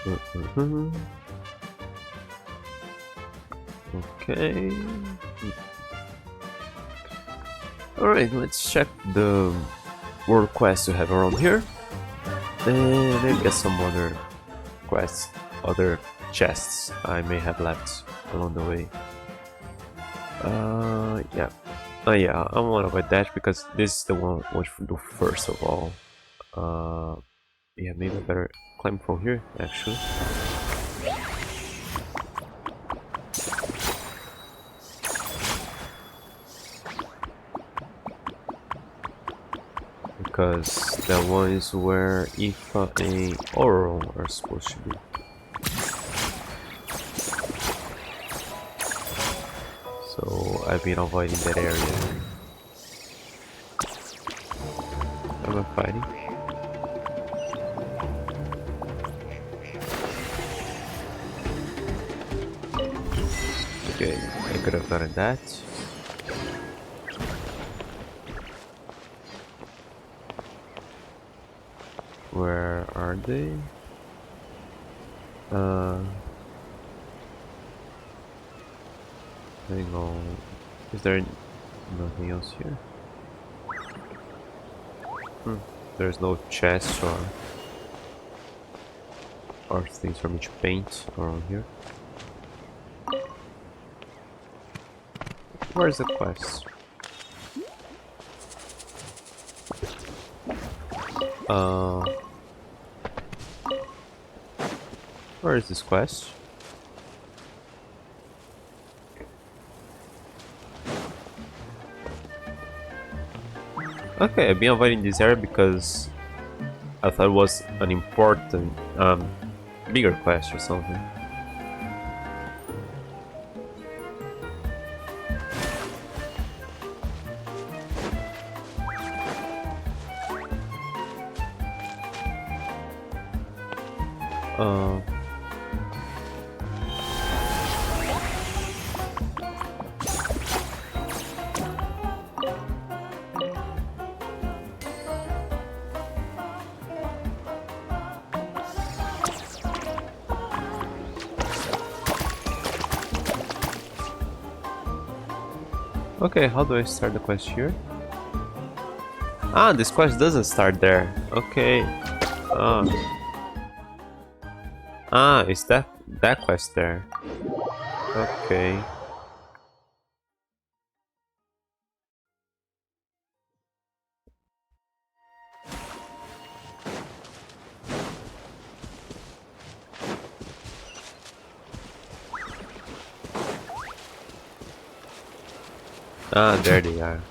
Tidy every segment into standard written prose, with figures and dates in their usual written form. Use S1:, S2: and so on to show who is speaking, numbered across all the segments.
S1: Mhm. Okay. Alright, let's check the world quests we have around here. And maybe get some other quests, other chests I may have left along the way. Yeah. Oh yeah, I want to avoid that because this is the one I want to do first of all. Yeah, maybe I better climb from here actually. Because that one is where Ifa and Oral are supposed to be. So I've been avoiding that area. Am I fighting? Okay, I could have gotten that. Where are they? Hang on. Is there nothing else here? There's no chest or things for me to paint around here. Where's the quest? Where is this quest? Okay, I've been avoiding this area because I thought it was an important, bigger quest or something. Okay, how do I start the quest here? Ah, this quest doesn't start there. Okay. It's that quest there. Okay. Ah, there they are.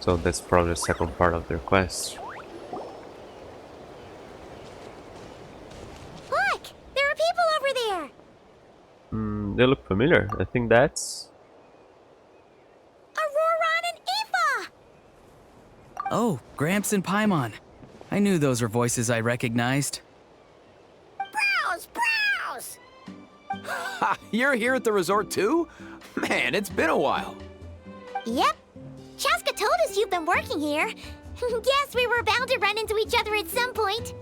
S1: So that's probably the second part of their quest.
S2: Look! There are people over there!
S1: They look familiar. I think that's...
S2: Auroron and Aoife!
S3: Oh, Gramps and Paimon. I knew those were voices I recognized.
S2: Browse! Browse!
S4: Ha! You're here at the resort too? Man, it's been a while.
S2: Yep. Chaska told us you've been working here. Guess we were bound to run into each other at some point.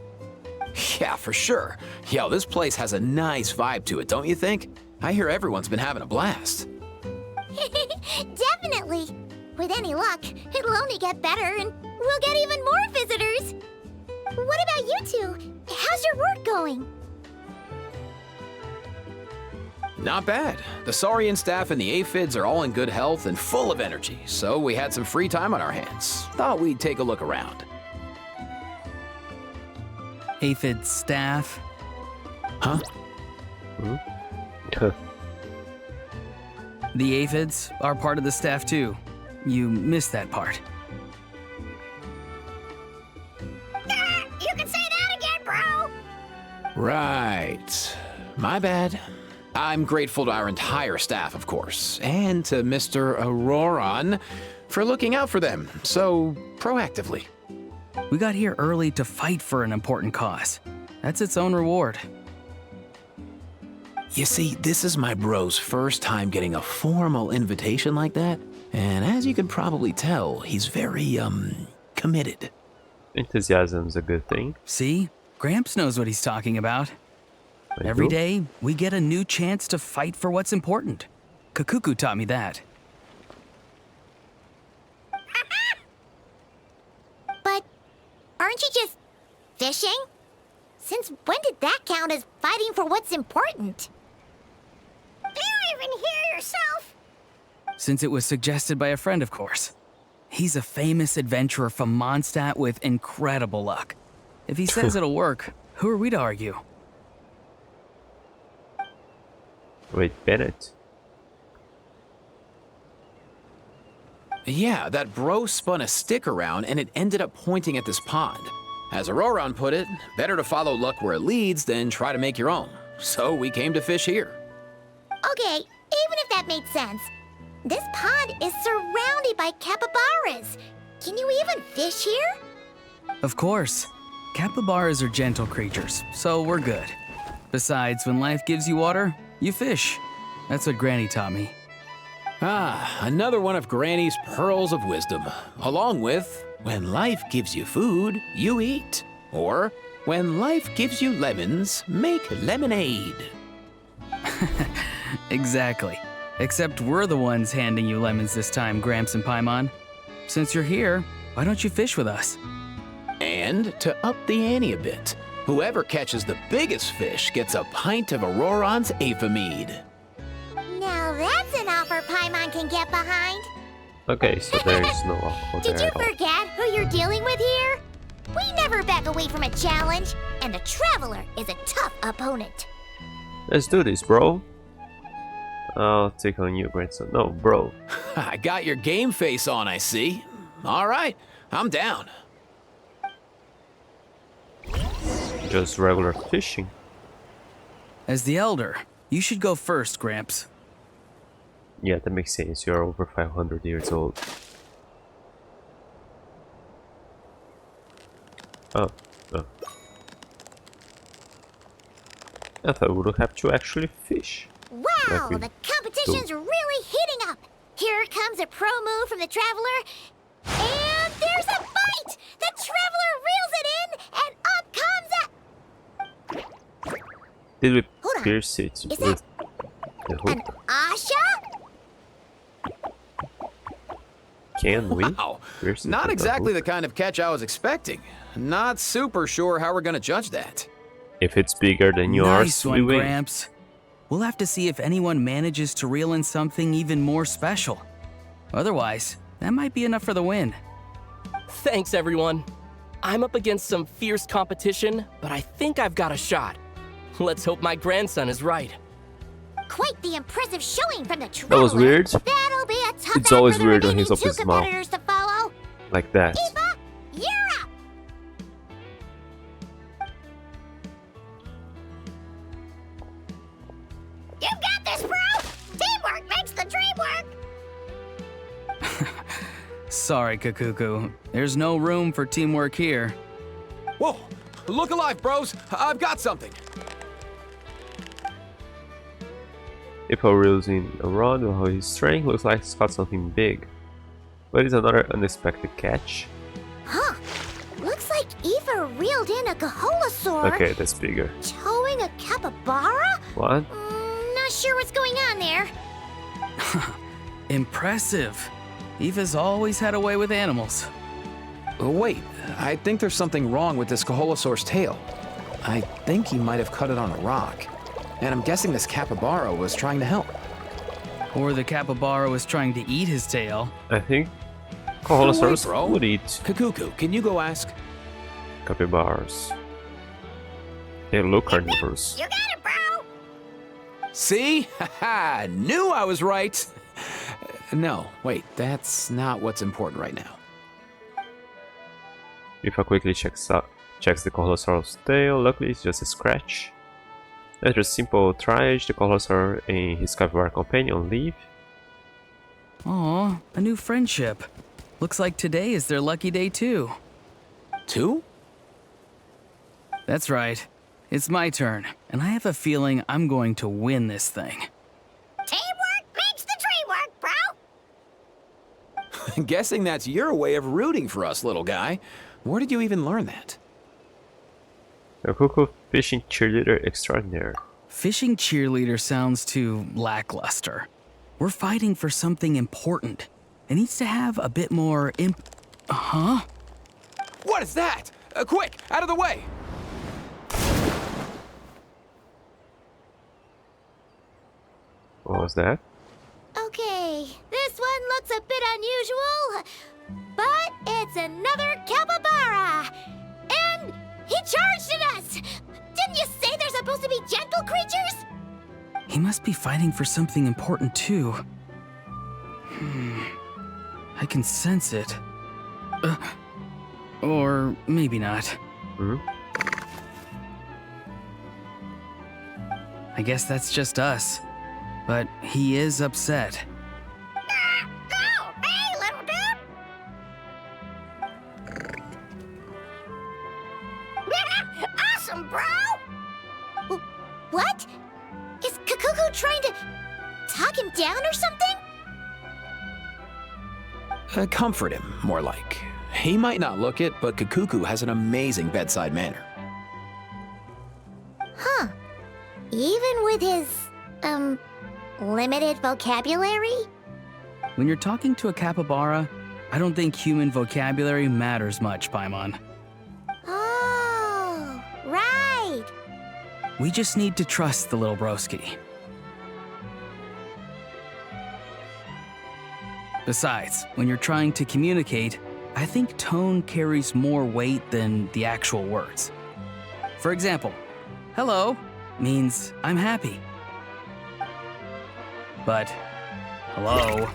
S4: Yeah, for sure. Yo, this place has a nice vibe to it, don't you think? I hear everyone's been having a blast.
S2: Definitely. With any luck, it'll only get better and we'll get even more visitors. What about you two? How's your work going?
S4: Not bad. The Saurian staff and the aphids are all in good health and full of energy, so we had some free time on our hands. Thought we'd take a look around.
S3: Aphid staff.
S4: Huh?
S3: The aphids are part of the staff too. You missed that part.
S2: You can say that again, bro!
S4: Right. My bad. I'm grateful to our entire staff, of course, and to Mr. Auroron for looking out for them so proactively.
S3: We got here early to fight for an important cause. That's its own reward.
S4: You see, this is my bro's first time getting a formal invitation like that, And as you can probably tell, he's very, committed.
S1: Enthusiasm's a good thing.
S3: See? Gramps knows what he's talking about.
S1: I
S3: Every
S1: do.
S3: day, we get a new chance to fight for what's important. Kakuku taught me that.
S2: But aren't you just fishing? Since when did that count as fighting for what's important? Do you even hear yourself?
S3: Since it was suggested by a friend, of course. He's a famous adventurer from Mondstadt with incredible luck. If he says it'll work, who are we to argue?
S1: Wait, Bennett.
S4: Yeah, that bro spun a stick around and it ended up pointing at this pond. As Auroron put it, better to follow luck where it leads than try to make your own. So we came to fish here.
S2: Okay, even if that made sense, this pond is surrounded by capybaras. Can you even fish here?
S3: Of course. Capybaras are gentle creatures, so we're good. Besides, when life gives you water, you fish. That's what Granny taught me.
S4: Ah, another one of Granny's pearls of wisdom. Along with, when life gives you food, you eat. Or, when life gives you lemons, make lemonade.
S3: Exactly. Except we're the ones handing you lemons this time, Gramps and Paimon. Since you're here, why don't you fish with us?
S4: And to up the ante a bit, whoever catches the biggest fish gets a pint of Auroron's Aphamide.
S2: Now that's an offer Paimon can get behind.
S1: Okay, so there is no alcohol
S2: Did
S1: there
S2: you
S1: at all.
S2: forget who you're dealing with here? We never back away from a challenge, and the Traveler is a tough opponent.
S1: Let's do this, bro. I'll take on you, grandson. No, bro.
S4: I got your game face on, I see. All right, I'm down.
S1: Just regular fishing.
S3: As the elder, you should go first, Gramps.
S1: Yeah, that makes sense. You're over 500 years old. Oh. I thought we would have to actually fish.
S2: Wow,
S1: Like we
S2: the competition's really heating up. Here comes a pro move from the Traveler, and there's a bite! The Traveler reels it in, and up comes a...
S1: Did we
S2: Hold on.
S1: pierce it
S2: Is
S1: with
S2: that
S1: the
S2: an
S1: hook?
S2: Asha?
S1: Can we
S4: Wow,
S1: pierce it
S4: not
S1: with
S4: exactly
S1: the
S4: the kind of catch I was expecting. Not super sure how we're gonna judge that.
S1: hook? If it's bigger than yours,
S3: Nice
S1: we
S3: one,
S1: win.
S3: Gramps. We'll have to see if anyone manages to reel in something even more special. Otherwise, that might be enough for the win.
S5: Thanks, everyone. I'm up against some fierce competition, but I think I've got a shot. Let's hope my grandson is right.
S2: Quite the impressive showing from the Traveler.
S1: That was weird.
S2: That'll be a tough
S1: It's
S2: act
S1: always
S2: for the
S1: weird when
S2: remaining
S1: he's up
S2: two
S1: his mouth.
S2: competitors to follow.
S1: Like that.
S2: Eva, you're up! You got this, bro! Teamwork makes the dream work!
S3: Sorry, Kakuku. There's no room for teamwork here.
S4: Whoa, look alive, bros. I've got something.
S1: If I reels in a rod while he's straying, looks like he's caught something big. But it's another unexpected catch.
S2: Huh. Looks like Eva reeled in a Kaholasaur.
S1: Okay, that's bigger.
S2: Towing a capybara?
S1: What?
S2: Not sure what's going on there.
S3: Impressive. Eva's always had a way with animals.
S4: Oh, wait, I think there's something wrong with this Kaholasaur's tail. I think he might have cut it on a rock. And I'm guessing this capybara was trying to help.
S3: Or the capybara was trying to eat his tail.
S1: I think
S4: Wait,
S1: Kaholasaurus
S4: bro.
S1: would eat
S4: Kakuku, can you go ask?
S1: capybaras. They look carnivores.
S2: You got it, bro!
S4: See? Haha, knew I was right. No, wait, that's not what's important right now.
S1: If I quickly checks the Kaholasaurus tail, luckily it's just a scratch. After a simple triage, the Kaholosaur and his capybara companion leave.
S3: Aw, a new friendship. Looks like today is their lucky day too.
S4: 2?
S3: That's right. It's my turn, and I have a feeling I'm going to win this thing.
S2: Teamwork makes the dream work, bro!
S4: Guessing that's your way of rooting for us, little guy. Where did you even learn that?
S1: A cuckoo fishing cheerleader extraordinaire.
S3: Fishing cheerleader sounds too lackluster. We're fighting for something important. It needs to have a bit more Huh?
S4: What is that? Quick, out of the way!
S1: What was that?
S2: Okay, this one looks a bit unusual, but it's another capybara. And he charged at us! Didn't you say they're supposed to be gentle creatures?
S3: He must be fighting for something important too. I can sense it. Or maybe not.
S1: Hmm?
S3: I guess that's just us. But he is upset.
S2: Oh, hey, little dude! Awesome, bro! What? Is Kakuku trying to talk him down or something?
S4: Comfort him, more like. He might not look it, but Kakuku has an amazing bedside manner.
S2: Huh. Even with his, limited vocabulary?
S3: When you're talking to a capybara, I don't think human vocabulary matters much, Paimon.
S2: Oh, right.
S3: We just need to trust the little broski. Besides, when you're trying to communicate, I think tone carries more weight than the actual words. For example, hello means I'm happy. But hello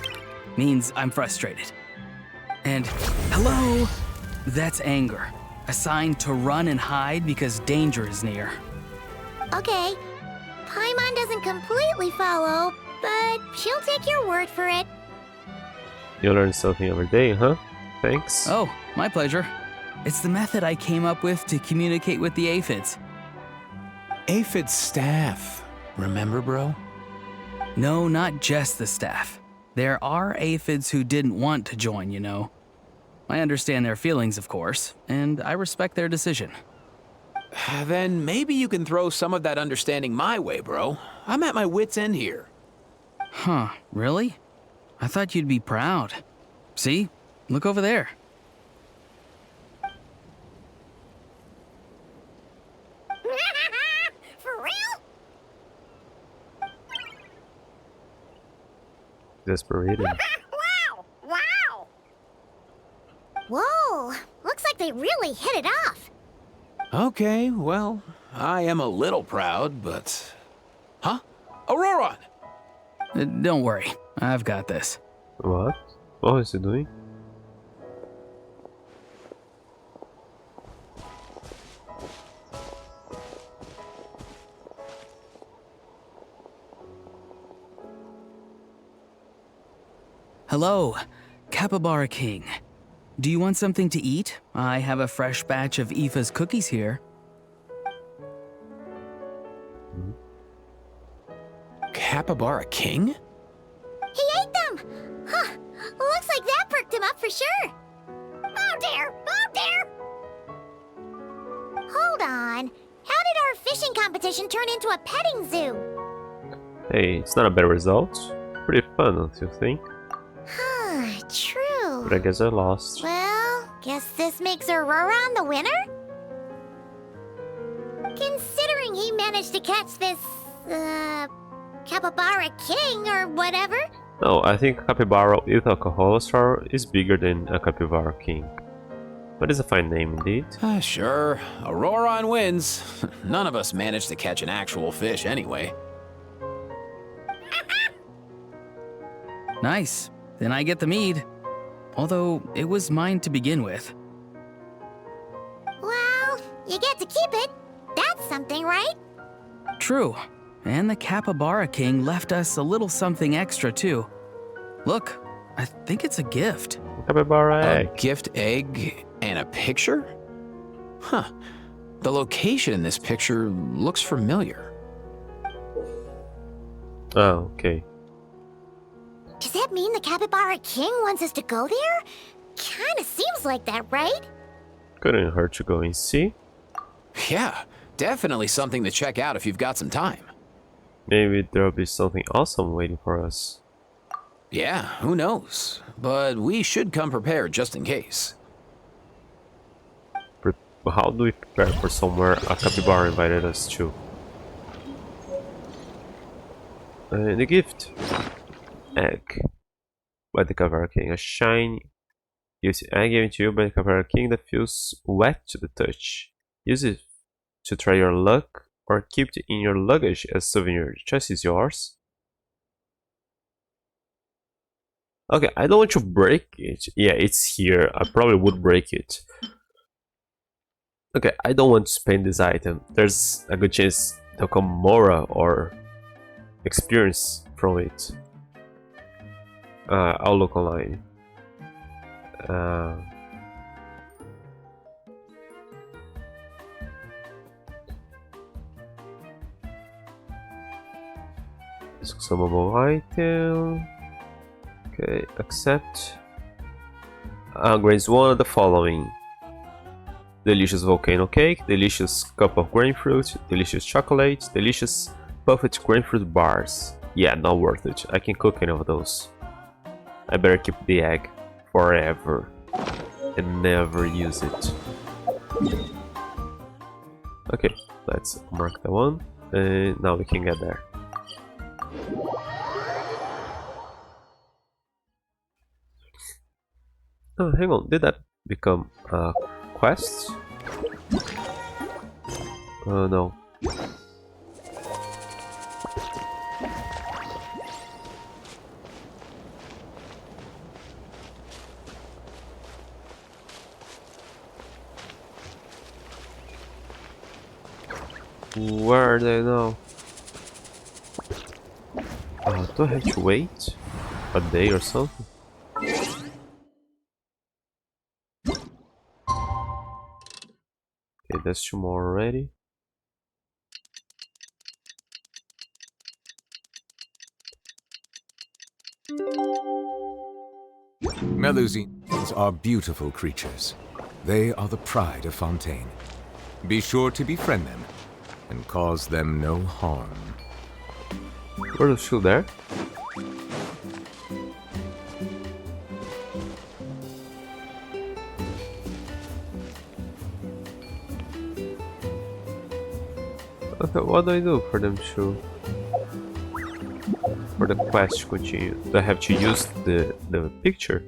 S3: means I'm frustrated. And hello, that's anger. A sign to run and hide because danger is near.
S2: Okay. Paimon doesn't completely follow, but she'll take your word for it.
S1: You learn something every day, huh? Thanks.
S3: Oh, my pleasure. It's the method I came up with to communicate with the aphids.
S4: Aphid staff. Remember, bro?
S3: No, not just the staff. There are aphids who didn't want to join, you know. I understand their feelings, of course, and I respect their decision.
S4: Then maybe you can throw some of that understanding my way, bro. I'm at my wit's end here.
S3: Huh, really? I thought you'd be proud. See? Look over there.
S2: For real?
S1: Desperate.
S2: Wow! Wow! Whoa! Looks like they really hit it off.
S4: Okay, well, I am a little proud, but... Huh? Auroron!
S3: Don't worry, I've got this.
S1: What? What is he doing?
S3: Hello, Capybara King. Do you want something to eat? I have a fresh batch of Aoife's cookies here.
S4: Capybara King?
S2: He ate them! Huh. Looks like that perked him up for sure. Oh dear! Oh dear! Hold on. How did our fishing competition turn into a petting zoo?
S1: Hey, it's not a bad result. Pretty fun, don't you think?
S2: Huh, true.
S1: But I guess I lost.
S2: Well, guess this makes Auroron the winner? Considering he managed to catch this, Capybara King or whatever.
S1: No, I think capybara with alcoholosaur is bigger than a capybara king. But it's a fine name indeed.
S4: Sure. Auroron wins. None of us managed to catch an actual fish anyway.
S3: Nice. Then I get the mead. Although, it was mine to begin with.
S2: Well, you get to keep it. That's something, right?
S3: True. And the Capybara King left us a little something extra, too. Look, I think it's a gift.
S1: Capybara
S4: A
S1: egg.
S4: gift egg and a picture? Huh. The location in this picture looks familiar.
S1: Oh, okay.
S2: Does that mean the Capybara King wants us to go there? Kinda seems like that, right?
S1: Couldn't hurt to go and see.
S4: Yeah, definitely something to check out if you've got some time.
S1: Maybe there'll be something awesome waiting for us.
S4: Yeah, who knows? But we should come prepared just in case.
S1: How do we prepare for somewhere a capybara invited us to? The gift. Egg. By the Capybara King. A shiny juicy egg given to you by the Capybara King that feels wet to the touch. Use it to try your luck or keep it in your luggage as a souvenir. The choice is yours. Okay, I don't want to break it. Yeah, it's here. I probably would break it. Okay, I don't want to spend this item. There's a good chance there'll come Mora or experience from it. I'll look online. Consumable item. Okay, accept. Grades one of the following: delicious volcano cake, delicious cup of grain fruit, delicious chocolate, delicious puffed grain fruit bars. Yeah, not worth it. I can cook any of those. I better keep the egg forever and never use it. Okay, let's mark that one, and now we can get there. Oh, hang on, did that become a quest? Oh no. Where are they now? Do I have to wait a day or something? Okay, that's two more already.
S6: Melusines are beautiful creatures. They are the pride of Fontaine. Be sure to befriend them and cause them no harm.
S1: Were they still there? Okay, what do I do for them to... for the quest to continue? Do I have to use the picture?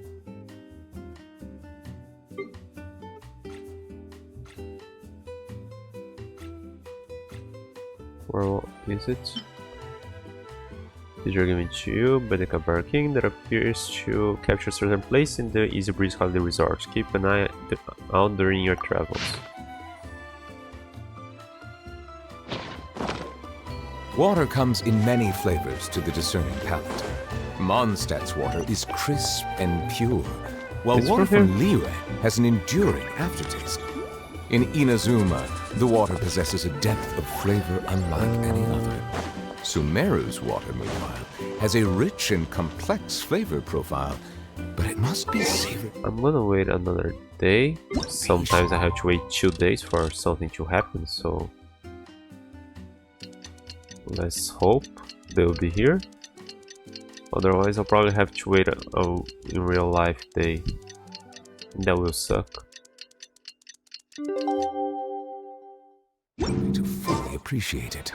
S1: Where is it? These are given to you by the Capybara King that appears to capture a certain place in the Easy Breeze Holiday Resort. Keep an eye out during your travels.
S6: Water comes in many flavors to the discerning palate. Mondstadt's water is crisp and pure, while
S1: It's
S6: water
S1: from
S6: from Liyue has an enduring aftertaste. In Inazuma, the water possesses a depth of flavor unlike any other. Sumeru's water, meanwhile, has a rich and complex flavor profile, but it must be savored.
S1: I'm gonna wait another day. Sometimes I have to wait 2 days for something to happen, so... let's hope they'll be here. Otherwise, I'll probably have to wait a in real life day. That will suck.
S6: To fully appreciate it.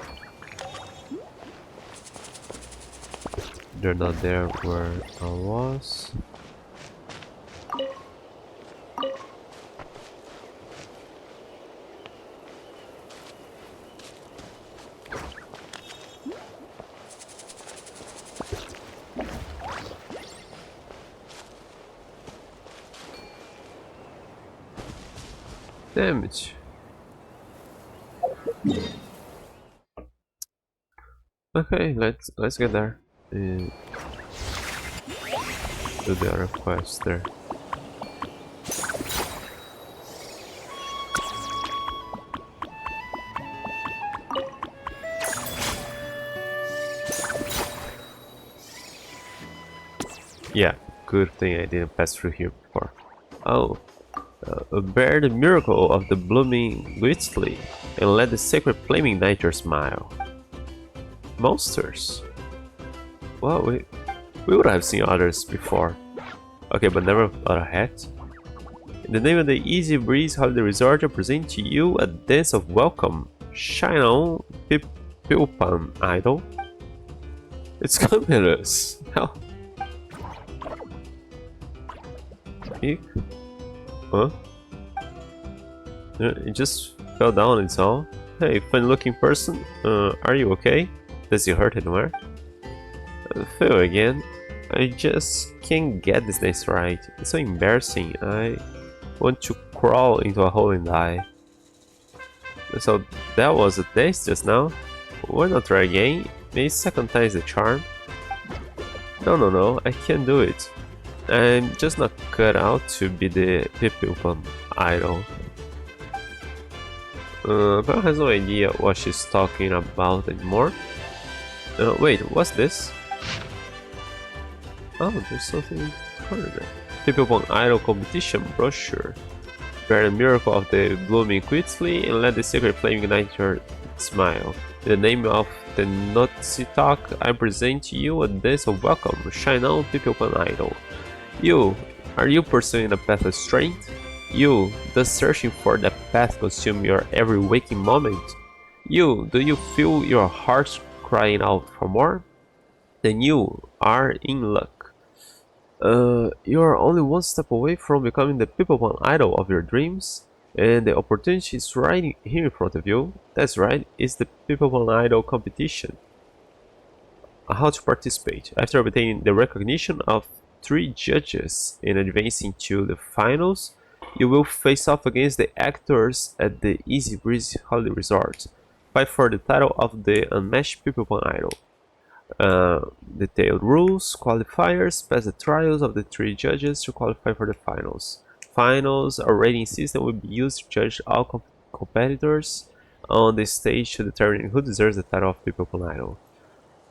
S1: They're not there where I was. Damn it. Okay, let's get there. Do the other quest there. Yeah, good thing I didn't pass through here before. Oh, bear the miracle of the blooming Whitsley and let the sacred flaming nature smile. Monsters. Well, we would have seen others before. Okay, but never thought ahead. In the name of the Easy Breeze Holiday Resort, I present to you a dance of welcome. Shine on, Pilpan Idol. It's coming at us. Hell. Geek? Huh? It just fell down, it's all. Hey, funny looking person. Are you okay? Does it hurt anywhere? Fail again. I just can't get this dance right. It's so embarrassing. I want to crawl into a hole and die. So that was a dance just now. Why not try again? Maybe second time is the charm. No, I can't do it. I'm just not cut out to be the people idol. Pam has no idea what she's talking about anymore. Wait, what's this? Oh, there's something in the corner there. People idol competition brochure. Bear the miracle of the blooming Whitsley and let the sacred flame ignite your smile. In the name of Tenochtzitoc, I present to you a dance of welcome. Shine on, people idol. You, are you pursuing the path of strength? You, does searching for that path consume your every waking moment? You, do you feel your heart crying out for more? Then you are in luck. You are only one step away from becoming the people idol of your dreams, and the opportunity is right here in front of you. That's right, it's the people idol competition. How to participate? After obtaining the recognition of 3 judges and advancing to the finals, you will face off against the actors at the Easy Breeze Holiday Resort. Fight for the title of the Unmatched People Idol. Detailed rules, qualifiers, pass the trials of the 3 judges to qualify for the finals. Finals, a rating system will be used to judge all competitors on the stage to determine who deserves the title of People Idol.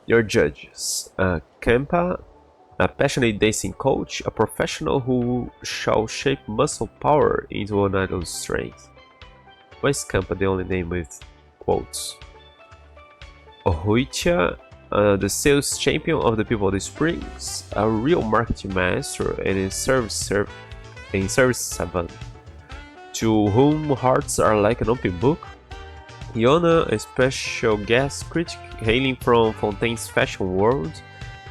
S1: Your judges: Kempa, a passionate dancing coach, a professional who shall shape muscle power into an idol's strength. Why is Kempa the only name with quotes? Ohuicha, the sales champion of the People of the Springs, a real marketing master and a service savant, to whom hearts are like an open book. Yona, a special guest critic hailing from Fontaine's fashion world,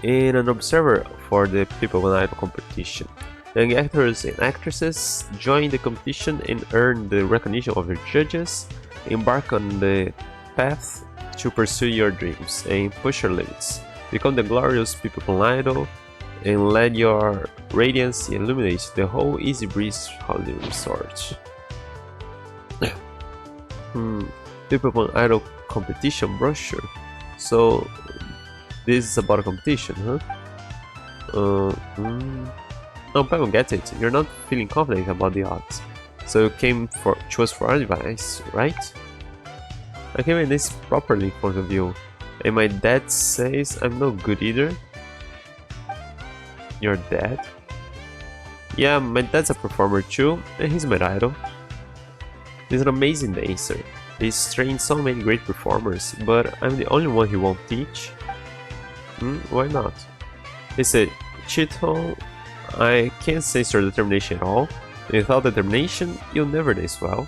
S1: and an observer for the People Idol competition. Young actors and actresses join the competition and earn the recognition of your judges. Embark on the path to pursue your dreams and push your limits. Become the glorious People Idol and let your radiance illuminate the whole Easy Breeze Holiday Resort. People Idol competition brochure. So this is about a competition, huh? No, Pam gets it. You're not feeling confident about the odds, so you came to us for advice, right? I came in this properly in front of you, and my dad says I'm no good either. Your dad? Yeah, my dad's a performer too, and he's my idol. He's an amazing dancer. He's trained so many great performers, but I'm the only one he won't teach. Why not? He said, Chito, I can't sense your determination at all. Without determination, you'll never dance well.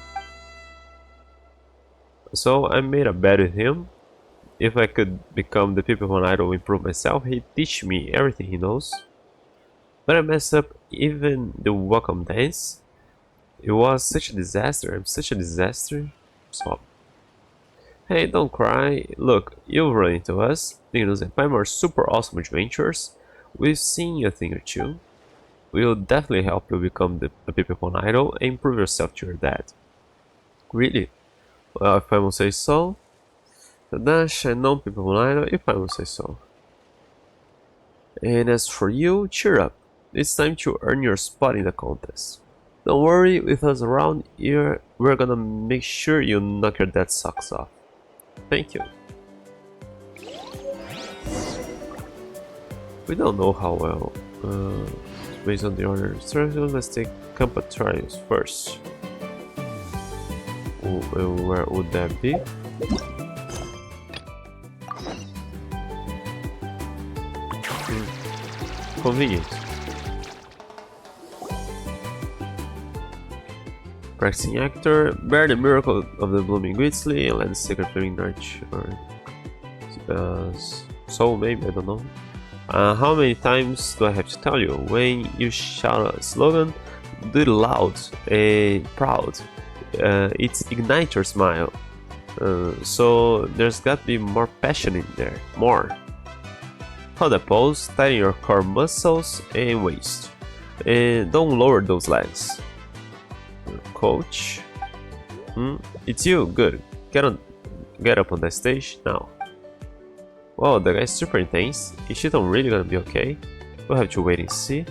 S1: So I made a bet with him. If I could become the People Idol and improve myself, he'd teach me everything he knows. But I messed up even the welcome dance. It was such a disaster. I'm such a disaster. So, hey, don't cry. Look, you've run into us. Dinos and Pime are super awesome adventurers. We've seen a thing or two. We'll definitely help you become the People Idol and prove yourself to your dad. Really? Well, if I will say so. The Dash and non People Idol, if I will say so. And as for you, cheer up. It's time to earn your spot in the contest. Don't worry, with us around here, we're gonna make sure you knock your dad's socks off. Thank you. We don't know how well Based on the order instructions, let's take Campa Trials first. Where would that be? Convenient. Practicing actor, bear the miracle of the blooming Grizzly and let the sacred flaming nurture. Soul, maybe, I don't know. How many times do I have to tell you? When you shout a slogan, do it loud and proud. It ignites your smile. So there's got to be more passion in there. More. Hold that pose, tighten your core muscles and waist. And don't lower those legs. Coach. It's you, good. Get up on that stage now. Wow, the guy's super intense. Is she really gonna be okay? We'll have to wait and see.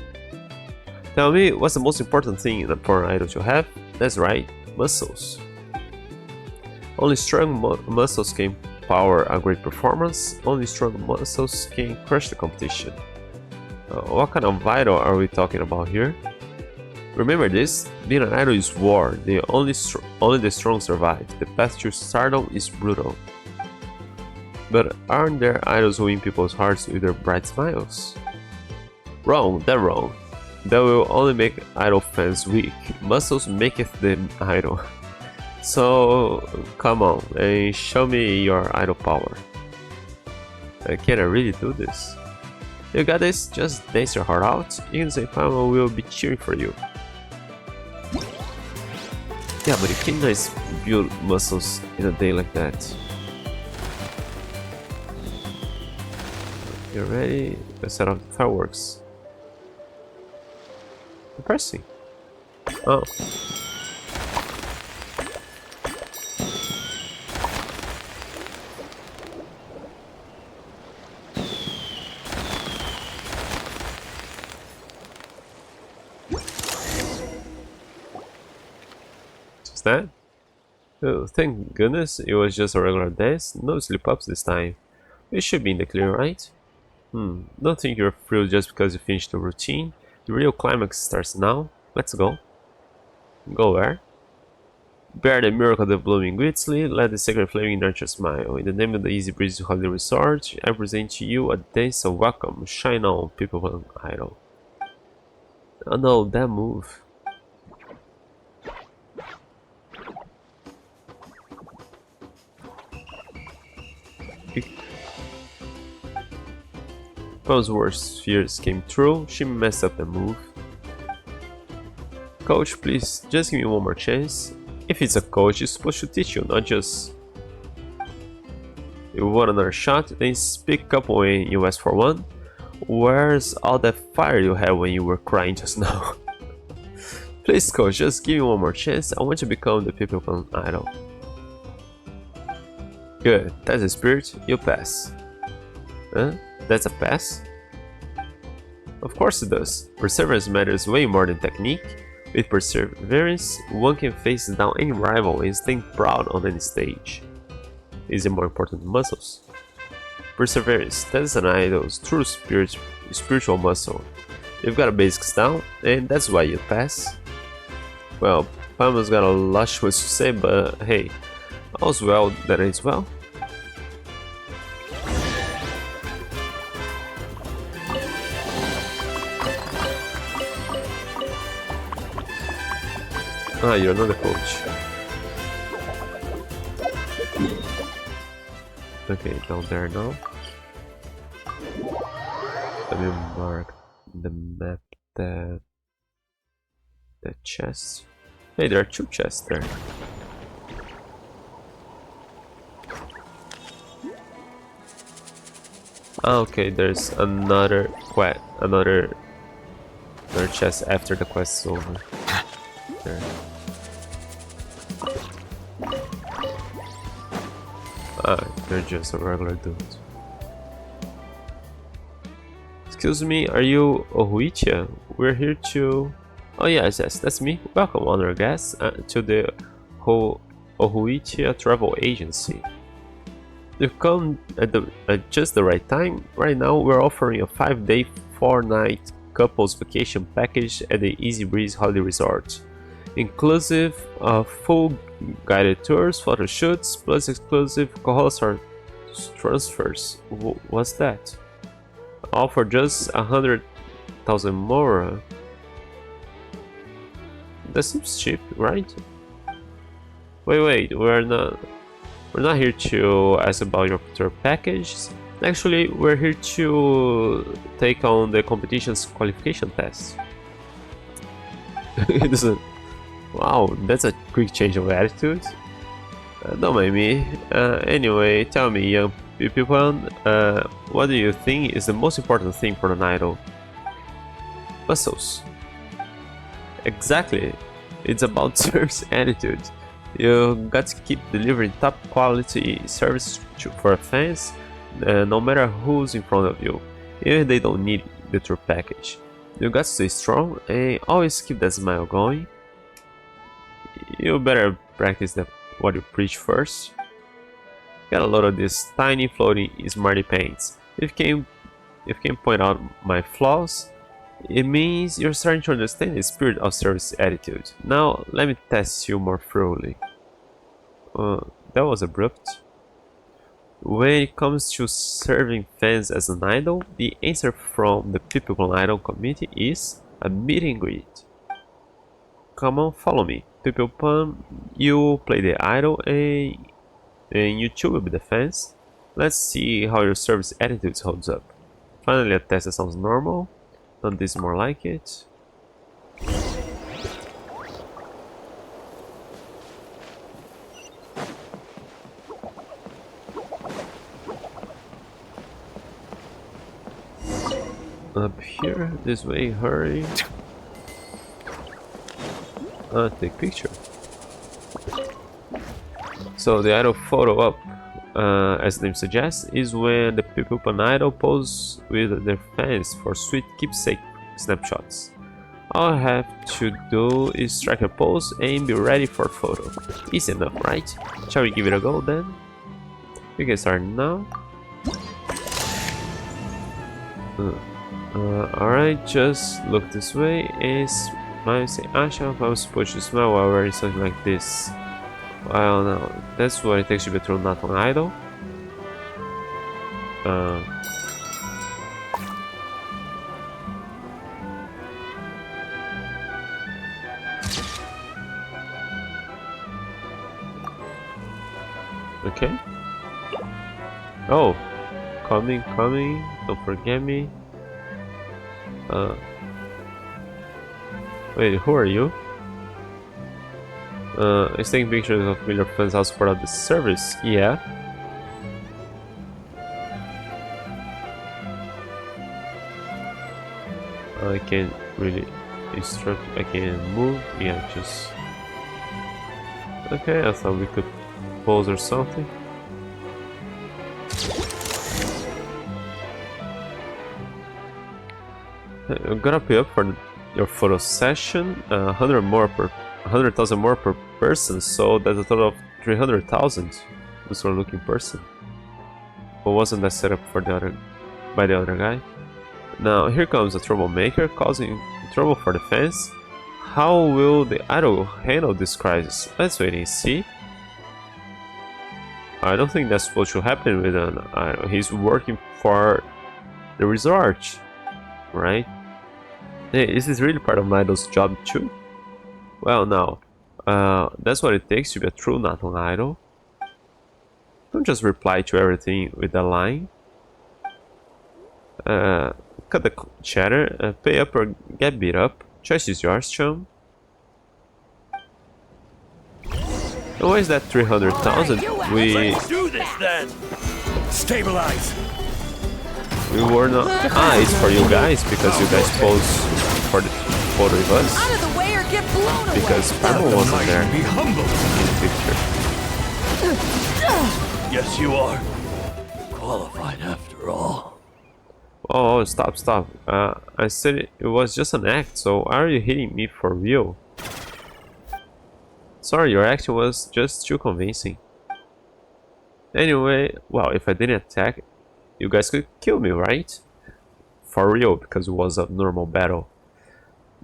S1: Tell me, what's the most important thing for an idol to have? That's right, muscles. Only strong muscles can power a great performance. Only strong muscles can crush the competition. What kind of idol are we talking about here? Remember this, being an idol is war. Only the strong survive. The path to stardom is brutal. But aren't there idols who win people's hearts with their bright smiles? Wrong, they're wrong. That will only make idol fans weak. Muscles maketh the idol. So come on and show me your idol power. Can I really do this? You got this, just dance your heart out. You can say Pama will be cheering for you. Yeah, but you can't build muscles in a day like that. You ready? Let's set off the fireworks. Impressive. Oh. What's that? Oh, thank goodness it was just a regular dance. No slip-ups this time. We should be in the clear, right? Don't think you're thrilled just because you finished the routine. The real climax starts now. Let's go. Go where? Bear the miracle of the blooming Grizzly, let the sacred flaming nurture smile. In the name of the Easy Breeze Holiday Resort, I present to you a dance of welcome. Shine on, people of idol. Oh no, that move. Pam's worst fears came true. She messed up the move. Coach, please, just give me one more chance. If it's a coach, he's supposed to teach you, not just... You want another shot? Then speak up when you ask for one. Where's all that fire you had when you were crying just now? Please, coach, just give me one more chance. I want to become the people idol. Good, that's the spirit. You pass. Huh? That's a pass? Of course it does. Perseverance matters way more than technique. With perseverance, one can face down any rival and stand proud on any stage. Is it more important than muscles? Perseverance, that is an idol's true spiritual muscle. You've got the basics down, and that's why you pass. Well, Pama's got a lot to say, but hey, all's well that ends well. Ah, you're not a coach. Okay, down there now. Let me mark the map, the chest. Hey, there are two chests there. Ah, okay, there's another another chest after the quest is over. There. Ah, they're just a regular dude. Excuse me, are you Ohuitia? We're here to... Oh yes, that's me. Welcome, honored guests, to the Ohuitia Travel Agency. You've come at just the right time. Right now, we're offering a 5-day, 4-night couples vacation package at the Easy Breeze Holiday Resort, inclusive of full guided tours, photo shoots, plus exclusive alcohol transfers. What's that? All for just 100,000 more. That seems cheap, right? Wait, we're not here to ask about your tour package. Actually, we're here to take on the competition's qualification test. It doesn't. Wow, that's a quick change of attitude. Don't mind me. Anyway, tell me, young people, what do you think is the most important thing for an idol? Muscles. Exactly. It's about service attitude. You got to keep delivering top quality service for fans, no matter who's in front of you, even if they don't need the tour package. You got to stay strong and always keep that smile going. You better practice what you preach first. Got a lot of these tiny floating smarty paints. If you can point out my flaws, it means you're starting to understand the spirit of service attitude. Now, let me test you more thoroughly. That was abrupt. When it comes to serving fans as an idol, the answer from the People Idol community is a meet and greet. Come on, follow me. People, you play the idol and you two will be the fans. Let's see how your service attitude holds up. Finally, a test that sounds normal. Not this more like it. Up here, this way, hurry. Take picture. So the idol photo up, as the name suggests, is when the people on idol pose with their fans for sweet keepsake snapshots. All I have to do is strike a pose and be ready for a photo. Easy enough, right? Shall we give it a go then? We can start now. Alright, just look this way and smile and say Asha. I'm supposed to smile while wearing something like this. Well, no, that's what it takes to be a true not an idol. Okay. Oh, coming, don't forget me. Wait, who are you? Is taking pictures of Miller fans as part of the service? Yeah. I can't really instruct. I can move. Yeah, just. Okay, I thought we could pose or something. I'm gonna pay up for your photo session. 100,000 more per person, so that's a total of 300,000. This one looking person. But wasn't that set up for by the other guy? Now here comes a troublemaker causing trouble for the fans. How will the idol handle this crisis? Let's wait and see. I don't think that's supposed to happen with an idol. He's working for the resort, right? Hey, is this really part of an idol's job too? Well, no. That's what it takes to be a true not an idol. Don't just reply to everything with a line. Cut the chatter, pay up or get beat up. Choice is yours, chum. And why is that 300,000?
S7: Do this then. Stabilize.
S1: We were not. It's for you guys because you guys posed for the photo with us.
S8: Out of the way or get blown away.
S1: Because Pablo wasn't there
S7: Be humble.
S1: in the picture.
S7: Yes, you are. Qualified after all.
S1: Oh, stop. I said it was just an act, so why are you hitting me for real? Sorry, your action was just too convincing. Anyway, well, if I didn't attack, you guys could kill me, right? for real because it was a normal battle.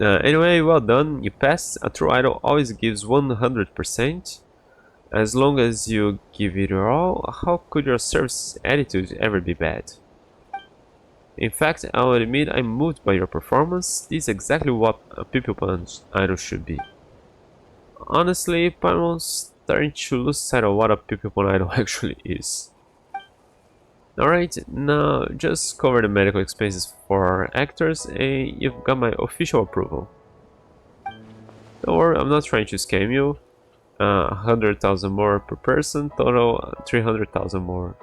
S1: Anyway, well done, you passed. A true idol always gives 100%. As long as you give it your all, how could your service attitude ever be bad? In fact, I'll admit I'm moved by your performance. This is exactly what a people punch idol should be. Honestly, Paimon's starting to lose sight of what a people punch idol actually is. Alright, now just cover the medical expenses for our actors and you've got my official approval. Don't worry, I'm not trying to scam you. 100,000 more per person, total 300,000 more.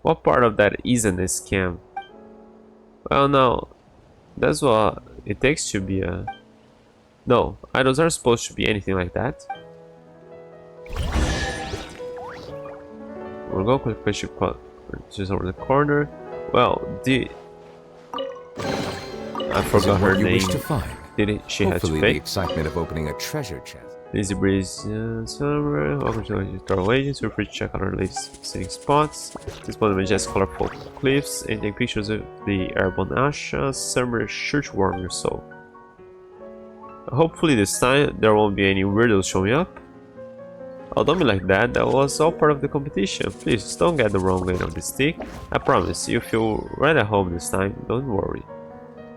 S1: What part of that isn't a scam? Well, no, that's what it takes to be a... No, idols aren't supposed to be anything like that. We'll go quick picture just over the corner. Well, I forgot her name. Did she have to
S6: Hopefully
S1: pay?
S6: the excitement of opening a treasure chest.
S1: Easy breeze, summer. Welcome to the Star Agents. Feel free to check out our latest sitting spots. Explore the majestic, colorful cliffs and take pictures of the airborne Asha. Summer is sure to warm your soul. Hopefully this time there won't be any weirdos showing up. Oh, don't be like that. That was all part of the competition. Please don't get the wrong end of the stick. I promise you feel right at home this time. Don't worry.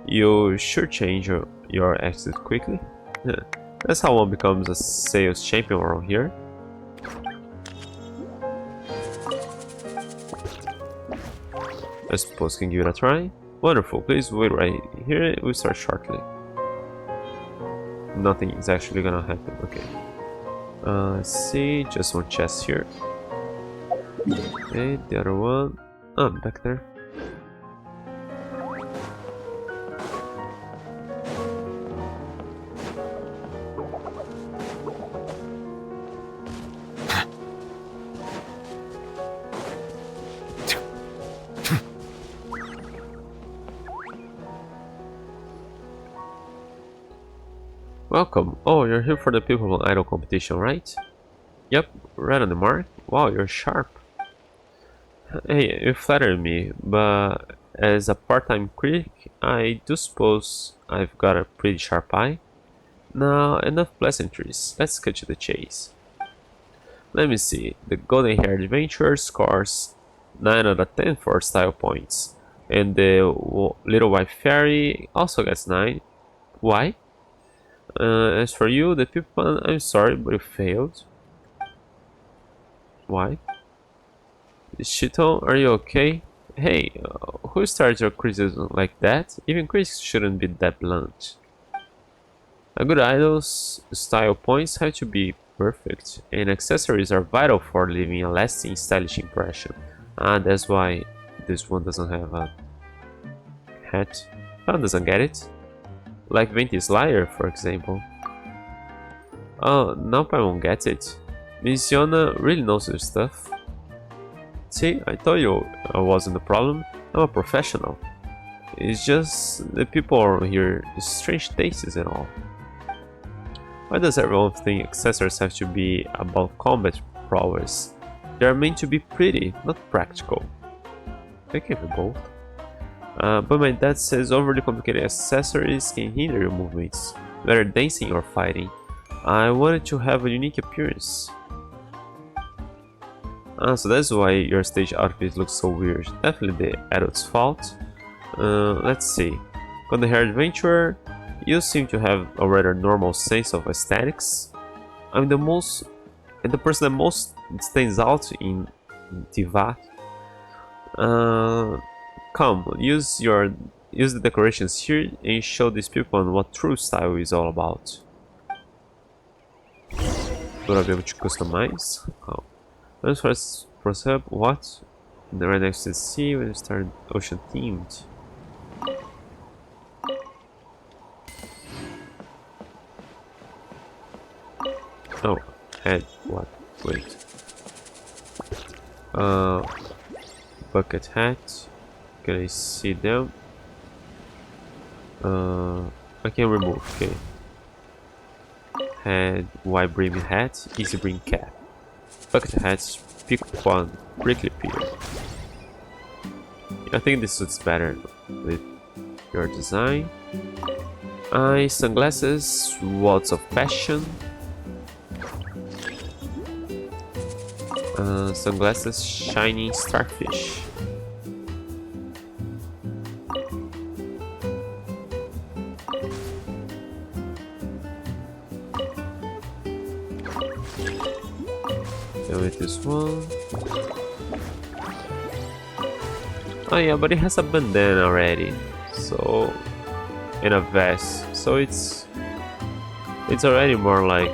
S1: You sure change your attitude quickly. Yeah. That's how one becomes a sales champion around here. I suppose can give it a try. Wonderful, please wait right here. We'll start shortly. Nothing is actually gonna happen. Okay. Let's see, just one chest here. Okay, the other one. Oh, back there. Welcome. Oh, you're here for the People Idol competition, right? Yep, right on the mark. Wow, you're sharp. Hey, you flattered me, but as a part-time critic, I do suppose I've got a pretty sharp eye. Now, enough pleasantries. Let's cut to the chase. Let me see. The Golden Haired Adventurer scores 9 out of 10 for style points. And the Little White Fairy also gets 9. Why? As for you, the people, I'm sorry, but you failed. Why? Shito, are you okay? Hey, who starts your criticism like that? Even critics shouldn't be that blunt. A good idol's style points have to be perfect, and accessories are vital for leaving a lasting stylish impression. That's why this one doesn't have a hat. One doesn't get it. Like Venti's Liar, for example. Oh, now Paimon gets it. Miss Yona really knows her stuff. See, I told you I wasn't the problem. I'm a professional. It's just the people around here strange tastes and all. Why does everyone think accessories have to be about combat prowess? They are meant to be pretty, not practical. They can be both. But my dad says overly complicated accessories can hinder your movements, whether dancing or fighting. I wanted to have a unique appearance. So that's why your stage outfit looks so weird. Definitely the adult's fault. Let's see. Golden Haired Adventurer, you seem to have a rather normal sense of aesthetics. I'm the person that most stands out in Tivat. Come, use the decorations here and show these people on what true style is all about. Would I be able to customize? Oh. Let's first up what? The right next to the sea when you start ocean themed. Oh, head what? Wait. Bucket hat. Can I see them? I can remove, okay. Head, wide brim hat, easy brim cap. Bucket hats, pick one, prickly pear. I think this suits better with your design. Eye, sunglasses, words of passion. Sunglasses, shining starfish. Go with this one. Oh yeah, but it has a bandana already, so in a vest, so it's already more like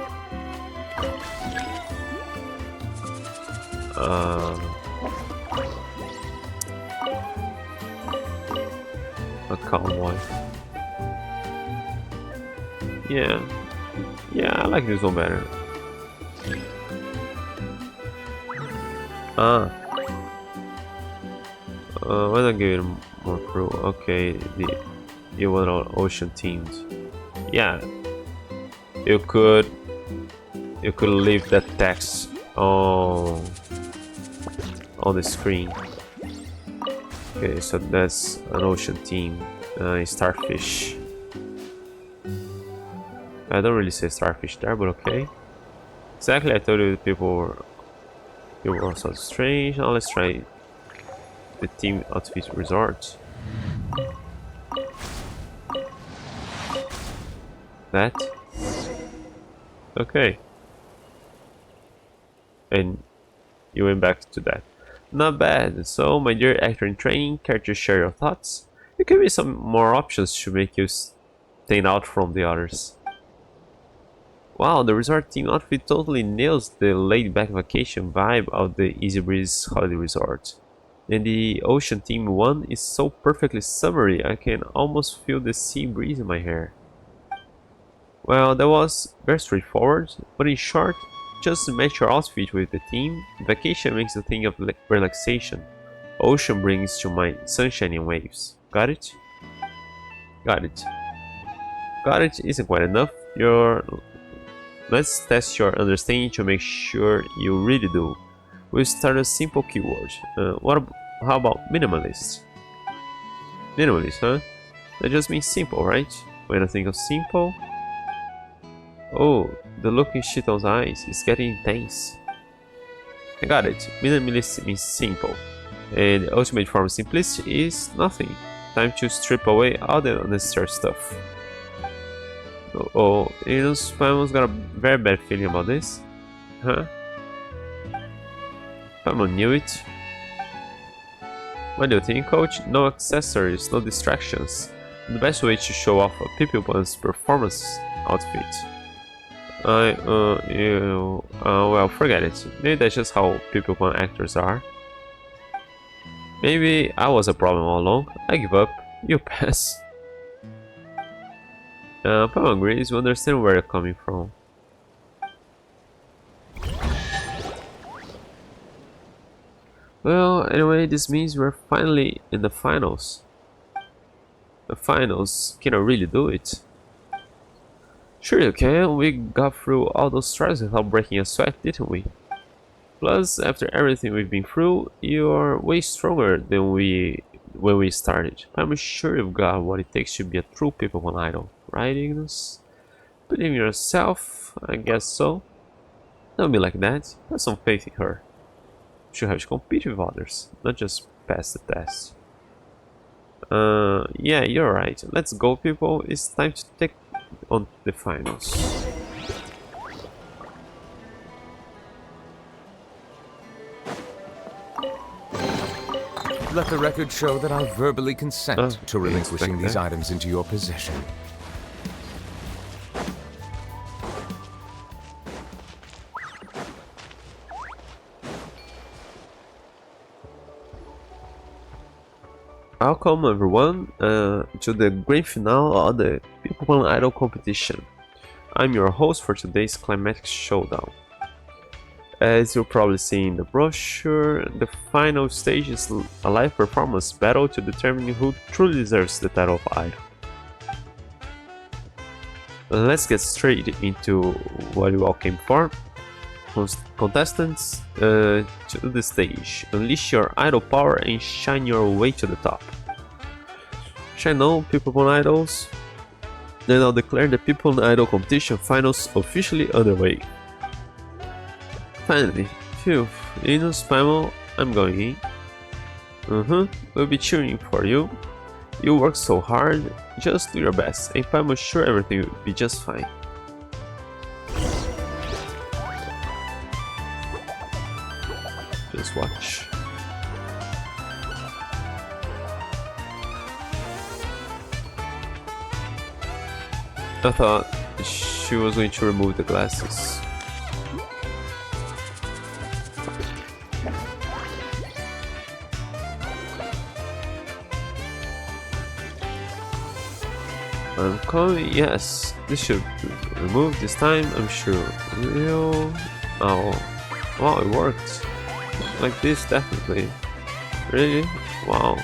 S1: a cowboy. Yeah, I like this one better. Why not give it more crew? Okay, you want all ocean teams. Yeah, you could leave that text on the screen. Okay, so that's an ocean team, starfish. I don't really say starfish there, but okay. Exactly, I told you people were so strange. Now let's try the team outfit resort. That. Okay. And you went back to that. Not bad. So, my dear actor in training, care to share your thoughts? You give me some more options to make you stand out from the others. Wow, the resort team outfit totally nails the laid-back vacation vibe of the Easy Breeze Holiday Resort. And the ocean team one is so perfectly summery, I can almost feel the sea breeze in my hair. Well, that was very straightforward, but in short, just match your outfit with the theme. Vacation makes a thing of relaxation. Ocean brings to mind sunshine and waves. Got it? Got it. Got it isn't quite enough. Let's test your understanding to make sure you really do. We'll start a simple keyword. How about minimalist? Minimalist, huh? That just means simple, right? When I think of simple... Oh, the look in Shito's eyes is getting intense. I got it. Minimalist means simple. And the ultimate form of simplicity is nothing. Time to strip away all the unnecessary stuff. Oh, you know, Paimon got a very bad feeling about this. Huh? Paimon knew it. What do you think, coach? No accessories, no distractions. The best way to show off a People's performance outfit. Well, forget it. Maybe that's just how People actors are. Maybe I was a problem all along. I give up. You pass. Paimon agrees. We understand where you're coming from. Well, anyway, this means we're finally in the finals. The finals, can I really do it? Sure you can, we got through all those trials without breaking a sweat, didn't we? Plus, after everything we've been through, you're way stronger than when we started. I'm sure you've got what it takes to be a true People idol, right, Ignis? Believe in yourself, I guess so. Don't be like that, have some faith in her. You should have to compete with others, not just pass the test. Yeah, you're right. Let's go, people. It's time to take on the finals.
S6: Let the record show that I verbally consent to relinquishing these
S1: that.
S6: items into your possession.
S1: Welcome everyone to the grand finale of the People Idol competition. I'm your host for today's climatic showdown. As you'll probably see in the brochure, the final stage is a live performance battle to determine who truly deserves the title of idol. Let's get straight into what you all came for. Contestants, to the stage. Unleash your idol power and shine your way to the top. Shine on, People Born Idols. Then I'll declare the People Born Idol competition finals officially underway. Finally, phew, Linus, Pamel, I'm going in. We'll be cheering for you. You work so hard, just do your best, and Pamel's sure everything will be just fine. Just watch. I thought she was going to remove the glasses. I'm coming, yes, this should be removed this time, I'm sure. Oh, wow, it worked. Like this, definitely. Really? Wow.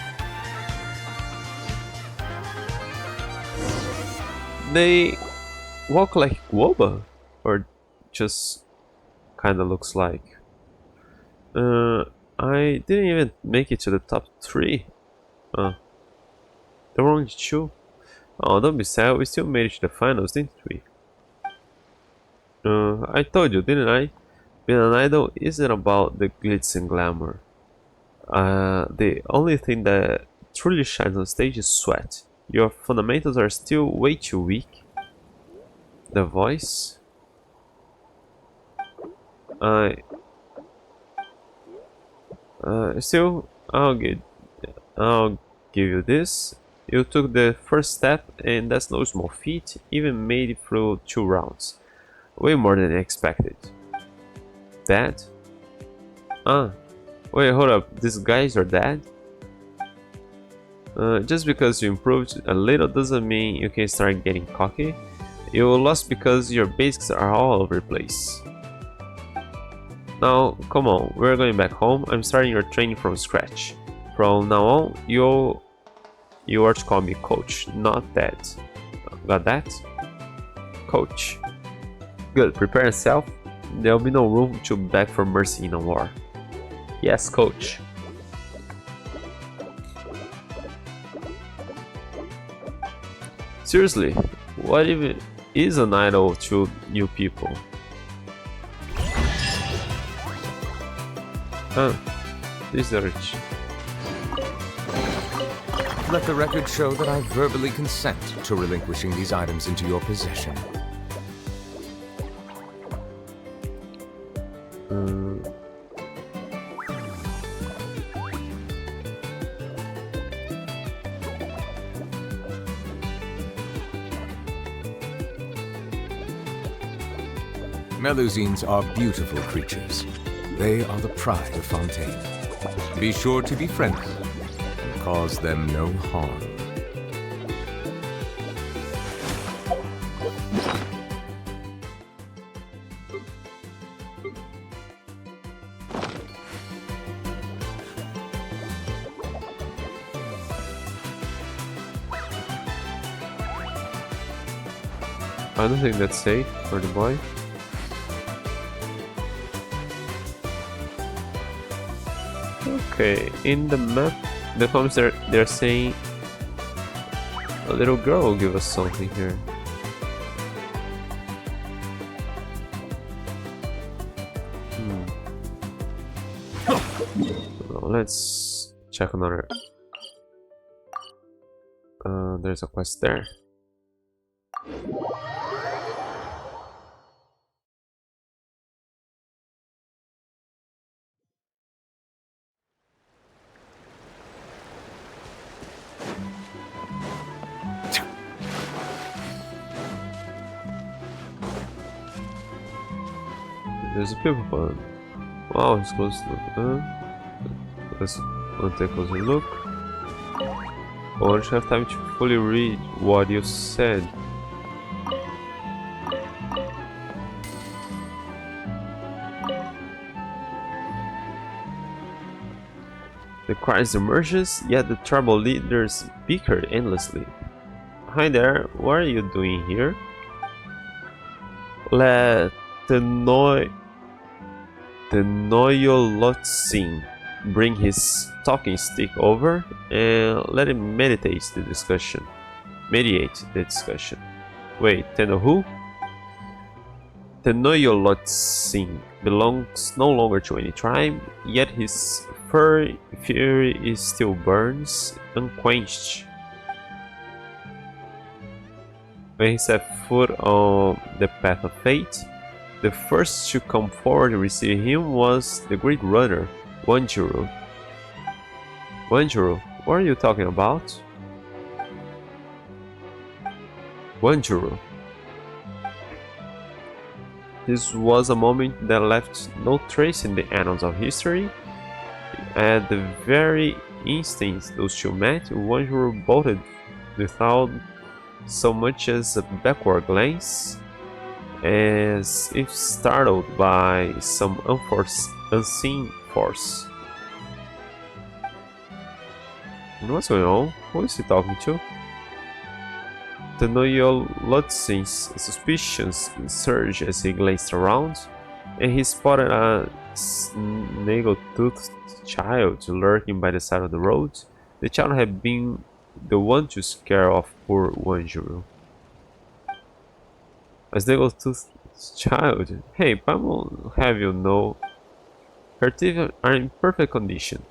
S1: They walk like Woba? Or just kinda looks like? I didn't even make it to the top 3. There were only 2. Oh, don't be sad, we still made it to the finals, didn't we? I told you, didn't I? Being an idol isn't about the glitz and glamour. The only thing that truly shines on stage is sweat. Your fundamentals are still way too weak. The voice? Still, I'll give you this. You took the first step, and that's no small feat, even made it through 2 rounds. Way more than expected. Dad? Wait, hold up, these guys are dead? Just because you improved a little doesn't mean you can start getting cocky. You lost because your basics are all over the place. Now, come on, we're going back home. I'm starting your training from scratch. From now on, you are to call me Coach, not Dad. Got that? Coach. Good, prepare yourself. There'll be no room to beg for mercy in a war. Yes, Coach. Seriously, what even is an idol to new people? Research.
S6: Let the record show that I verbally consent to relinquishing these items into your possession. Melusines are beautiful creatures. They are the pride of Fontaine. Be sure to be friendly and cause them no harm.
S1: I don't think that's safe for the boy. Okay, in the map, the comments they're saying a little girl will give us something here. Well, let's check another. There's a quest there. There's a people pond. Wow, it's close to let's take a closer look. I don't have time to fully read what you said. The crisis emerges, yet the tribal leaders bicker endlessly. Hi there, what are you doing here? Let the Tenochtitlan bring his talking stick over and let him mediate the discussion. Wait, who? Tenochtitlan belongs no longer to any tribe, yet his fury still burns unquenched. When he set foot on the path of fate, the first to come forward to receive him was the great runner, Wanjiro. Wanjiro, what are you talking about? Wanjiro. This was a moment that left no trace in the annals of history. At the very instant those two met, Wanjiro bolted without so much as a backward glance, as if startled by some unseen force. What's going on? Who is he talking to? Tenochtitlan's suspicions surged as he glanced around, and he spotted a snaggle-toothed child lurking by the side of the road. The child had been the one to scare off poor Wanjiro. A snaggle-toothed child? Hey, Paimon, have you know, her teeth are in perfect condition.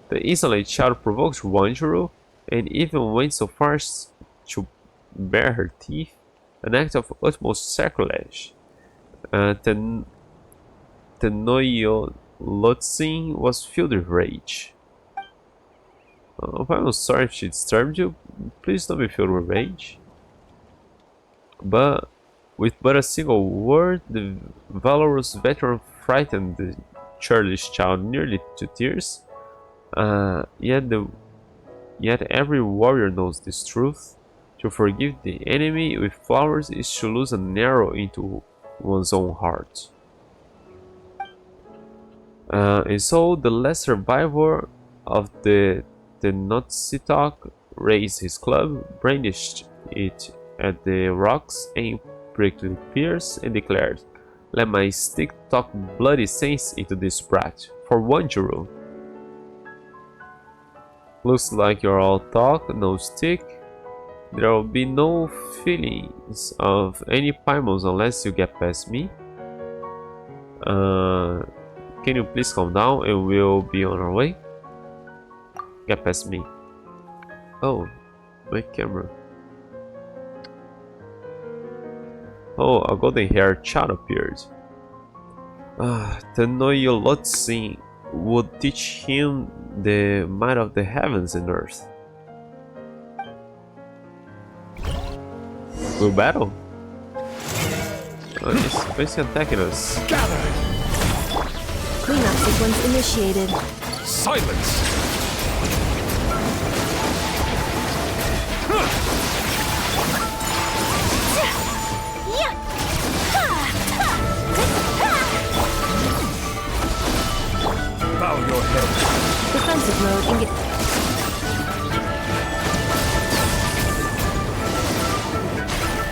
S1: The insolent child provoked Wanjiro, and even went so far as to bare her teeth, an act of utmost sacrilege. Tenochtitlan was filled with rage. I'm sorry if she disturbed you, please don't be filled with rage. But with but a single word, the valorous veteran frightened the childish child nearly to tears. Yet every warrior knows this truth. To forgive the enemy with flowers is to lose an arrow into one's own heart. And so the last survivor of the Tenochtitoc raised his club, brandished it at the rocks, and pricked with pierce, and declared, "Let my stick talk bloody sense into this brat, for Wanjiro." Looks like you're all talk, no stick. There will be no feelings of any Paimons unless you get past me. Can you please calm down and we'll be on our way? Get past me. Oh, my camera. Oh, a golden-haired child appeared. Tenochtitlan would teach him the might of the heavens and earth. We'll battle? Oh, he's basically attacking us.
S7: Gather!
S8: Cleanup sequence initiated.
S7: Silence! Bow your head.
S8: Defensive mode engaged.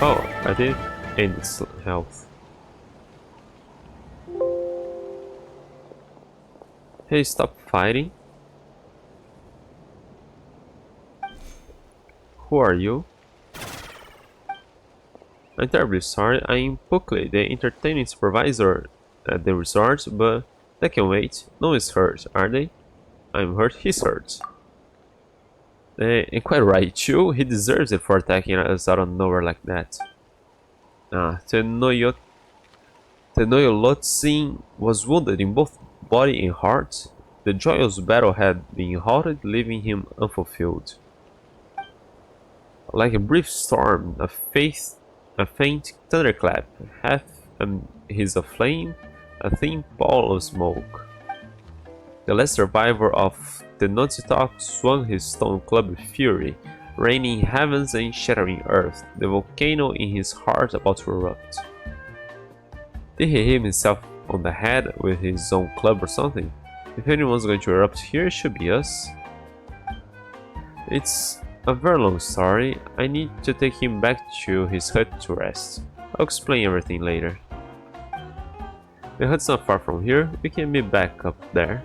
S1: Oh, I did end its health. Hey, stop fighting. Who are you? I'm terribly sorry. I'm Pukley, the entertaining supervisor at the resort, but that can wait. No one's hurt, are they? I'm hurt, he's hurt. And quite right too, he deserves it for attacking us out of nowhere like that. Tenochtitlan was wounded in both body and heart. The joyous battle had been halted, leaving him unfulfilled. Like a brief storm, a faint thunderclap, half his aflame, a thin ball of smoke. The last survivor of Tenochtitoc swung his stone club with fury, raining heavens and shattering earth, the volcano in his heart about to erupt. Did he hit himself on the head with his own club or something? If anyone's going to erupt here, it should be us. It's a very long story. I need to take him back to his hut to rest. I'll explain everything later. The hut's not far from here. We can be back up there.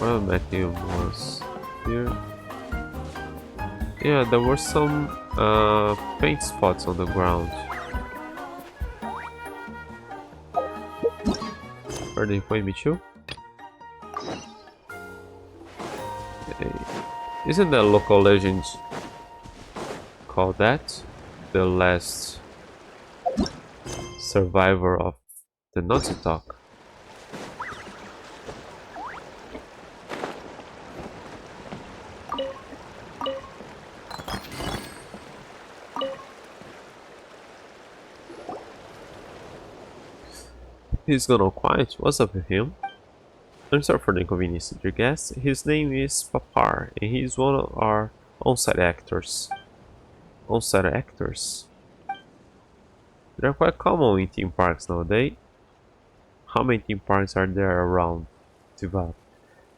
S1: Well, Matthew was here. Yeah, there were some paint spots on the ground. Where did he point me to? Isn't that local legend called that? The Last Survivor of Tenochtzitoc. He's gone all quiet. What's up with him? I'm sorry for the inconvenience, dear guest. His name is Papar, and he's one of our on-site actors. On-site actors? They're quite common in theme parks nowadays. How many theme parks are there around Tivat?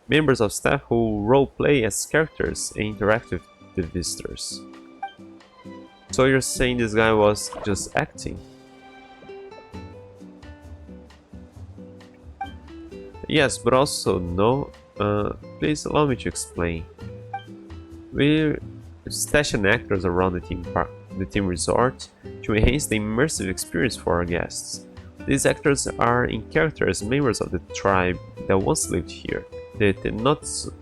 S1: Members of staff who role-play as characters and interact with the visitors. So you're saying this guy was just acting? Yes, but also no. Please allow me to explain. We're stashing actors around the theme resort to enhance the immersive experience for our guests. These actors are in character as members of the tribe that once lived here, the Tenochtzitoc.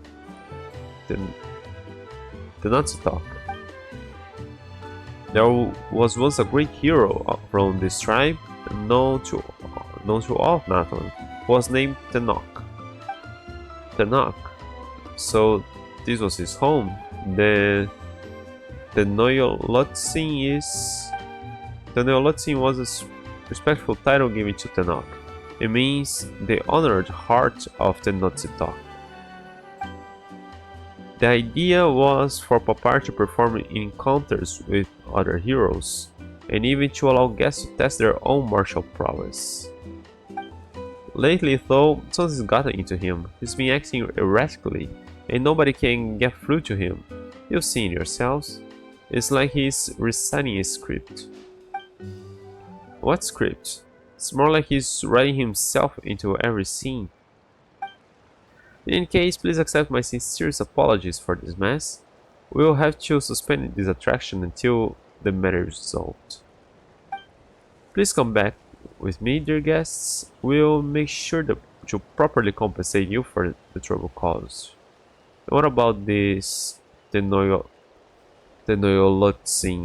S1: There was once a great hero from this tribe, known to all of Nathan, who was named Tenoch. So this was his home. The Noyolotzin was a respectful title given to Tenoch. It means the honored heart of Tenochtzitoc. The idea was for Papar to perform encounters with other heroes, and even to allow guests to test their own martial prowess. Lately though, something's gotten into him. He's been acting erratically, and nobody can get through to him. You've seen yourselves. It's like he's reciting a script. What script? It's more like he's writing himself into every scene. In any case, please accept my sincerest apologies for this mess. We will have to suspend this attraction until the matter is resolved. Please come back with me, dear guests. We'll make sure to properly compensate you for the trouble caused. What about this Noyolotzin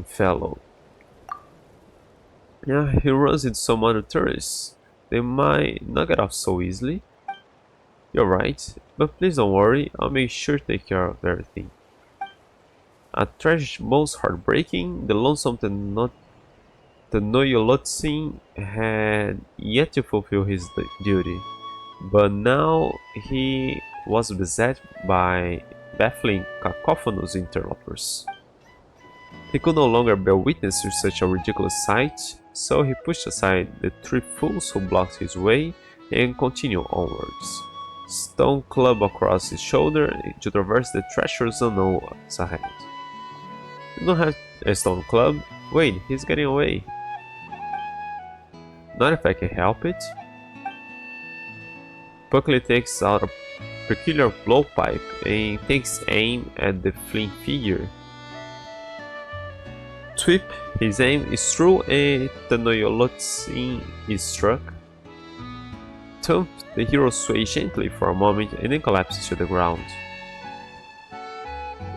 S1: fellow? Yeah, he runs into some other tourists. They might not get off so easily. You're right, but please don't worry, I'll make sure to take care of everything. A tragedy most heartbreaking, the lonesome Noyolotzin had yet to fulfill his duty, but now he was beset by baffling, cacophonous interlopers. He could no longer bear witness to such a ridiculous sight, so he pushed aside the three fools who blocked his way and continued onwards, stone club across his shoulder to traverse the treacherous unknown ahead. You don't have a stone club? Wait, he's getting away. Not if I can help it. Buckley takes out a peculiar blowpipe and takes aim at the fleeing figure. Twip, his aim is true and the Noyolotzin is struck. Thump, the hero sways gently for a moment and then collapses to the ground.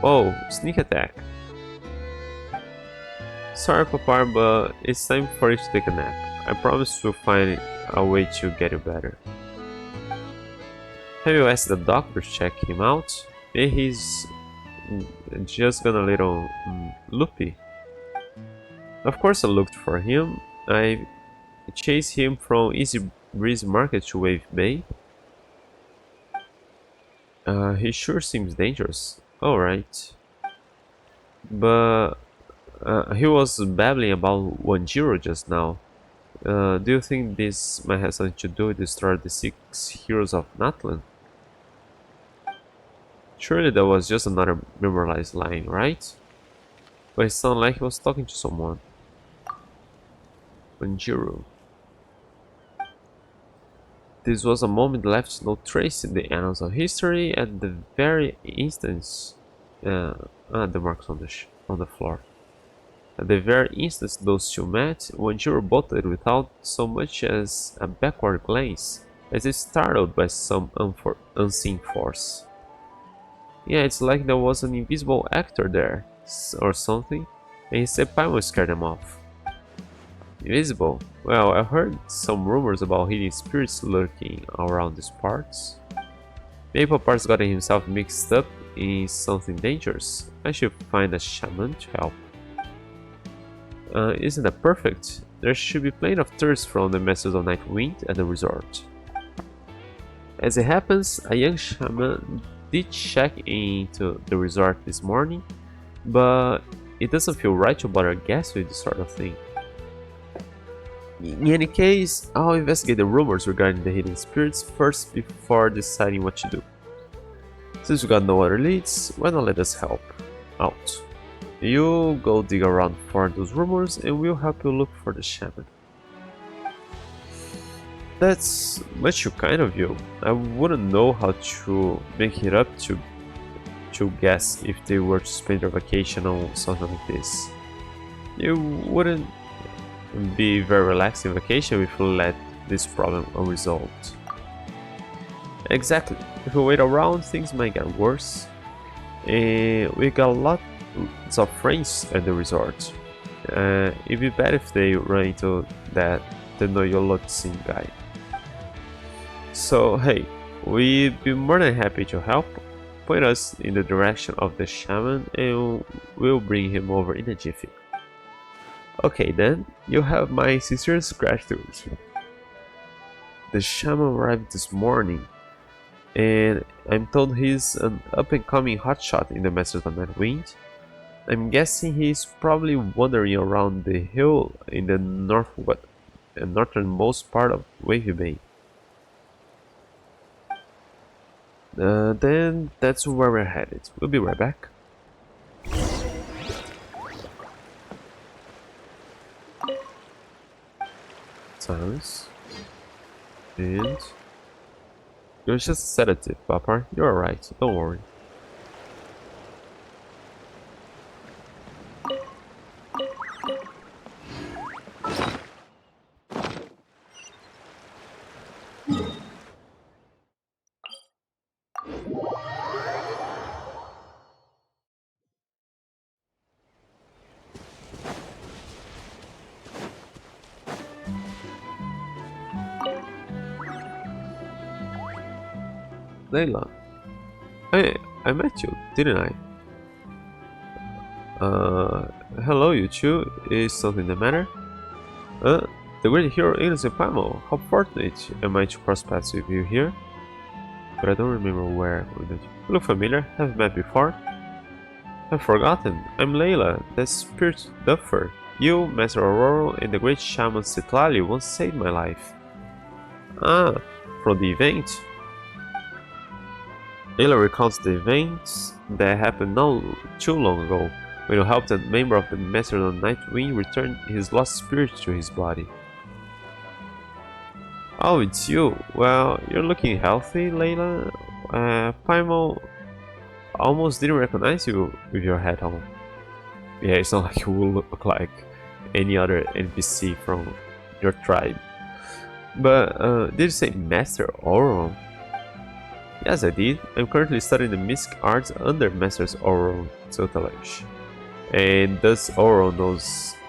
S1: Oh, sneak attack. Sorry Papar, but it's time for you to take a nap. I promise we'll find a way to get you better. Have you asked the doctor to check him out? Maybe he's just gone a little loopy. Of course I looked for him. I chased him from Easy Breeze Market to Wave Bay. He sure seems dangerous. Alright. But he was babbling about Wanjiro just now. Do you think this might have something to do with destroying the 6 heroes of Natlan? Surely that was just another memorized line, right? But it sounded like he was talking to someone. Banjiro. This was a moment left no trace in the annals of history at the very instance. The marks on the floor. At the very instant those two met, Wanjiro bolted without so much as a backward glance, as if startled by some unseen force. Yeah, it's like there was an invisible actor there, or something, and his senpai scared them off. Invisible? Well, I heard some rumors about hidden spirits lurking around these parts. Maybe Papar's gotten himself mixed up in something dangerous. I should find a shaman to help. Isn't that perfect? There should be plenty of tourists from the Masters of Night Wind at the resort. As it happens, a young shaman did check into the resort this morning, but it doesn't feel right to bother guests with this sort of thing. In any case, I'll investigate the rumors regarding the hidden spirits first before deciding what to do. Since we got no other leads, why not let us help out? You go dig around for those rumors and we'll help you look for the shaman. That's much too kind of you. I wouldn't know how to make it up to guests if they were to spend their vacation on something like this. You wouldn't be very relaxing vacation if you let this problem unresolved. Exactly. If we wait around, things might get worse. We got lots of friends at the resort. It'd be bad if they run into that Tenochtzitoc guy. So hey, we'd be more than happy to help. Point us in the direction of the shaman and we'll bring him over in a jiffy. Okay then, you have my sincerest gratitude. The shaman arrived this morning, and I'm told he's an up-and-coming hotshot in the Masters of Night Wind. I'm guessing he's probably wandering around the hill in the northernmost part of Wavy Bay. Then that's where we're headed. We'll be right back. Silence. And you're just a sedative, Papa. You're alright, don't worry. Layla. Hey, I met you, didn't I? Hello you two. Is something the matter? The great hero Innocent Pamo. How fortunate am I to cross paths with you here? But I don't remember where we met you. You look familiar. Have we met before? I've forgotten. I'm Layla, the spirit duffer. You, Master Aurora, and the great shaman Citlali once saved my life. Ah, from the event? Layla recounts the events that happened not too long ago, when you helped a member of the Master of the Night Wind return his lost spirit to his body. Oh, it's you. Well, you're looking healthy, Layla. Paimon almost didn't recognize you with your hat on. Yeah, it's not like you will look like any other NPC from your tribe. But, did you say Master Auron? Yes, I did. I'm currently studying the mystic arts under Master's Auron tutelage. And does Auron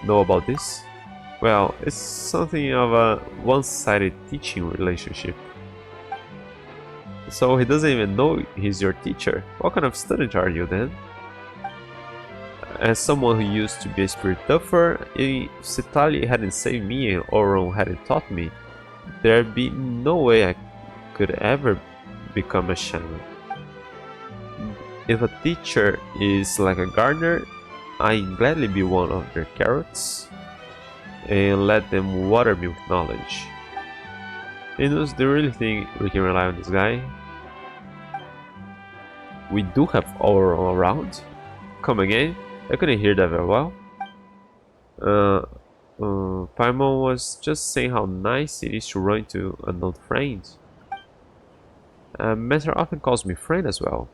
S1: know about this? Well, it's something of a one-sided teaching relationship. So he doesn't even know he's your teacher. What kind of student are you then? As someone who used to be a spirit duffer, if Citlali hadn't saved me and Auron hadn't taught me, there'd be no way I could ever become a shaman. If a teacher is like a gardener, I'd gladly be one of their carrots and let them water me with knowledge. And do you really think we can rely on this guy? we do have all around. Come again? I couldn't hear that very well. Paimon was just saying how nice it is to run into an old friend. Master often calls me friend as well,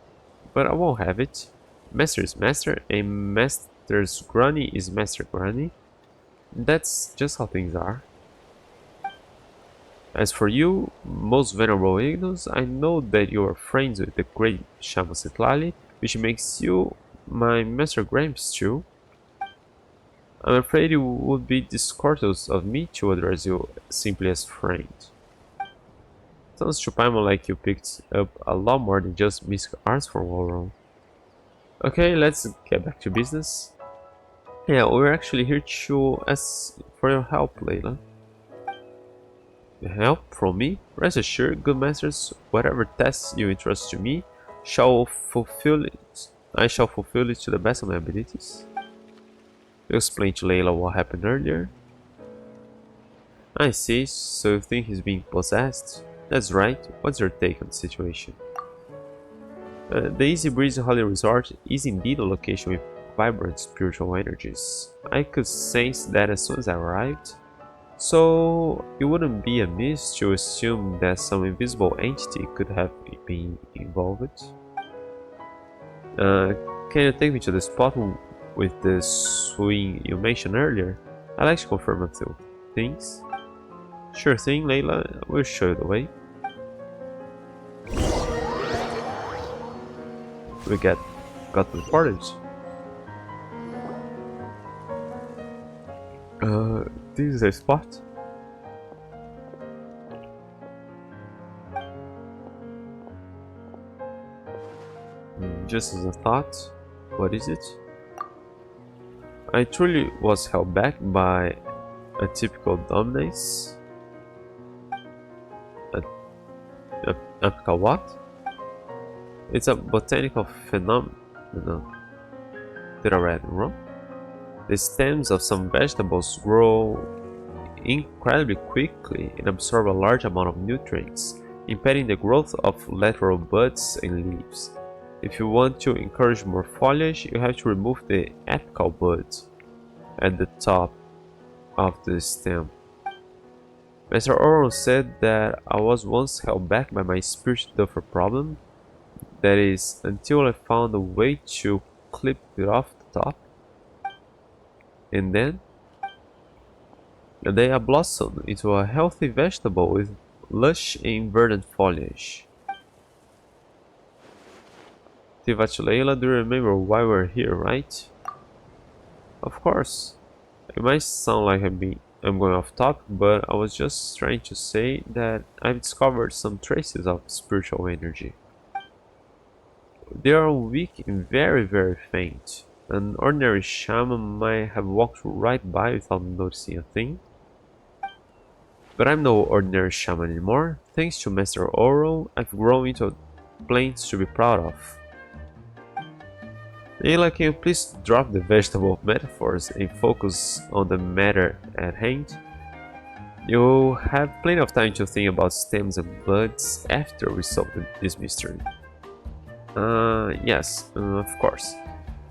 S1: but I won't have it. Master is master, and Master's granny is Master Granny. That's just how things are. As for you, most venerable Ignos, I know that you are friends with the great Shaman Citlali, which makes you my Master Gramps too. I'm afraid it would be discourteous of me to address you simply as friend. Sounds to Paimon like you picked up a lot more than just mystic arts from Walron. Okay, let's get back to business. Yeah, we're actually here to ask for your help, Layla. Help from me? Rest assured, good masters, whatever tasks you entrust to me, shall fulfill it. I shall fulfill it to the best of my abilities. You explained to Layla what happened earlier. I see, so you think he's being possessed? That's right, what's your take on the situation? The Easy Breeze Holy Resort is indeed a location with vibrant spiritual energies. I could sense that as soon as I arrived. So, it wouldn't be amiss to assume that some invisible entity could have been involved. Can you take me to the spot with the swing you mentioned earlier? I'd like to confirm a few things. Sure thing, Layla, we'll show you the way. We got reported. This is a spot. Just as a thought, what is it? I truly was held back by a typical dominance. A what? It's a botanical phenomenon. Did I read it wrong? The stems of some vegetables grow incredibly quickly and absorb a large amount of nutrients, impeding the growth of lateral buds and leaves. If you want to encourage more foliage, you have to remove the apical buds at the top of the stem. Master Oron said that I was once held back by my spiritual duffer problem. That is, until I found a way to clip it off the top. And then they are blossomed into a healthy vegetable with lush and verdant foliage. Tivatuleila, do you remember why we're here, right? Of course. It might sound like I'm going off topic, but I was just trying to say that I've discovered some traces of spiritual energy. They are weak and very, very faint. An ordinary shaman might have walked right by without noticing a thing. But I'm no ordinary shaman anymore. Thanks to Master Oro, I've grown into a plant to be proud of. Layla, can you please drop the vegetable metaphors and focus on the matter at hand? You'll have plenty of time to think about stems and buds after we solve this mystery. Yes, of course.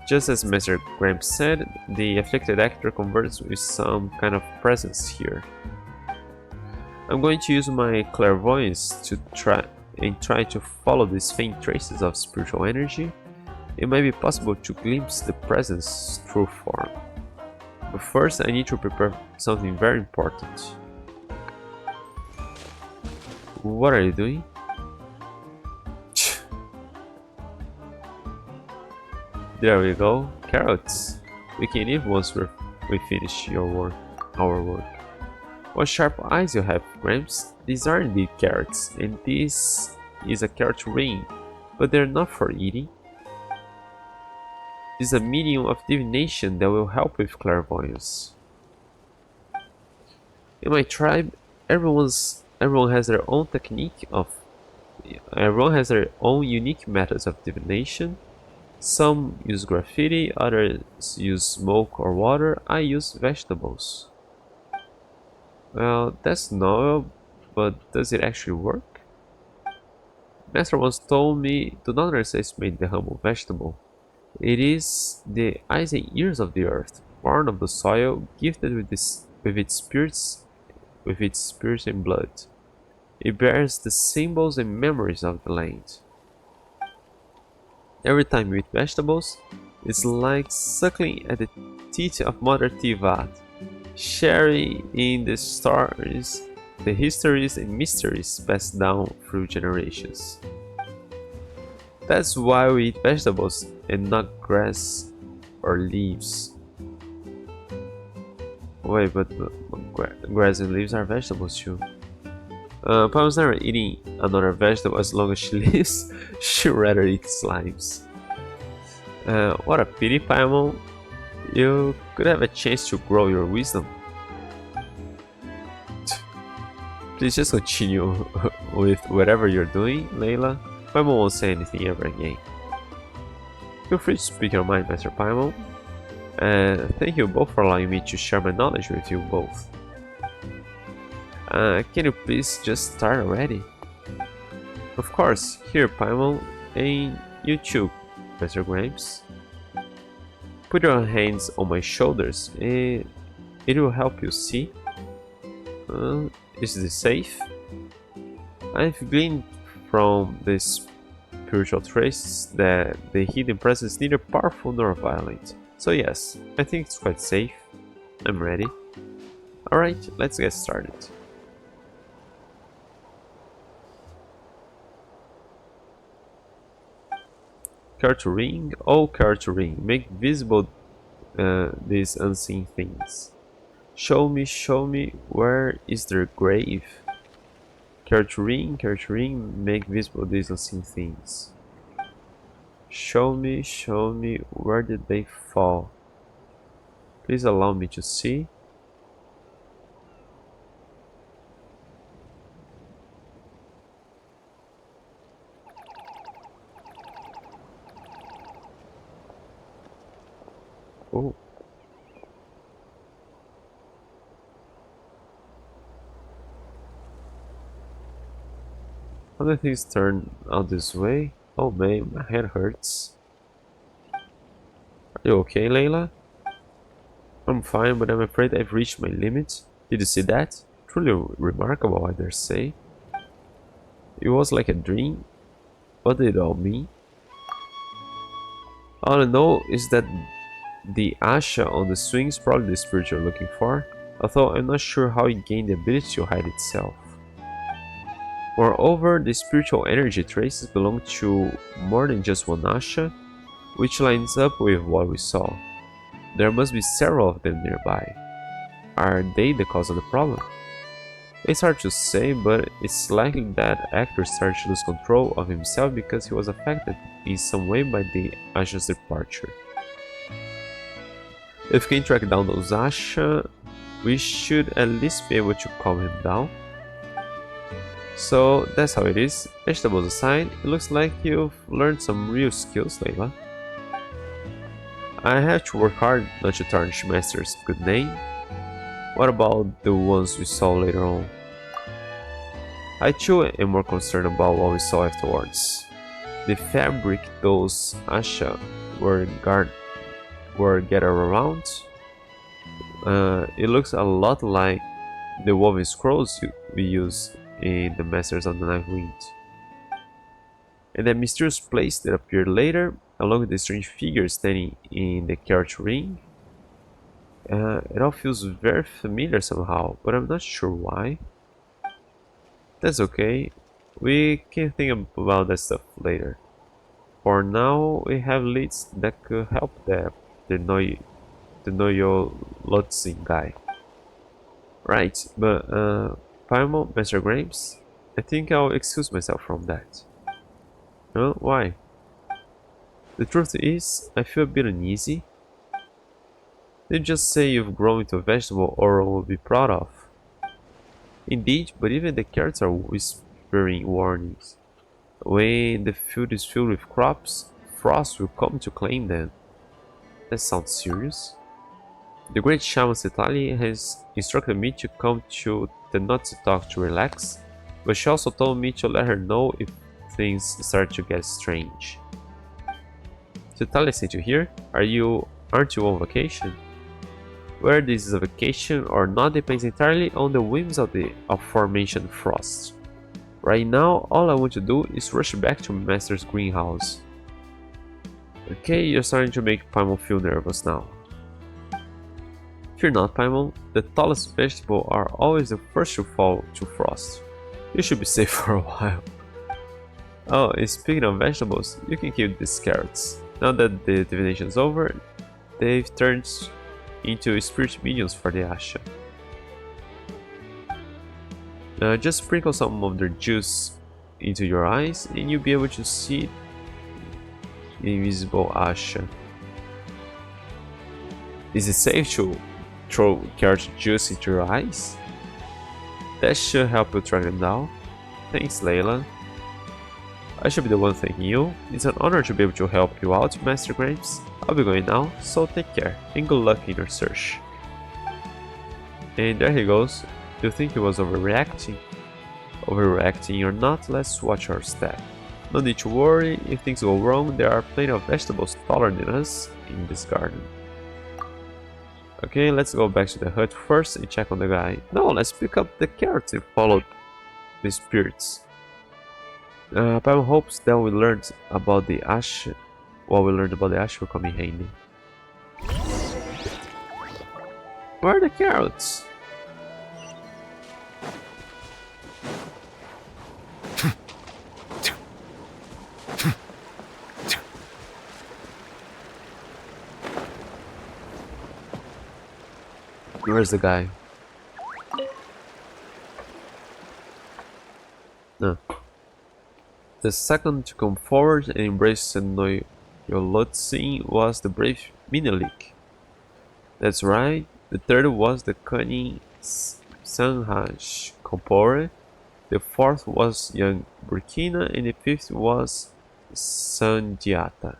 S1: Just as Mr. Gramps said, the afflicted actor converts with some kind of presence here. I'm going to use my clairvoyance to try to follow these faint traces of spiritual energy. It might be possible to glimpse the presence through form. But first I need to prepare something very important. What are you doing? There we go, carrots. We can eat once we finish our work. What sharp eyes you have, Gramps. These are indeed carrots, and this is a carrot ring, but they're not for eating. This is a medium of divination that will help with clairvoyance. In my tribe, everyone has their own unique methods of divination. Some use graffiti, others use smoke or water. I use vegetables. Well, that's novel, but does it actually work? Master once told me to not underestimate the humble vegetable. It is the eyes and ears of the earth, born of the soil, gifted with its spirits and blood. It bears the symbols and memories of the land. Every time you eat vegetables, it's like suckling at the teat of Mother Tivat, sharing in the stories, the histories and mysteries passed down through generations. That's why we eat vegetables and not grass or leaves. Wait, but grass and leaves are vegetables too. Paimon's never eating another vegetable as long as she lives. She'd rather eat slimes. What a pity, Paimon. You could have a chance to grow your wisdom. Please just continue with whatever you're doing, Layla. Paimon won't say anything ever again. Feel free to speak your mind, Master Paimon. Thank you both for allowing me to share my knowledge with you both. Can you please just start already? Of course, here Paimon, and you too, Master Grimes. Put your hands on my shoulders, it will help you see. Is this safe? I've gleaned from the spiritual traces that the hidden presence is neither powerful nor violent. So yes, I think it's quite safe. I'm ready. Alright, let's get started. Care to ring? Oh, care to ring. Make visible these unseen things. Show me, where is their grave? Care to ring, make visible these unseen things. Show me, where did they fall? Please allow me to see. Oh. How do things turn out this way? Oh man, my head hurts. Are you okay, Layla? I'm fine, but I'm afraid I've reached my limit. Did you see that? Truly remarkable, I dare say. It was like a dream. What did it all mean? All I know is that the Asha on the swing is probably the spirit you're looking for, although I'm not sure how it gained the ability to hide itself. Moreover, the spiritual energy traces belong to more than just one Asha, which lines up with what we saw. There must be several of them nearby. Are they the cause of the problem? It's hard to say, but it's likely that actor started to lose control of himself because he was affected in some way by the Asha's departure. If we can track down those Asha, we should at least be able to calm him down. So that's how it is. Vegetables aside, it looks like you've learned some real skills, Layla. I have to work hard not to tarnish Master's good name. What about the ones we saw later on? I too am more concerned about what we saw afterwards. The fabric those Asha were gathered around. It looks a lot like the woven scrolls we use in the Masters of the Ninth Wind. And that mysterious place that appeared later, along with the strange figure standing in the carriage ring. It all feels very familiar somehow, but I'm not sure why. That's okay, we can think about that stuff later. For now, we have leads that could help the Noyo Lotzin guy. Right, but Paimon, Master Grimes, I think I'll excuse myself from that. Huh? Why? The truth is, I feel a bit uneasy. They just say you've grown into a vegetable Oro will be proud of. Indeed, but even the carrots are whispering warnings. When the field is filled with crops, frost will come to claim them. That sounds serious. The great Shaman Setali has instructed me to come to Tenochtzitoc to relax, but she also told me to let her know if things start to get strange. To listen to here, aren't you on vacation? Whether this is a vacation or not depends entirely on the whims of the aforementioned Frost. Right now, all I want to do is rush back to Master's greenhouse. Okay, you're starting to make Paimon feel nervous now. Fear not, Paimon, the tallest vegetables are always the first to fall to Frost. You should be safe for a while. Oh, and speaking of vegetables, you can kill these carrots. Now that the divination is over, they've turned into spirit minions for the Asha. Just sprinkle some of their juice into your eyes and you'll be able to see the invisible Asha. Is it safe to throw carrot juice into your eyes? That should help you track them down. Thanks, Layla. I should be the one thanking you. It's an honor to be able to help you out, Master Grapes. I'll be going now, so take care and good luck in your search. And there he goes. You think he was overreacting? Overreacting or not, let's watch our step. No need to worry, if things go wrong, there are plenty of vegetables taller than us in this garden. Okay, let's go back to the hut first and check on the guy. No, let's pick up the carrots and follow the spirits. Paimon hopes that we learned about the ash. What we learned about the ash will come in handy. Where are the carrots? Where's the guy? No. The second to come forward and embrace Tenochtzitoc was the brave Minelik. That's right. The third was the cunning Sanhaj Kompore. The fourth was young Burkina, and the fifth was Sandiata.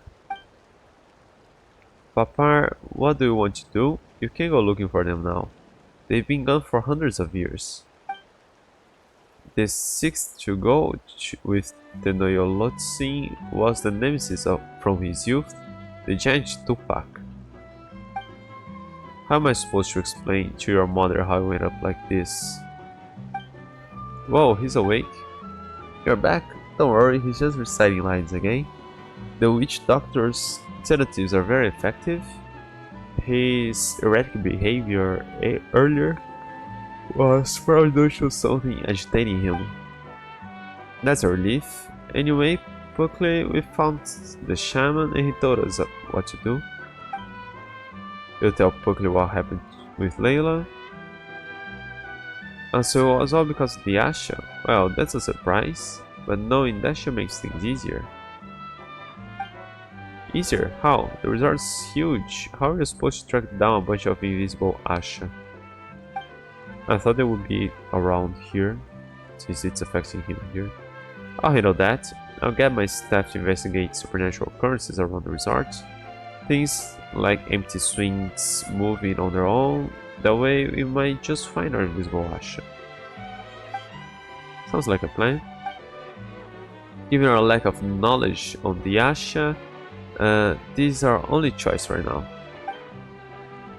S1: Papa, what do you want to do? You can go looking for them now. They've been gone for hundreds of years. The sixth to go with Tenochtzitoc was the nemesis from his youth, the giant Tupac. How am I supposed to explain to your mother how I went up like this? Whoa, he's awake. You're back? Don't worry, he's just reciting lines again. The witch doctor's sedatives are very effective. His erratic behavior earlier was probably due to something agitating him. That's a relief. Anyway, quickly we found the shaman and he told us what to do. He'll tell Puckly what happened with Layla. And so it was all because of the Asha. Well, that's a surprise, but knowing Dasha makes things easier. Easier? How? The resort's huge. How are you supposed to track down a bunch of invisible Asha? I thought they would be around here, since it's affecting him here. I'll handle that. I'll get my staff to investigate supernatural occurrences around the resort. Things like empty swings moving on their own. That way we might just find our invisible Asha. Sounds like a plan. Given our lack of knowledge on the Asha, this is our only choice right now.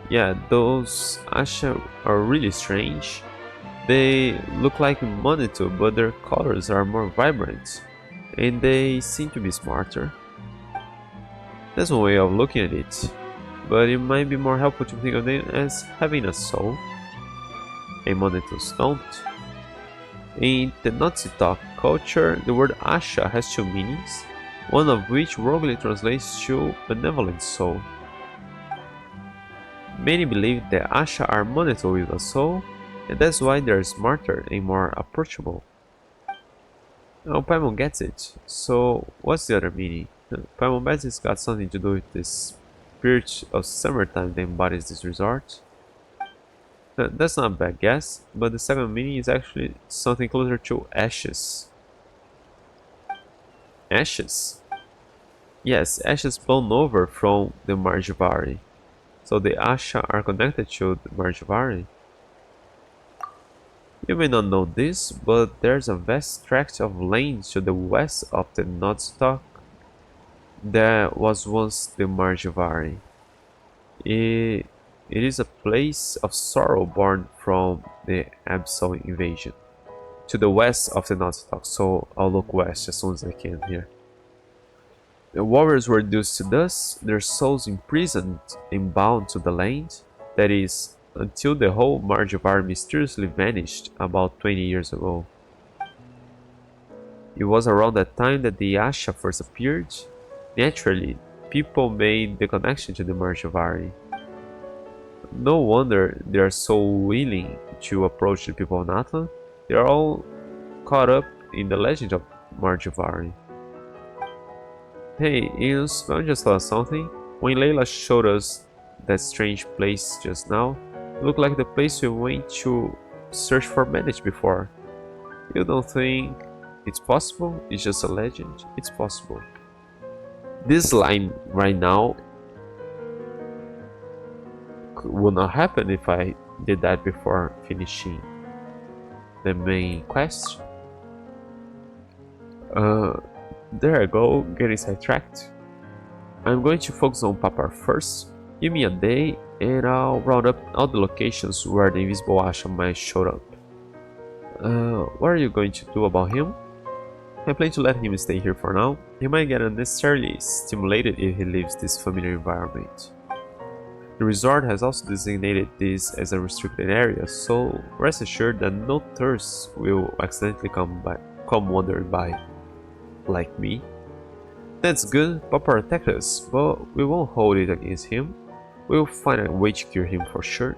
S1: Yeah, those Asha are really strange. They look like Monito, but their colors are more vibrant, and they seem to be smarter. That's one way of looking at it, but it might be more helpful to think of them as having a soul, and Monitos don't. In the Tenochtzitoc culture, the word Asha has two meanings, one of which wrongly translates to benevolent soul. Many believe that Asha are Monito with a soul, and that's why they are smarter and more approachable. Now Paimon gets it, so what's the other meaning? Paimon bets it's got something to do with the spirit of summertime that embodies this resort. That's not a bad guess, but the second meaning is actually something closer to ashes. Ashes? Yes, ashes blown over from the Marjvari. So the Asha are connected to the Marjvari. You may not know this, but there's a vast tract of land to the west of the Tenochtitoc that was once the Margivari. It is a place of sorrow born from the Absol invasion. To the west of the Tenochtitoc, so I'll look west as soon as I can here. The warriors were reduced to dust, their souls imprisoned and bound to the land, that is, until the whole Margivar mysteriously vanished about 20 years ago. It was around that time that the Asha first appeared. Naturally, people made the connection to the Margivari. No wonder they are so willing to approach the people of Natlan. They are all caught up in the legend of Margivari. Hey, Enos, I just thought of something. When Layla showed us that strange place just now, it looked like the place we went to search for manage before. You don't think it's possible? It's just a legend? It's possible. This line right now would not happen if I did that before finishing the main quest. There I go, getting sidetracked. I'm going to focus on Papar first. Give me a day and I'll round up all the locations where the invisible Asha might show up. What are you going to do about him? I plan to let him stay here for now. He might get unnecessarily stimulated if he leaves this familiar environment. The resort has also designated this as a restricted area, so rest assured that no tourists will accidentally come wandering by, like me. That's good, Papa protect us, but we won't hold it against him. We'll find a way to cure him for sure.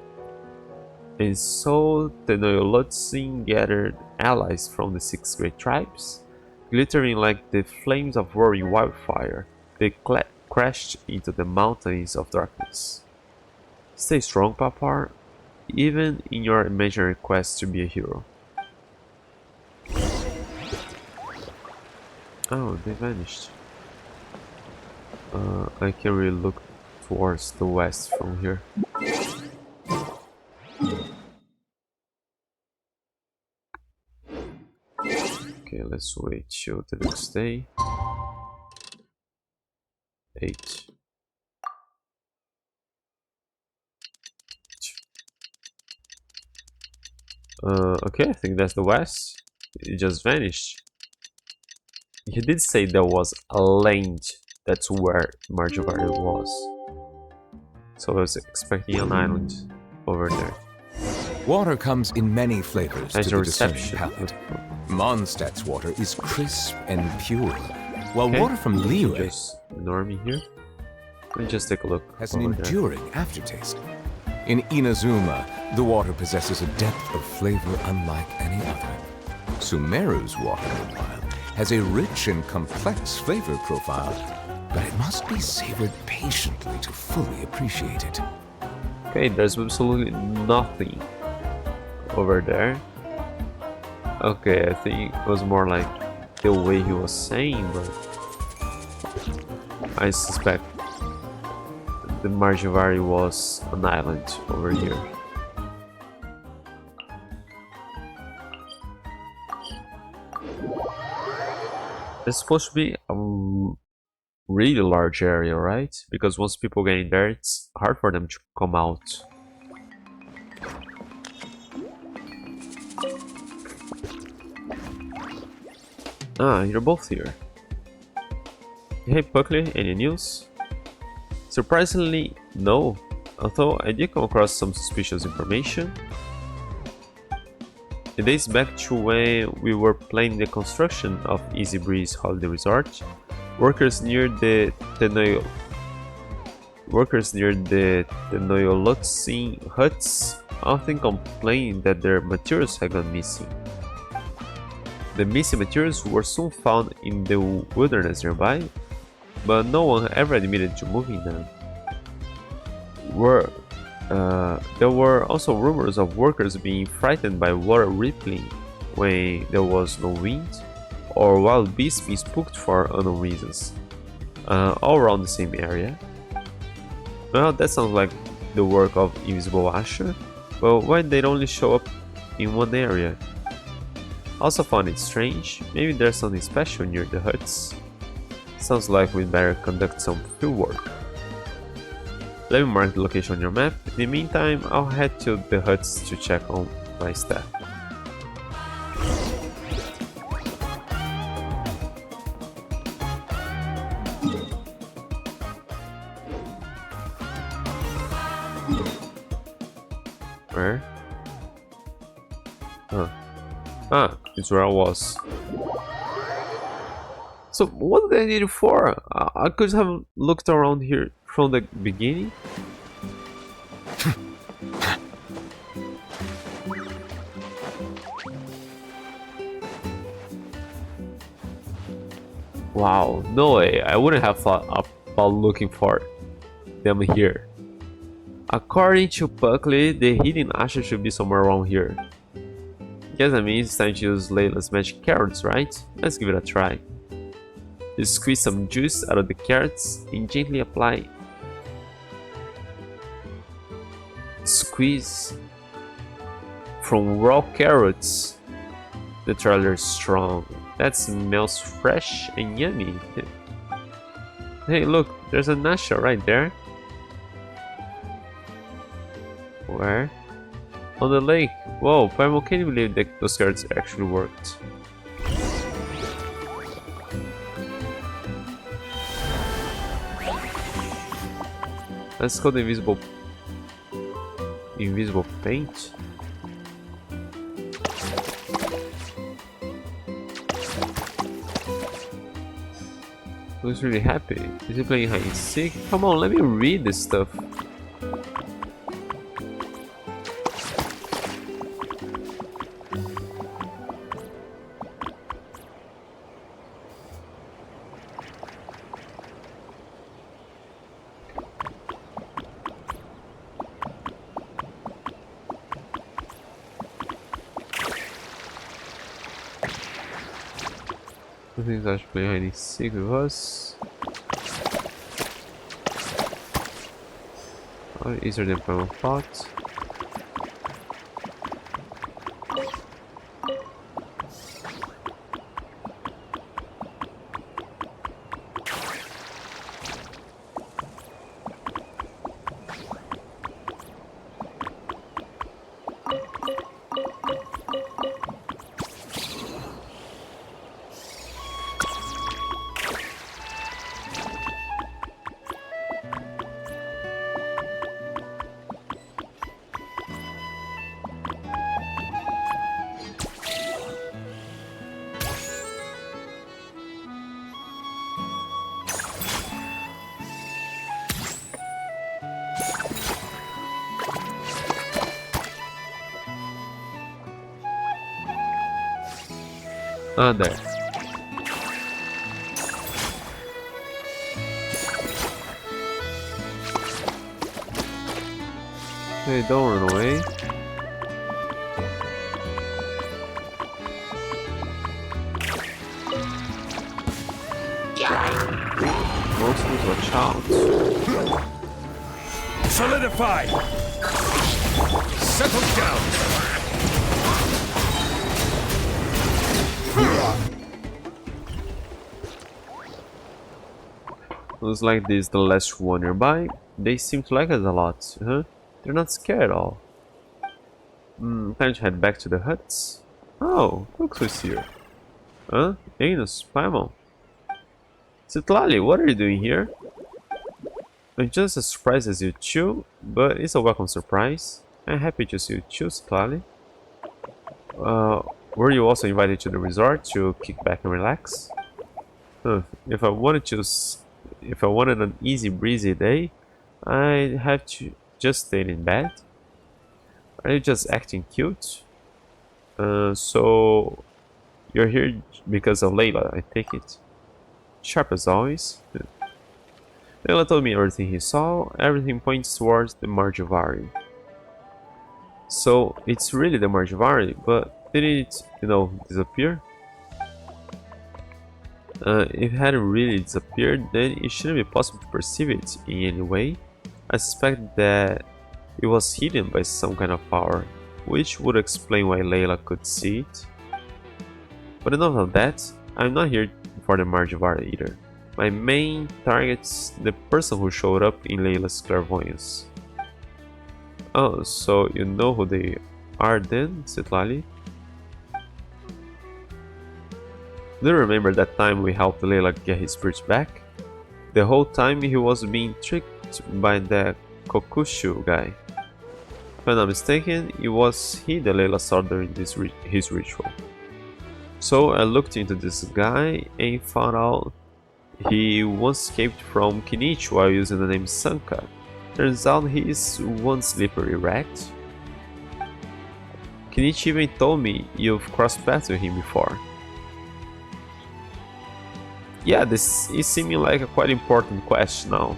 S1: And so the Noyolotzin gathered allies from the 6 great tribes. Glittering like the flames of roaring wildfire, they crashed into the mountains of darkness. Stay strong, Papar, even in your imaginary quest to be a hero. Oh, they vanished. I can really look towards the west from here. Okay, let's wait till the next day. 8. Okay, I think that's the west. It just vanished. He did say there was a land that's where Margivari was. So I was expecting an island over there.
S6: Water comes in many flavors
S1: As
S6: to
S1: your
S6: the discerning
S1: reception.
S6: palate. Mondstadt's water is crisp and pure, while
S1: Okay,
S6: water from
S1: you
S6: Liyue
S1: just ignore me here. Let me just take a look.
S6: has an
S1: over there.
S6: enduring aftertaste. In Inazuma, the water possesses a depth of flavor unlike any other. Sumeru's water, meanwhile, has a rich and complex flavor profile, but it must be savored patiently to fully appreciate it.
S1: Okay, there's absolutely nothing over there. Okay, I think it was more like the way he was saying, but I suspect the Margivari was an island over here. It's supposed to be a really large area, right? Because once people get in there, it's hard for them to come out. Ah, you're both here. Hey Puckley, any news? Surprisingly, no. Although I did come across some suspicious information. It dates back to when we were planning the construction of Easy Breeze Holiday Resort. Workers near the Tenoyolotzin huts often complained that their materials had gone missing. The missing materials were soon found in the wilderness nearby, but no one ever admitted to moving them. There were also rumors of workers being frightened by water rippling when there was no wind, or wild beasts being spooked for unknown reasons, all around the same area. Well, that sounds like the work of Invisible Asher, but why they only show up in one area. Also found it strange, maybe there's something special near the huts. Sounds like we'd better conduct some field work. Let me mark the location on your map. In the meantime, I'll head to the huts to check on my staff. Where? Huh. Ah, it's where I was. So what did I need it for? I could have looked around here from the beginning. Wow, no way, I wouldn't have thought about looking for them here. According to Buckley, the hidden ashes should be somewhere around here. Guess that means it's time to use Layla's magic carrots, right? Let's give it a try. Just squeeze some juice out of the carrots and gently apply. Squeeze from raw carrots. The trailer is strong. That smells fresh and yummy. Hey, look, there's a Nasha right there. Where? On the lake. Whoa, Paimon, can you believe that those carrots actually worked? Let's call the invisible paint. Looks really happy. Is he playing hide and seek? Come on, let me read this stuff. I think I should play hide and seek with us. Easier than Paimon thought. Ah, there. Hey, don't run away. Monsters, watch out.
S7: Solidify! Settle down!
S1: Looks like this is the last one nearby. They seem to like us a lot, huh? They're not scared at all. Time to head back to the huts. Oh, look who's here. Huh? Anus, Paimon. Citlali, what are you doing here? I'm just as surprised as you two, but it's a welcome surprise. I'm happy to see you too, Citlali. Were you also invited to the resort to kick back and relax? If I wanted an easy breezy day, I'd have to just stay in bed. Are you just acting cute? So you're here because of Layla, I take it. Sharp as always. Layla told me everything he saw. Everything points towards the Marjovari. So it's really the Marjovari, but did it, disappear? If it hadn't really disappeared, then it shouldn't be possible to perceive it in any way. I suspect that it was hidden by some kind of power. which would explain why Layla could see it. But enough of that, I'm not here for the Marjavara either. My main target's the person who showed up in Layla's clairvoyance. Oh, so you know who they are then, Citlali? Do you remember that time we helped Layla get his spirits back? The whole time he was being tricked by that Kokushu guy. If I'm not mistaken, it was he that Layla saw during his ritual. So I looked into this guy and found out he once escaped from Kinichi while using the name Sanka. Turns out he is one slippery rat. Kinichi even told me you've crossed paths with him before. Yeah, this is seeming like a quite important quest now.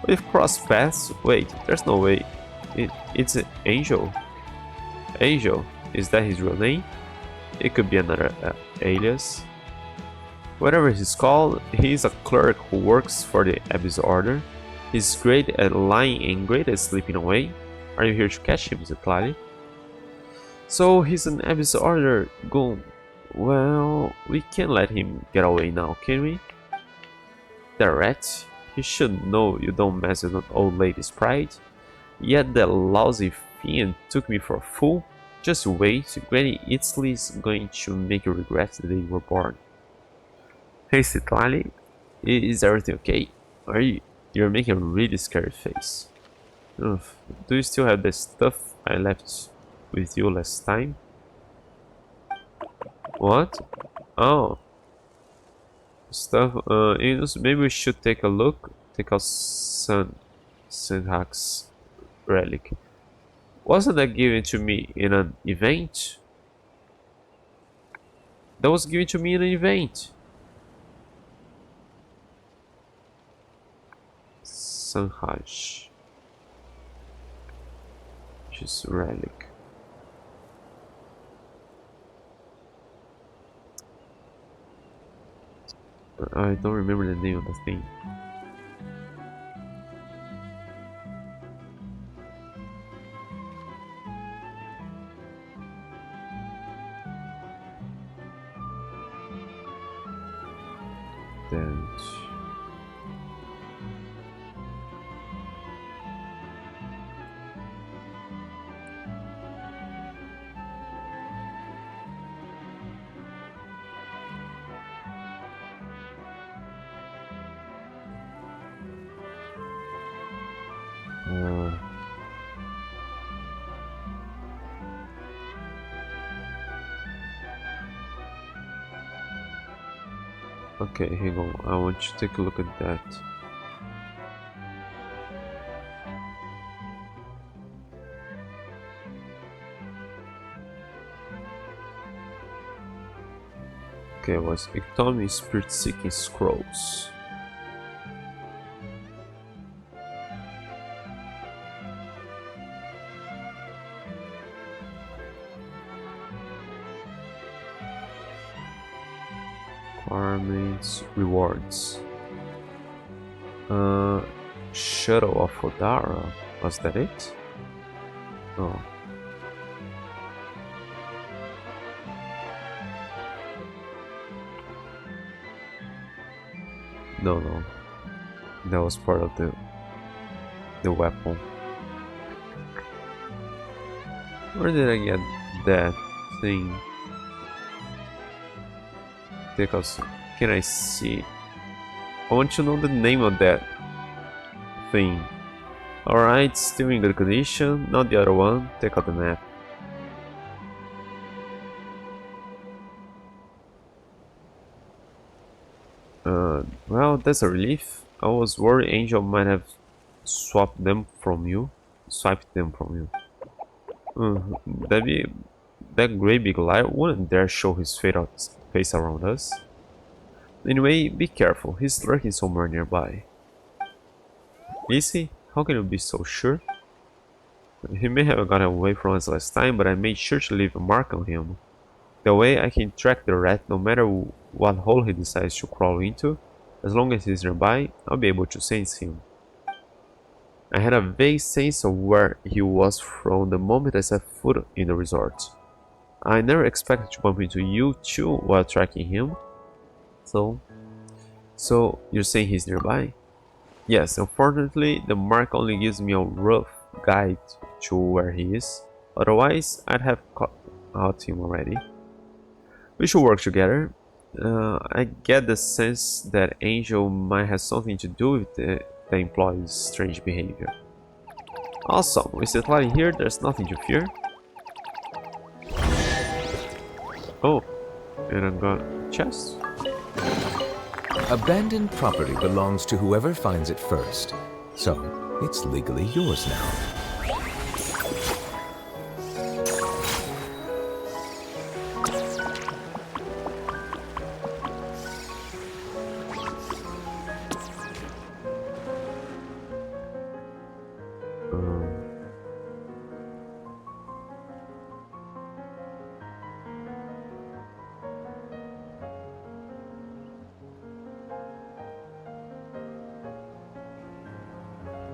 S1: We've crossed paths? Wait, there's no way. It's an Angel. Angel, is that his real name? It could be another alias. Whatever he's called, he's a cleric who works for the Abyss Order. He's great at lying and great at slipping away. Are you here to catch him, Citlali? So he's an Abyss Order goon. Well, we can't let him get away now, can we? The rat, he should know you don't mess with an old lady's pride. Yet that lousy fiend took me for a fool. Just wait, Granny Itzley is going to make you regret the day you were born. Hey Citlali, is everything okay? You're making a really scary face. Ugh, do you still have the stuff I left with you last time? What? Oh. Stuff, maybe we should take a look. Take out Senhak's relic. Wasn't that given to me in an event? That was given to me in an event. Sanhaj. Just relic. I don't remember the name of the thing. Okay, hang on. I want you to take a look at that. Okay, it was Ectomy Spirit Seeking Scrolls. Requirements, rewards. Shuttle of Odara. Was that it? Oh. No. That was part of the weapon. Where did I get that thing? Because can I see? I want to know the name of that thing. Alright, still in good condition. Not the other one. Take out the map. Well, that's a relief. I was worried Angel might have swiped them from you. That great big liar wouldn't dare show his face around us. Anyway, be careful. He's lurking somewhere nearby. Is he? How can you be so sure? He may have gotten away from us last time, but I made sure to leave a mark on him. That way I can track the rat no matter what hole he decides to crawl into. As long as he's nearby, I'll be able to sense him. I had a vague sense of where he was from the moment I set foot in the resort. I never expected to bump into you too while tracking him. So you're saying he's nearby? Yes, unfortunately, the mark only gives me a rough guide to where he is. Otherwise, I'd have caught him already. We should work together. I get the sense that Angel might have something to do with the employee's strange behavior. Awesome, with the light here, there's nothing to fear. Oh, and I got a chest.
S6: Abandoned property belongs to whoever finds it first, so it's legally yours now.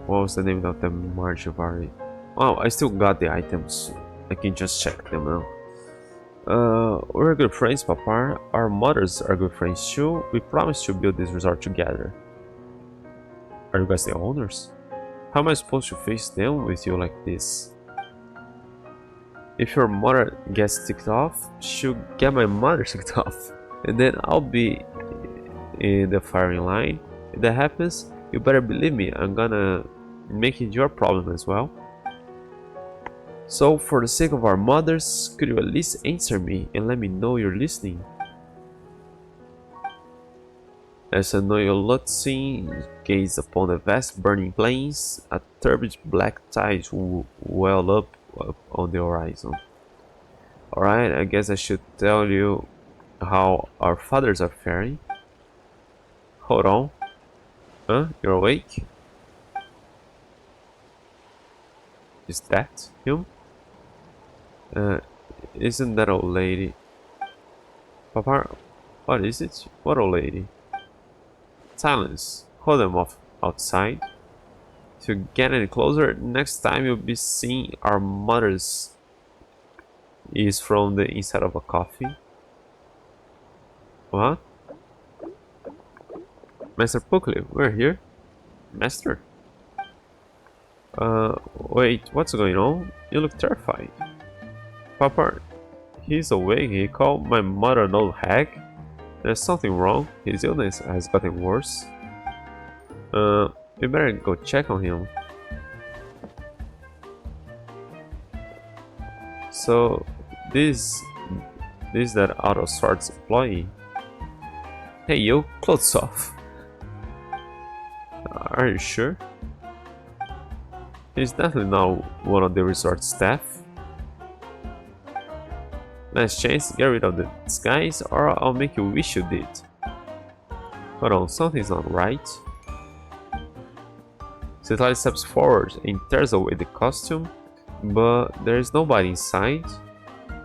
S1: What was the name of the march of already? Oh, I still got the items. I can just check them now. We're good friends, Papa. Our mothers are good friends too. We promised to build this resort together. Are you guys the owners? How am I supposed to face them with you like this? If your mother gets ticked off, she'll get my mother ticked off. And then I'll be in the firing line. If that happens, you better believe me, I'm gonna make it your problem as well. So, for the sake of our mothers, could you at least answer me and let me know you're listening? As Tenochtzitoc gazed upon the vast burning plains, a turbid black tide welled up on the horizon. Alright, I guess I should tell you how our fathers are faring. Hold on. Huh? You're awake? Is that him? Isn't that old lady? Papa, what is it? What old lady? Silence. Hold them off outside. If you get any closer, next time you'll be seeing our mothers is from the inside of a coffee. What? Master Pukley, we're here. Master? Wait, what's going on? You look terrified. Papa, he's awake. He called my mother an old hag. There's something wrong. His illness has gotten worse. We better go check on him. So, this that out of sorts employee. Hey yo, clothes off. Are you sure? He's definitely not one of the resort staff. Last chance, get rid of the disguise or I'll make you wish you did. Hold on, something's not right. Cetali steps forward and tears away the costume, but there is nobody inside.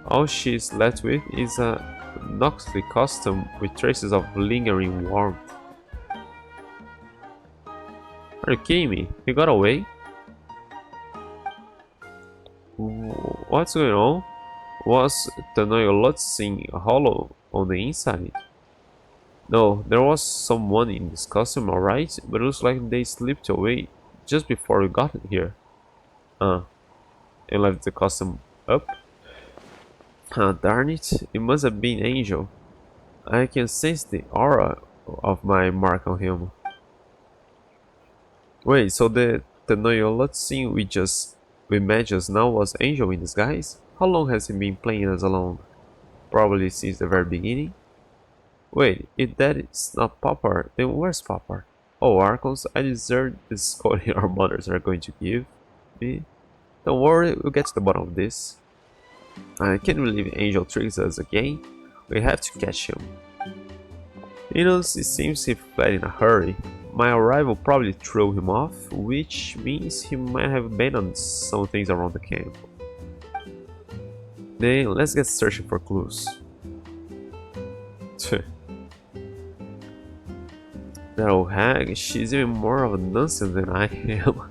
S1: All she's left with is a Noxley costume with traces of lingering warmth. Are you kidding me? He got away? What's going on? Was Tenochtzitoc hollow on the inside? No, there was someone in this costume, alright, but it looks like they slipped away just before we got here. And left the costume up? Darn it, it must have been Angel. I can sense the aura of my mark on him. Wait, so the Tenochtzitoc we met just now was Angel in disguise? How long has he been playing us alone? Probably since the very beginning? Wait, if that is not Papa, then where's Papa? Oh, Archons, I deserve this scolding our mothers are going to give me. Don't worry, we'll get to the bottom of this. I can't believe Angel tricks us again. We have to catch him. You know, it seems he fled in a hurry. My arrival probably threw him off, which means he might have abandoned some things around the camp. Then let's get searching for clues. That old hag, she's even more of a nonsense than I am.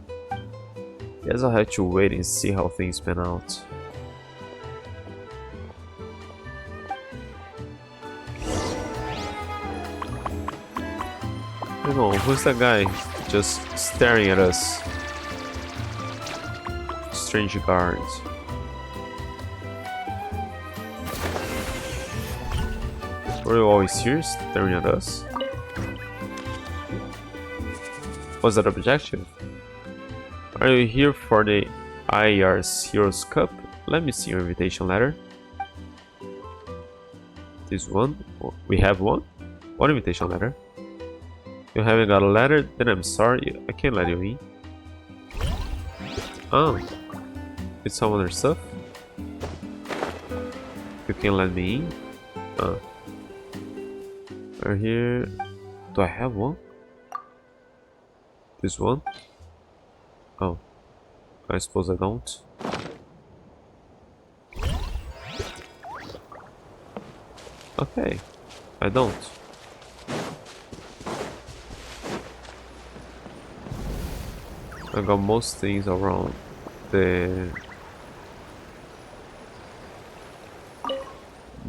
S1: Guess I'll have to wait and see how things pan out. You know, who's that guy just staring at us? Strange guards. Were you always here staring at us? Was that objective? Are you here for the IR's Heroes Cup? Let me see your invitation letter. This one? We have one? One invitation letter. You haven't got a letter? Then I'm sorry, I can't let you in. Oh. It's some other stuff? You can't let me in? Oh. We're here. Do I have one? This one? Oh. I suppose I don't. Okay. I don't. I got most things around the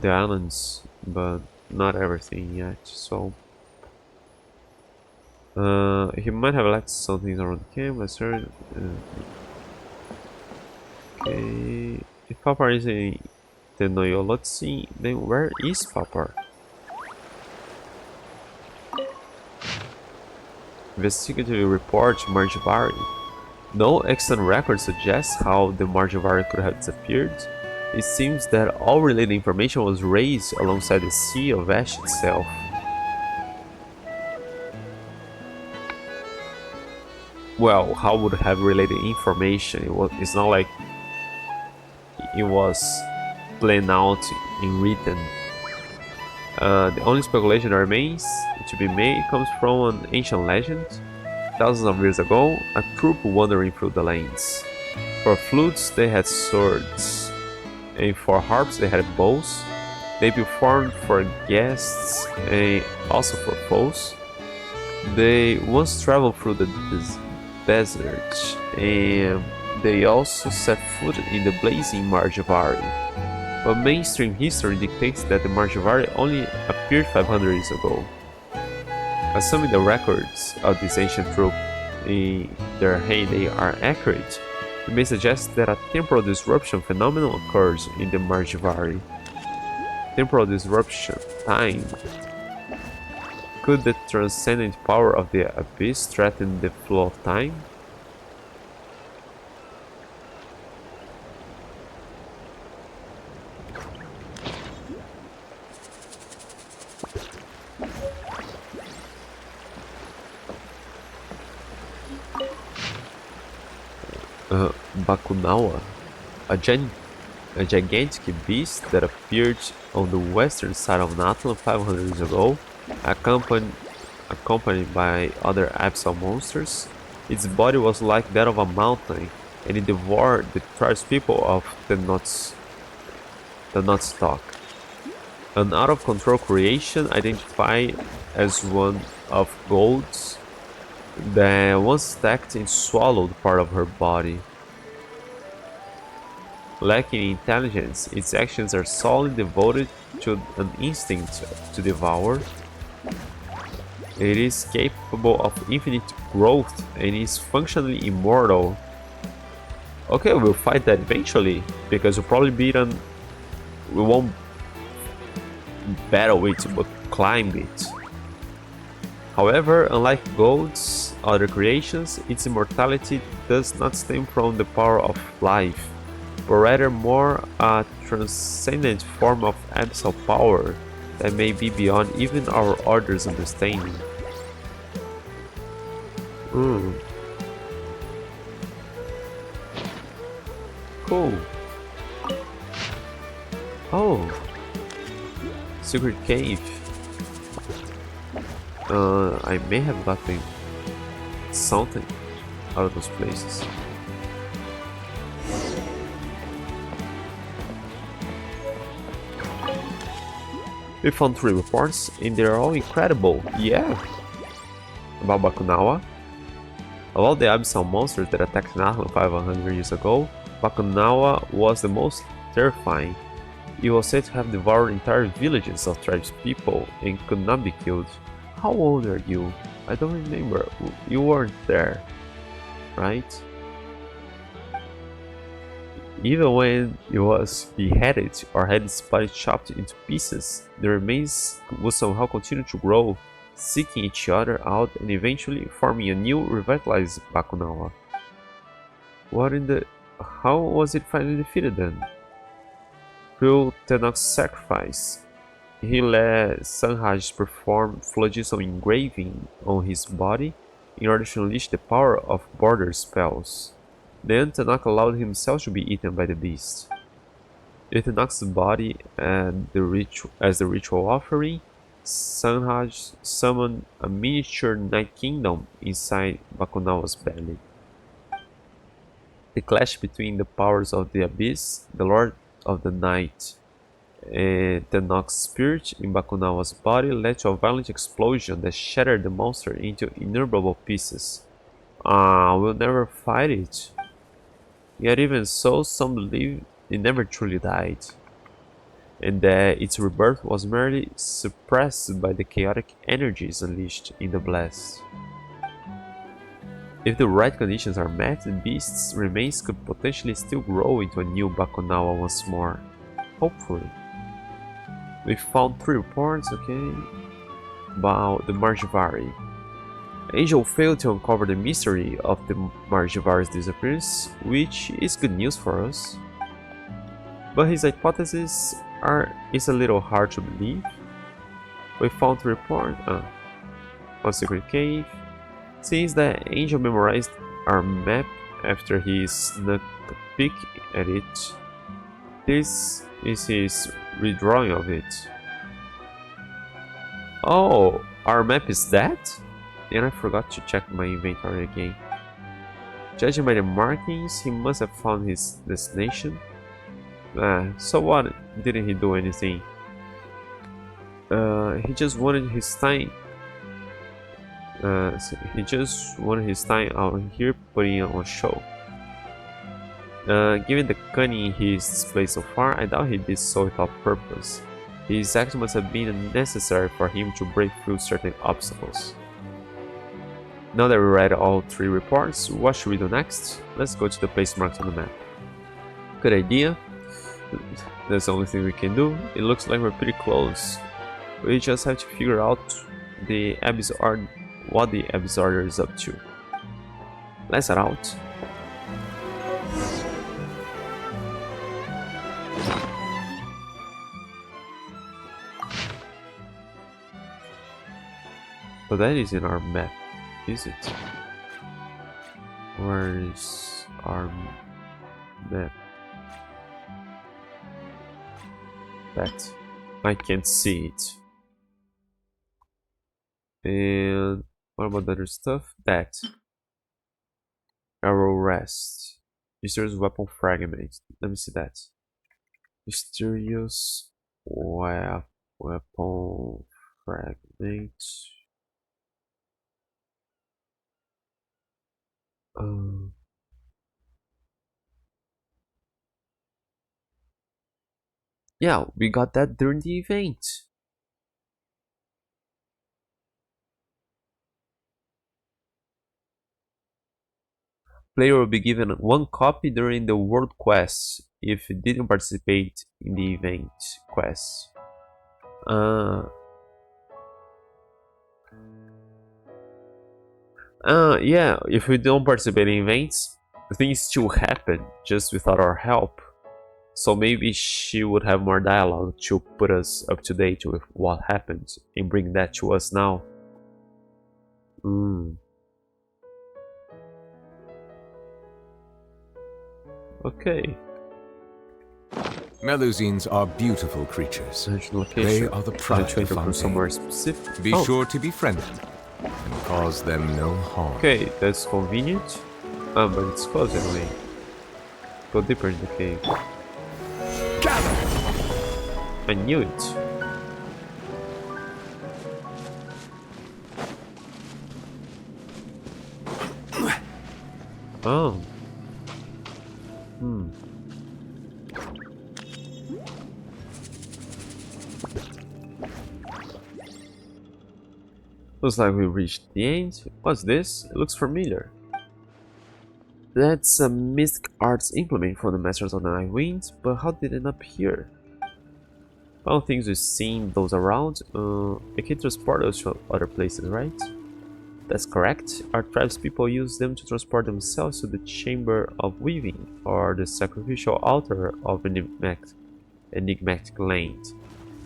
S1: islands, but not everything yet, so he might have left some things around the camp. Let's heard. Okay, if Papa is in Tenochtitlan, then where is Papa? Investigative report Margivari. No extant record suggests how the Margivari could have disappeared. It seems that all related information was raised alongside the Sea of Ash itself. Well, how would it have related information? It's not like it was planned out in written. The only speculation that remains to be made comes from an ancient legend. Thousands of years ago, a troop wandering through the lanes. For flutes they had swords, and for harps they had bows. They performed for guests and also for foes. They once traveled through the desert, and they also set foot in the blazing Margivari. But mainstream history dictates that the Margivari only appeared 500 years ago. Assuming the records of this ancient troop in their heyday are accurate, it may suggest that a temporal disruption phenomenon occurs in the Margivari. Temporal disruption, time. Could the transcendent power of the abyss threaten the flow of time? Bakunawa, a gigantic beast that appeared on the western side of Natlan 500 years ago, accompanied by other abyssal monsters. Its body was like that of a mountain, and it devoured the tribespeople of Tenochtitocc. An out-of-control creation identified as one of gold's that once stacked and swallowed part of her body. Lacking intelligence, its actions are solely devoted to an instinct to devour. It is capable of infinite growth and is functionally immortal. Okay, we'll fight that eventually, because we'll probably we won't battle it, but climb it. However, unlike gold's other creations, its immortality does not stem from the power of life, but rather more a transcendent form of abyssal power that may be beyond even our order's understanding. Cool. Oh, secret cave. I may have gotten something out of those places. We found 3 reports, and they're all incredible. Yeah! About Bakunawa. Of all the abyssal monsters that attacked Nahlan 500 years ago, Bakunawa was the most terrifying. It was said to have devoured entire villages of tribespeople and could not be killed. How old are you? I don't remember. You weren't there, right? Even when it was beheaded or had its body chopped into pieces, the remains would somehow continue to grow, seeking each other out and eventually forming a new, revitalized Bakunawa. What in the... How was it finally defeated then? Through Tenoch's sacrifice, he let Sanhaj perform Flogism engraving on his body in order to unleash the power of border spells. Then Tenoch allowed himself to be eaten by the beast. With Tenoch's body and as the ritual offering, Sanhaj summoned a miniature Night Kingdom inside Bakunawa's belly. The clash between the powers of the Abyss, the Lord of the Night, and Tenoch's spirit in Bakunawa's body led to a violent explosion that shattered the monster into innumerable pieces. We'll never fight it. Yet even so, some believe it never truly died, and that its rebirth was merely suppressed by the chaotic energies unleashed in the blast. If the right conditions are met, the beast's remains could potentially still grow into a new Bakunawa once more. Hopefully. We found 3 reports, okay, about the Margivari. Angel failed to uncover the mystery of the Margivari's disappearance, which is good news for us. But his hypotheses is a little hard to believe. We found 3 reports, a secret cave. Since that Angel memorized our map after he snuck a peek at it, this is his redrawing of it. Oh, our map is that? And I forgot to check my inventory again. Judging by the markings, he must have found his destination. So what? Didn't he do anything? He just wanted his time. He just wanted his time out here putting on a show. Given the cunning he's displayed so far, I doubt he did so without purpose. His action must have been necessary for him to break through certain obstacles. Now that we read all 3 reports, what should we do next? Let's go to the place marked on the map. Good idea. That's the only thing we can do. It looks like we're pretty close. We just have to figure out what the Abyss Order is up to. Let's head out. But that is in our map, is it? Where is our map? That. I can't see it. And what about the other stuff? That. Arrow rest. Mysterious weapon fragment. Let me see that. Mysterious weapon fragment. Yeah, we got that during the event. Player will be given 1 copy during the world quest if he didn't participate in the event quest. Yeah, if we don't participate in events, things still happen just without our help. So maybe she would have more dialogue to put us up to date with what happened and bring that to us now. Okay.
S6: Melusines are beautiful creatures. They are the pride of Fontaine.
S1: Somewhere specific.
S6: Be sure to befriend them and cause them no harm.
S1: Okay, that's convenient. But it's closed anyway. Go deeper in the cave.
S6: Gather!
S1: I knew it. Looks like we reached the end. What's this? It looks familiar. That's a Mystic Arts implement from the Masters of the Nine Winds, but how did it end up here? I don't think we've seen those around. It can transport us to other places, right? That's correct. Our tribe's people use them to transport themselves to the Chamber of Weaving, or the sacrificial altar of enigmatic land.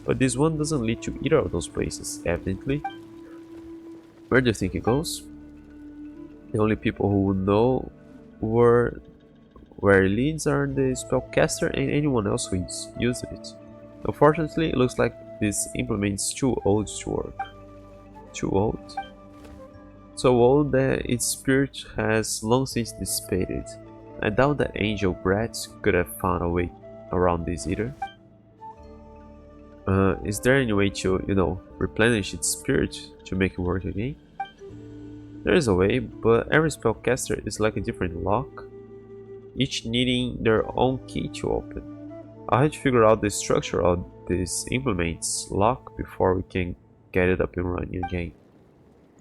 S1: But this one doesn't lead to either of those places, evidently. Where do you think it goes? The only people who would know where it leads are the spellcaster and anyone else who used it. Unfortunately, it looks like this implement's too old to work. Too old? So old that its spirit has long since dissipated. I doubt that Angel Brats could have found a way around this either. Is there any way to, replenish its spirit to make it work again? There is a way, but every spellcaster is like a different lock, each needing their own key to open. I'll have to figure out the structure of this implement's lock before we can get it up and running again.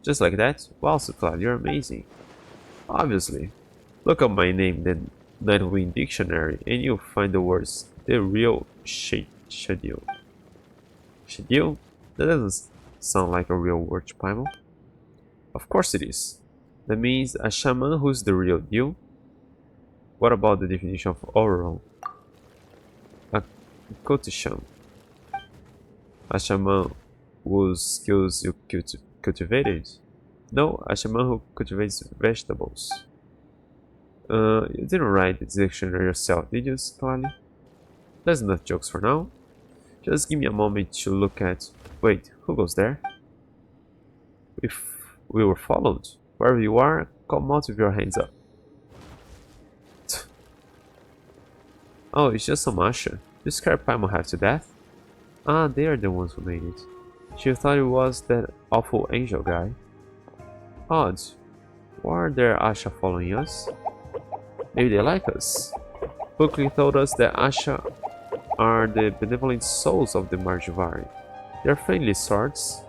S1: Just like that? Wow, Suklad, you're amazing. Obviously. Look up my name in the Nightwind dictionary and you'll find the words the real Shadil. Shadil? That doesn't sound like a real word, Paimon. Of course it is. That means a shaman who's the real deal. What about the definition of Auron? A cultition. A shaman whose skills you cultivated? No, a shaman who cultivates vegetables. You didn't write the dictionary yourself, did you, Sklali? That's enough jokes for now. Just give me a moment to look at... Wait, who goes there? If we were followed, wherever you are, come out with your hands up. Oh, it's just some Asha. You scared Paimon half to death? Ah, they are the ones who made it. She thought it was that awful angel guy. Odd. Why are there Asha following us? Maybe they like us. Bookly told us that Asha are the benevolent souls of the Marjuvari. They're friendly sorts.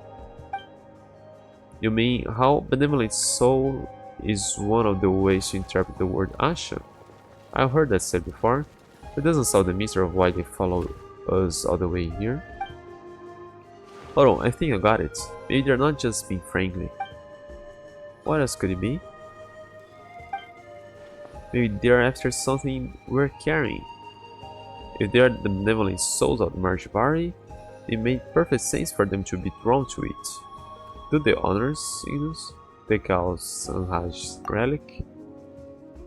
S1: You mean how benevolent soul is one of the ways to interpret the word Asha? I've heard that said before. It doesn't solve the mystery of why they follow us all the way here. Hold on, I think I got it. Maybe they're not just being friendly. What else could it be? Maybe they're after something we're carrying. If they are the benevolent souls of the Marjuvari, it made perfect sense for them to be drawn to it. Do the honors, Ignus? Take out Sanhaj's relic.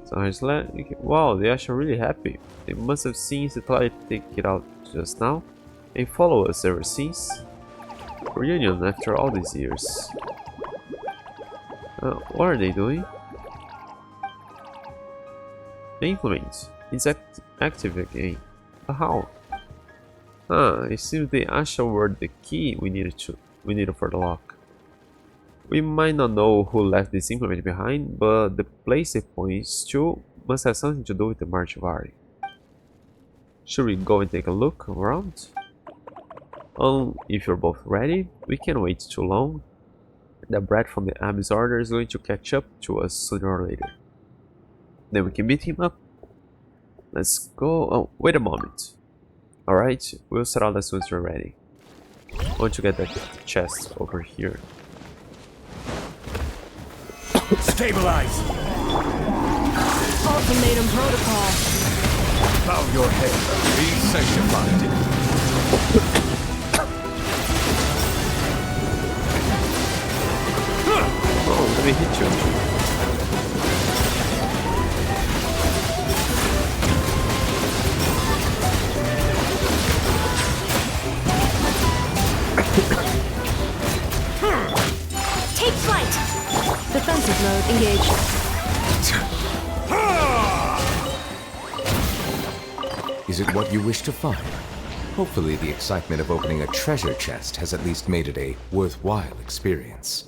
S1: Sanhaj's relic? Wow, they are actually really happy. They must have seen Setlai take it out just now and follow us ever since. Reunion after all these years. What are they doing? The implement. It's active again. How? It seems the Asha were the key we needed for the lock. We might not know who left this implement behind, but the place it points to must have something to do with the Marjuvari. Should we go and take a look around? If you're both ready, we can't wait too long. The brat from the Abyss Order is going to catch up to us sooner or later. Then we can beat him up. Let's go. Oh, wait a moment. Alright, we'll set out as soon as we're ready. I want to get that chest over here.
S7: Stabilize!
S8: Ultimatum protocol.
S6: Bow your head. Be sanctified.
S1: Oh, let me hit you.
S8: Take flight! Defensive mode engaged.
S6: Is it what you wish to find? Hopefully the excitement of opening a treasure chest has at least made it a worthwhile experience.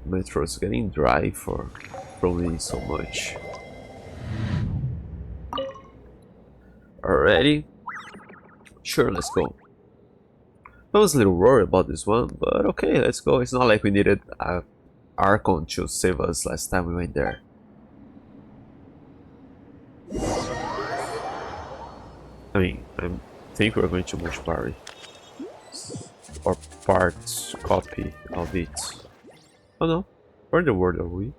S1: My throat's getting dry for from eating so much. Alrighty. Sure, let's go. I was a little worried about this one, but okay, let's go. It's not like we needed a Archon to save us last time we went there. I mean, I think we're going to Much Party. Or parts copy of it. Oh no, where in the world are we?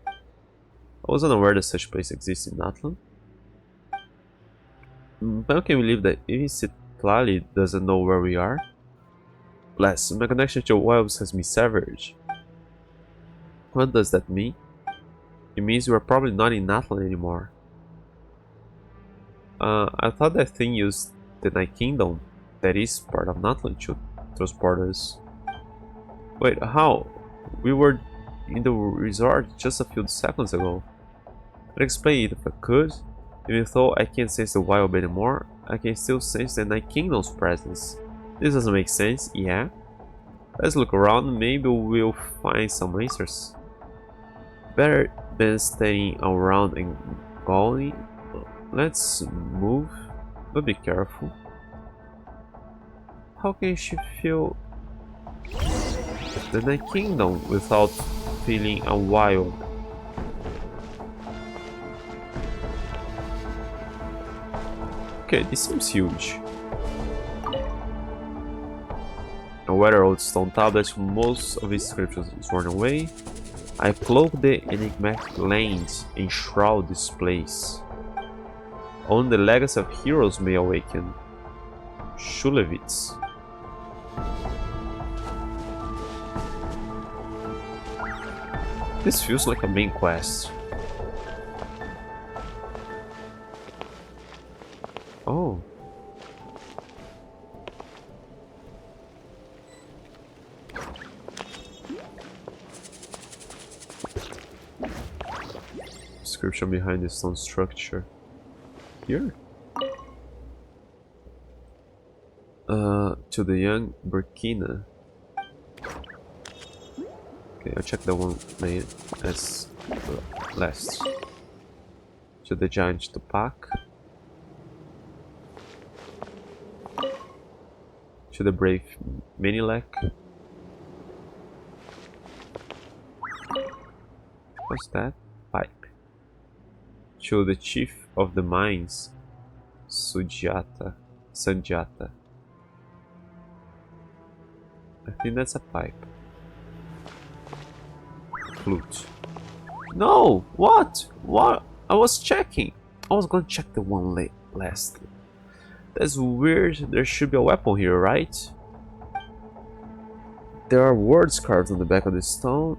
S1: I wasn't aware that such place exists in Natlan. But I can't believe that even Citlali doesn't know where we are. Bless, my connection to wilds has been severed. What does that mean? It means we are probably not in Natlan anymore. I thought that thing used the Night Kingdom, that is part of Natlan, to transport us. Wait, how? We were in the resort just a few seconds ago. I'd explain it if I could. Even though I can't sense the wild anymore, I can still sense the Night Kingdom's presence. This doesn't make sense, yeah? Let's look around, maybe we'll find some answers. Better than staying around and going. Let's move, but be careful. How can she feel the Night Kingdom without feeling a wild? Okay, this seems huge. A weathered old stone tablet, most of its scriptures is worn away. I cloak the enigmatic lands and shroud this place. Only the legacy of heroes may awaken. Shulevitz. This feels like a main quest. Oh. Description behind the stone structure. Here? To the young Burkina. Okay, I'll check the one made as last. To the giant Tupac. To the brave Menelek. What's that? Pipe. To the chief of the mines, Sanjata. I think that's a pipe. Flute. No! What? What? I was checking. I was gonna check the one last. That's weird. There should be a weapon here, right? There are words carved on the back of the stone.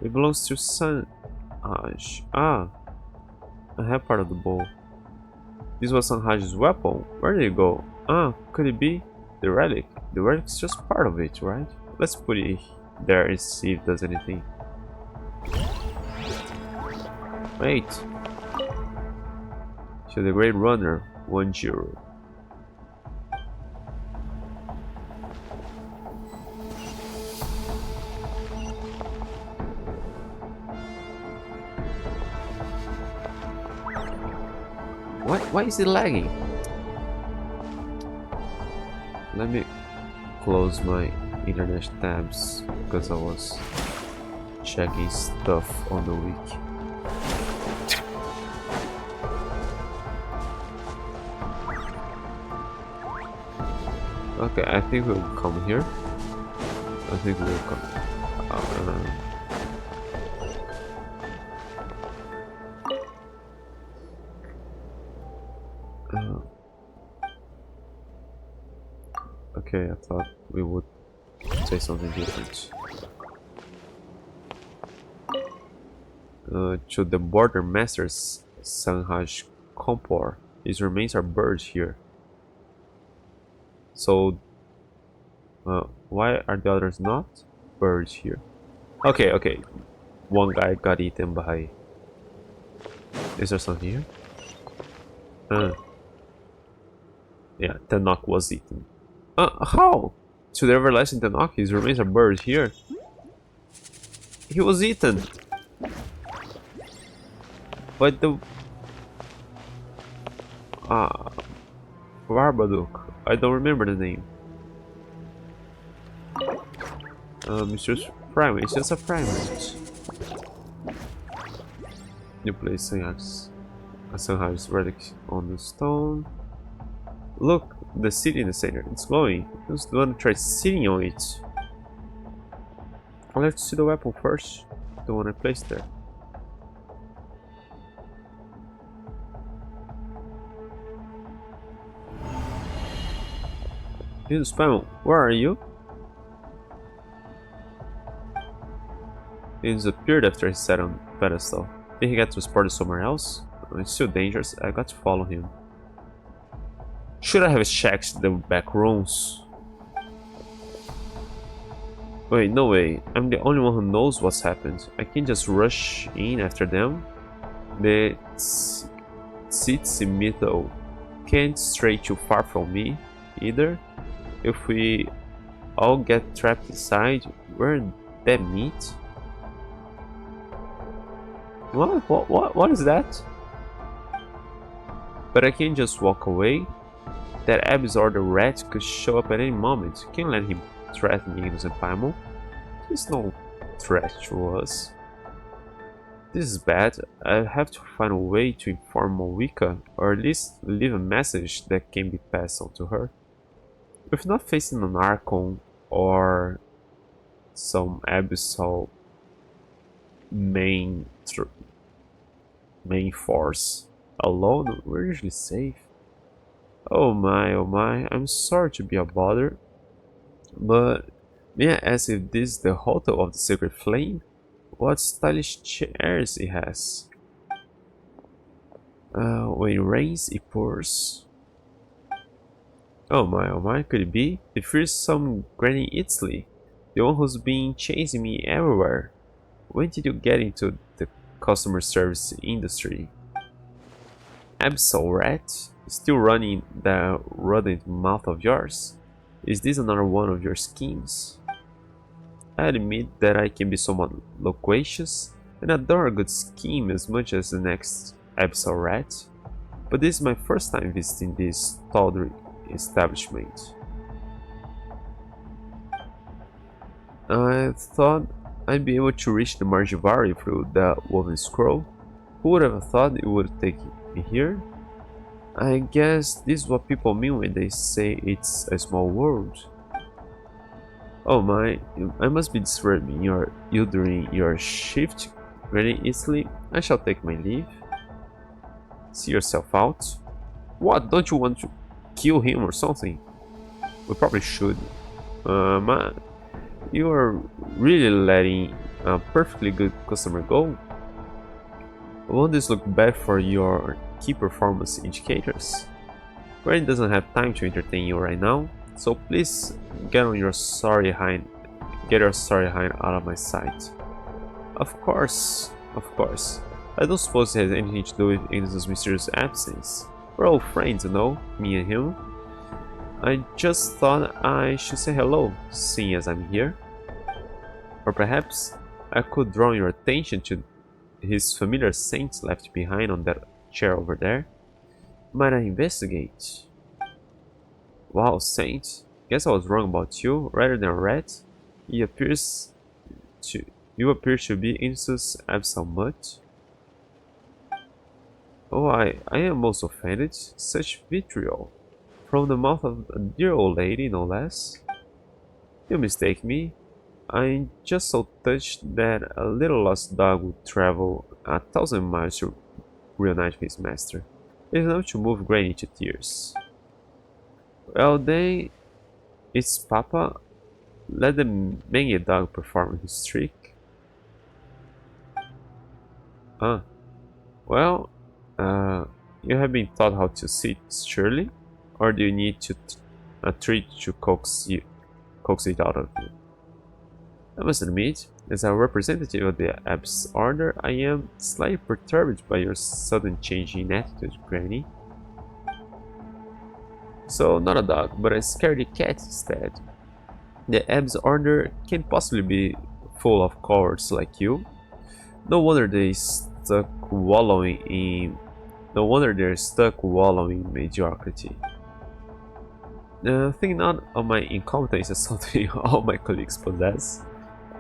S1: It belongs to Sanhaj. Ah, I have part of the bow. This was Sanhaj's weapon. Where did it go? Ah, could it be the relic? The relic's just part of it, right? Let's put it there and see if it does anything. Wait. To the Great Runner, 1-0. Why is it lagging? Let me close my internet tabs because I was checking stuff on the wiki. Okay, I think we'll come here. I think we'll come. Okay, I thought we would say something different. To the border master's Sanhaj Kompor. His remains are buried here. So, why are the others not buried here? Okay, okay. One guy got eaten by... Is there something here? Yeah, Tenoch was eaten. How? To the everlasting Tenoch, his remains are buried here. He was eaten by the Barbadook. I don't remember the name. Mr. Primate. It's just a primate. You place a Sunrise relic on the stone. Look, the city in the center. It's glowing. Who's the one to try sitting on it? I'll have to see the weapon first. The one I placed there. You spam, where are you? He disappeared after he sat on the pedestal. Did he get transported somewhere else? It's still dangerous. I got to follow him. Should I have checked the back rooms? Wait, no way. I'm the only one who knows what's happened. I can't just rush in after them. The Tsumitho can't stray too far from me either. If we all get trapped inside, where that meet? What is that? But I can't just walk away. That Abyss Order rat could show up at any moment. Can't let him threaten the innocent Paimon. He's no threat to us. This is bad. I have to find a way to inform Moika, or at least leave a message that can be passed on to her. If not facing an Archon or some abyssal main force alone, we're usually safe. Oh my, I'm sorry to be a bother, but may I ask if this is the hotel of the Sacred Flame? What stylish chairs it has. When it rains, it pours. Oh my, could it be? The fearsome Granny Itzley, the one who's been chasing me everywhere. When did you get into the customer service industry? Abyssal Rat? Still running that rodent mouth of yours? Is this another one of your schemes? I admit that I can be somewhat loquacious and adore a good scheme as much as the next Abyssal Rat, but this is my first time visiting this tawdry establishment. I thought I'd be able to reach the Margivari through that woven scroll. Who would have thought it would take me here? I guess this is what people mean when they say it's a small world. Oh my, I must be disturbing you during your shift, Granny Itzley. I shall take my leave. See yourself out. What, don't you want to kill him or something? We probably should. You are really letting a perfectly good customer go. Won't this look bad for your key performance indicators? Granny doesn't have time to entertain you right now, so please get your sorry hind out of my sight. Of course. I don't suppose it has anything to do with Ignis's mysterious absence. We're old friends, you know, me and him. I just thought I should say hello, seeing as I'm here. Or perhaps I could draw your attention to his familiar saints left behind on that chair over there. Might I investigate? Wow, saint. Guess I was wrong about you. Rather than a rat, you appear to be Insus Absalmut. Oh, I am most offended. Such vitriol. From the mouth of a dear old lady, no less. You mistake me. I'm just so touched that a little lost dog would travel 1,000 miles to reunite with his master. It's enough to move Granny to tears. Well then, it's Papa. Let the mangy dog perform his trick. Well, you have been taught how to sit, surely? Or do you need a treat to coax it out of you? I must admit, as a representative of the Abyss Order, I am slightly perturbed by your sudden change in attitude, Granny. So, not a dog, but a scaredy cat instead. The Abyss Order can't possibly be full of cowards like you. No wonder they stuck wallowing in. No wonder they're stuck wallowing in mediocrity. I think none of my incompetence is something all my colleagues possess.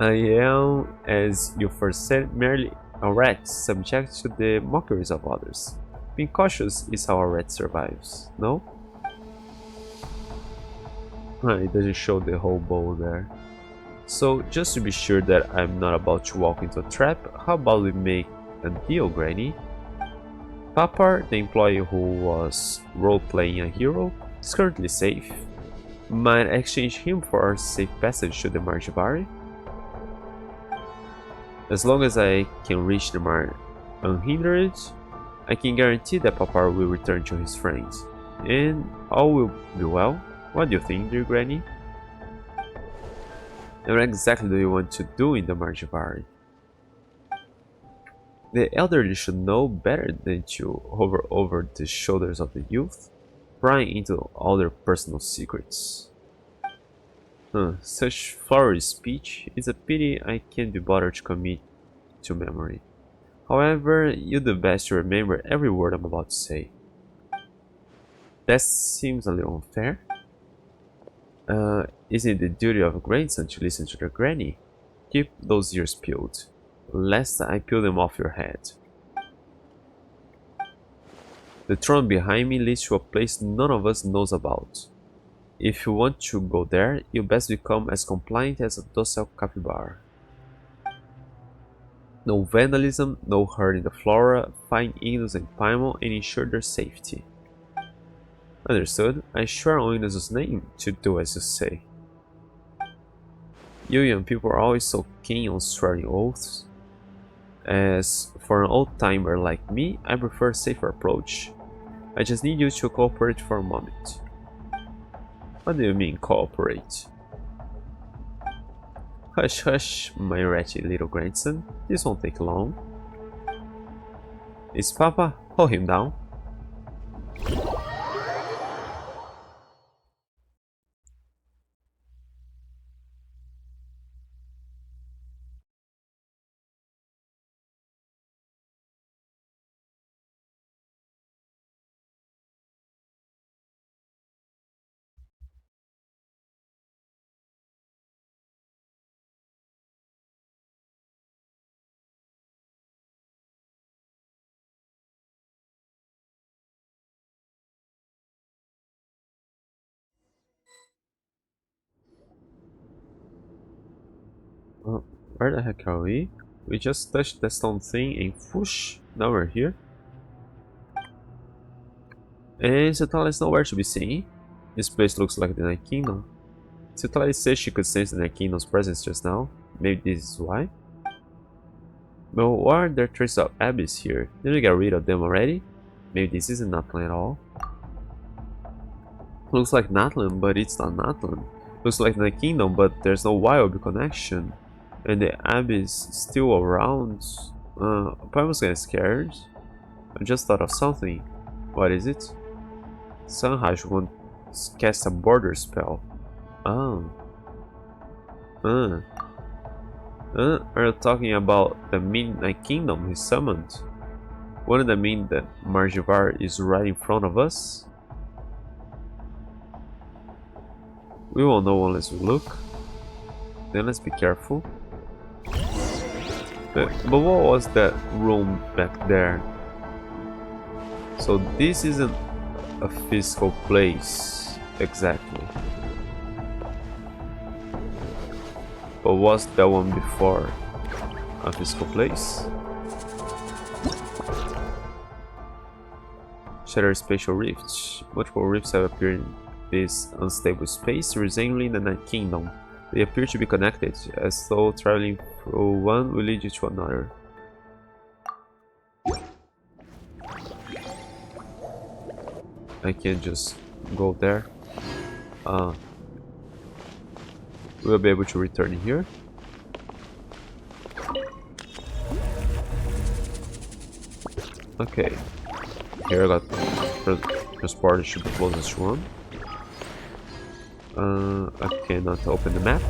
S1: I am, as you first said, merely a rat subject to the mockeries of others. Being cautious is how a rat survives, no? It doesn't show the whole bowl there. So, just to be sure that I'm not about to walk into a trap, how about we make a deal, Granny? Papar, the employee who was role-playing a hero, is currently safe. Might exchange him for a safe passage to the Marjibari? As long as I can reach the Mar unhindered, I can guarantee that Papar will return to his friends. And all will be well. What do you think, dear Granny? And what exactly do you want to do in the Marjibari? The elderly should know better than to hover over the shoulders of the youth, prying into all their personal secrets. Such flowery speech is a pity I can't be bothered to commit to memory. However, you do best to remember every word I'm about to say. That seems a little unfair. Isn't it the duty of a grandson to listen to their granny? Keep those ears peeled, lest I peel them off your head. The throne behind me leads to a place none of us knows about. If you want to go there, you best become as compliant as a docile capybara. No vandalism, no hurting the flora, find Inus and Paimon and ensure their safety. Understood. I swear on Inus' name to do as you say. You young people are always so keen on swearing oaths. As for an old-timer like me, I prefer a safer approach. I just need you to cooperate for a moment. What do you mean, cooperate? Hush, hush, my wretched little grandson. This won't take long. Is Papa? Hold him down. Where the heck are we? We just touched the stone thing and whoosh, now we're here. And Citala is nowhere to be seen. This place looks like the Night Kingdom. Citala said she could sense the Night Kingdom's presence just now. Maybe this is why? But why are there traces of Abyss here? Did we get rid of them already? Maybe this isn't Natlan at all. Looks like Natlan, but it's not Natlan. Looks like the Night Kingdom, but there's no wild connection. And the Abyss is still around. Paimon's getting scared. I just thought of something. What is it? Sunhaj wants to cast a border spell. Oh. Are you talking about the Midnight Kingdom he summoned? Wouldn't that mean that Marjivar is right in front of us? We won't know unless we look. Then let's be careful. But what was that room back there? So this isn't a physical place exactly. But was that one before a physical place? Shattered spatial rifts. Multiple rifts have appeared in this unstable space, resembling the Night Kingdom. They appear to be connected, as though traveling through one will lead you to another. I can't just go there. We'll be able to return here. Okay. Here I got transported to the closest one. I cannot open the map.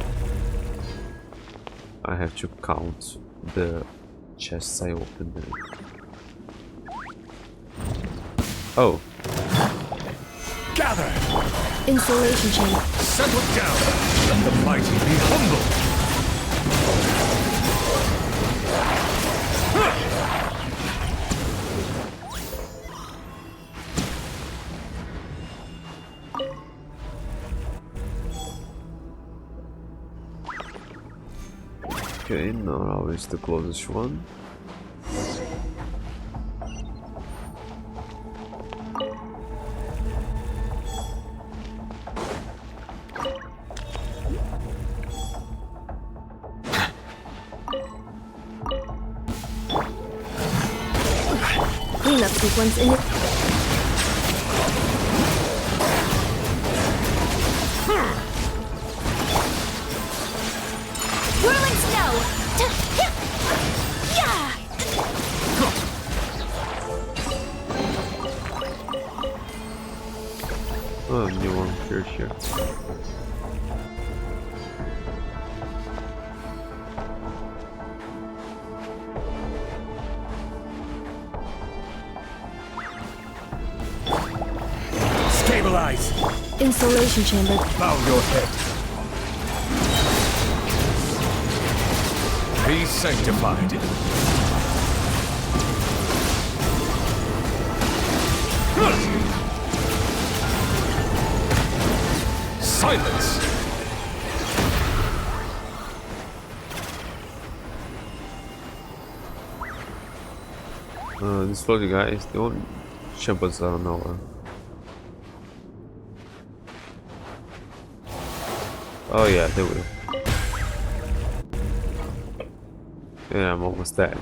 S1: I have to count the chests I opened. Oh.
S7: Gather!
S8: Installation chamber.
S7: Settle down! Let the mighty be humble!
S1: Okay, not always the closest one.
S8: Cleanup sequence in it.
S2: Whirling snow! Yeah!
S1: Oh, new one appeared here.
S7: Stabilize!
S8: Installation chamber.
S7: Bow your head. Be sanctified. Silence!
S1: These floating guys don't jump us out of nowhere. Oh yeah, they will. Yeah, I'm almost dead.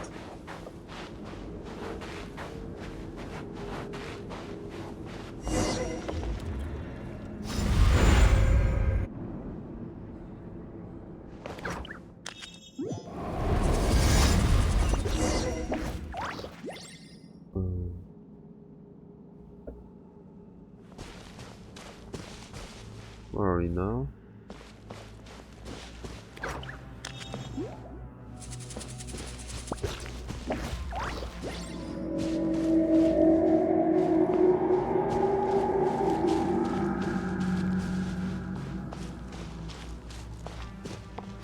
S1: Where are we now?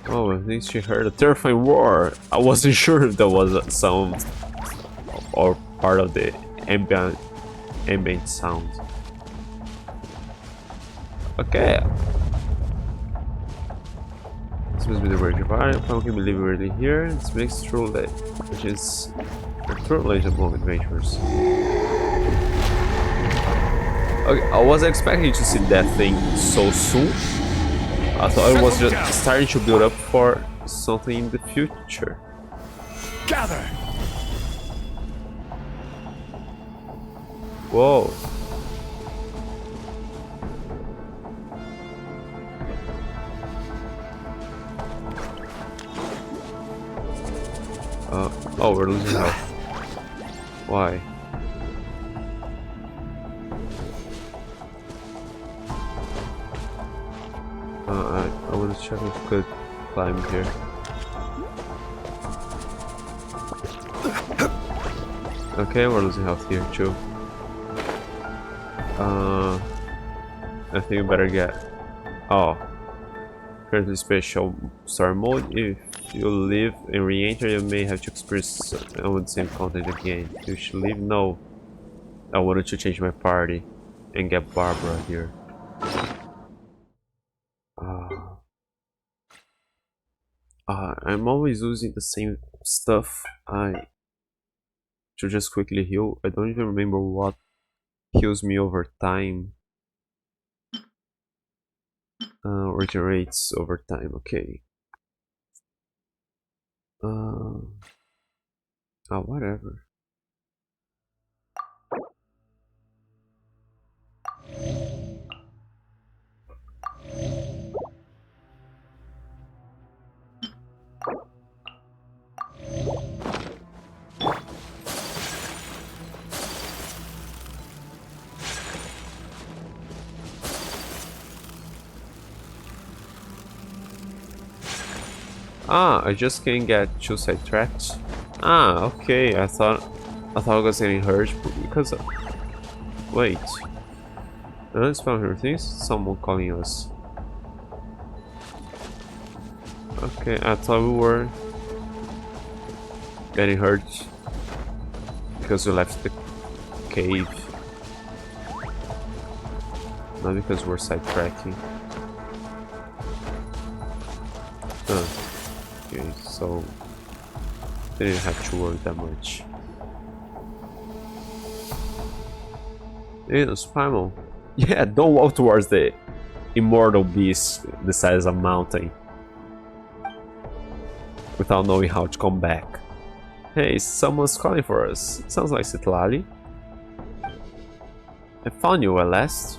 S1: Oh, at least you heard a terrifying roar. I wasn't sure if that was a sound or part of the ambient sound. Okay. This must be the bridge of iron. I can't believe we're really here. This makes true late, which is a true late among adventurers. Okay, I wasn't expecting to see that thing so soon. I thought it was just starting to build up for something in the future.
S7: Gather!
S1: Whoa. Oh, we're losing health. Why? I want to check if we could climb here. Okay, we're losing health here too. I think we better get... Oh. Currently special story mode. If you leave and re-enter, you may have to experience the same content again. You should leave? No. I wanted to change my party and get Barbara here. I'm always using the same stuff. I should just quickly heal. I don't even remember what heals me over time. Regenerates over time. Okay. Whatever. Ah, I just can't get too sidetracked. Ah, okay. I thought I was getting hurt because. Wait. Spell here things. Someone calling us. Okay, I thought we were getting hurt because we left the cave. Not because we're sidetracking. Okay, so didn't have to worry that much. Primal. Yeah, don't walk towards the immortal beast the size of a mountain without knowing how to come back. Hey, someone's calling for us. Sounds like Citlali. I found you at last.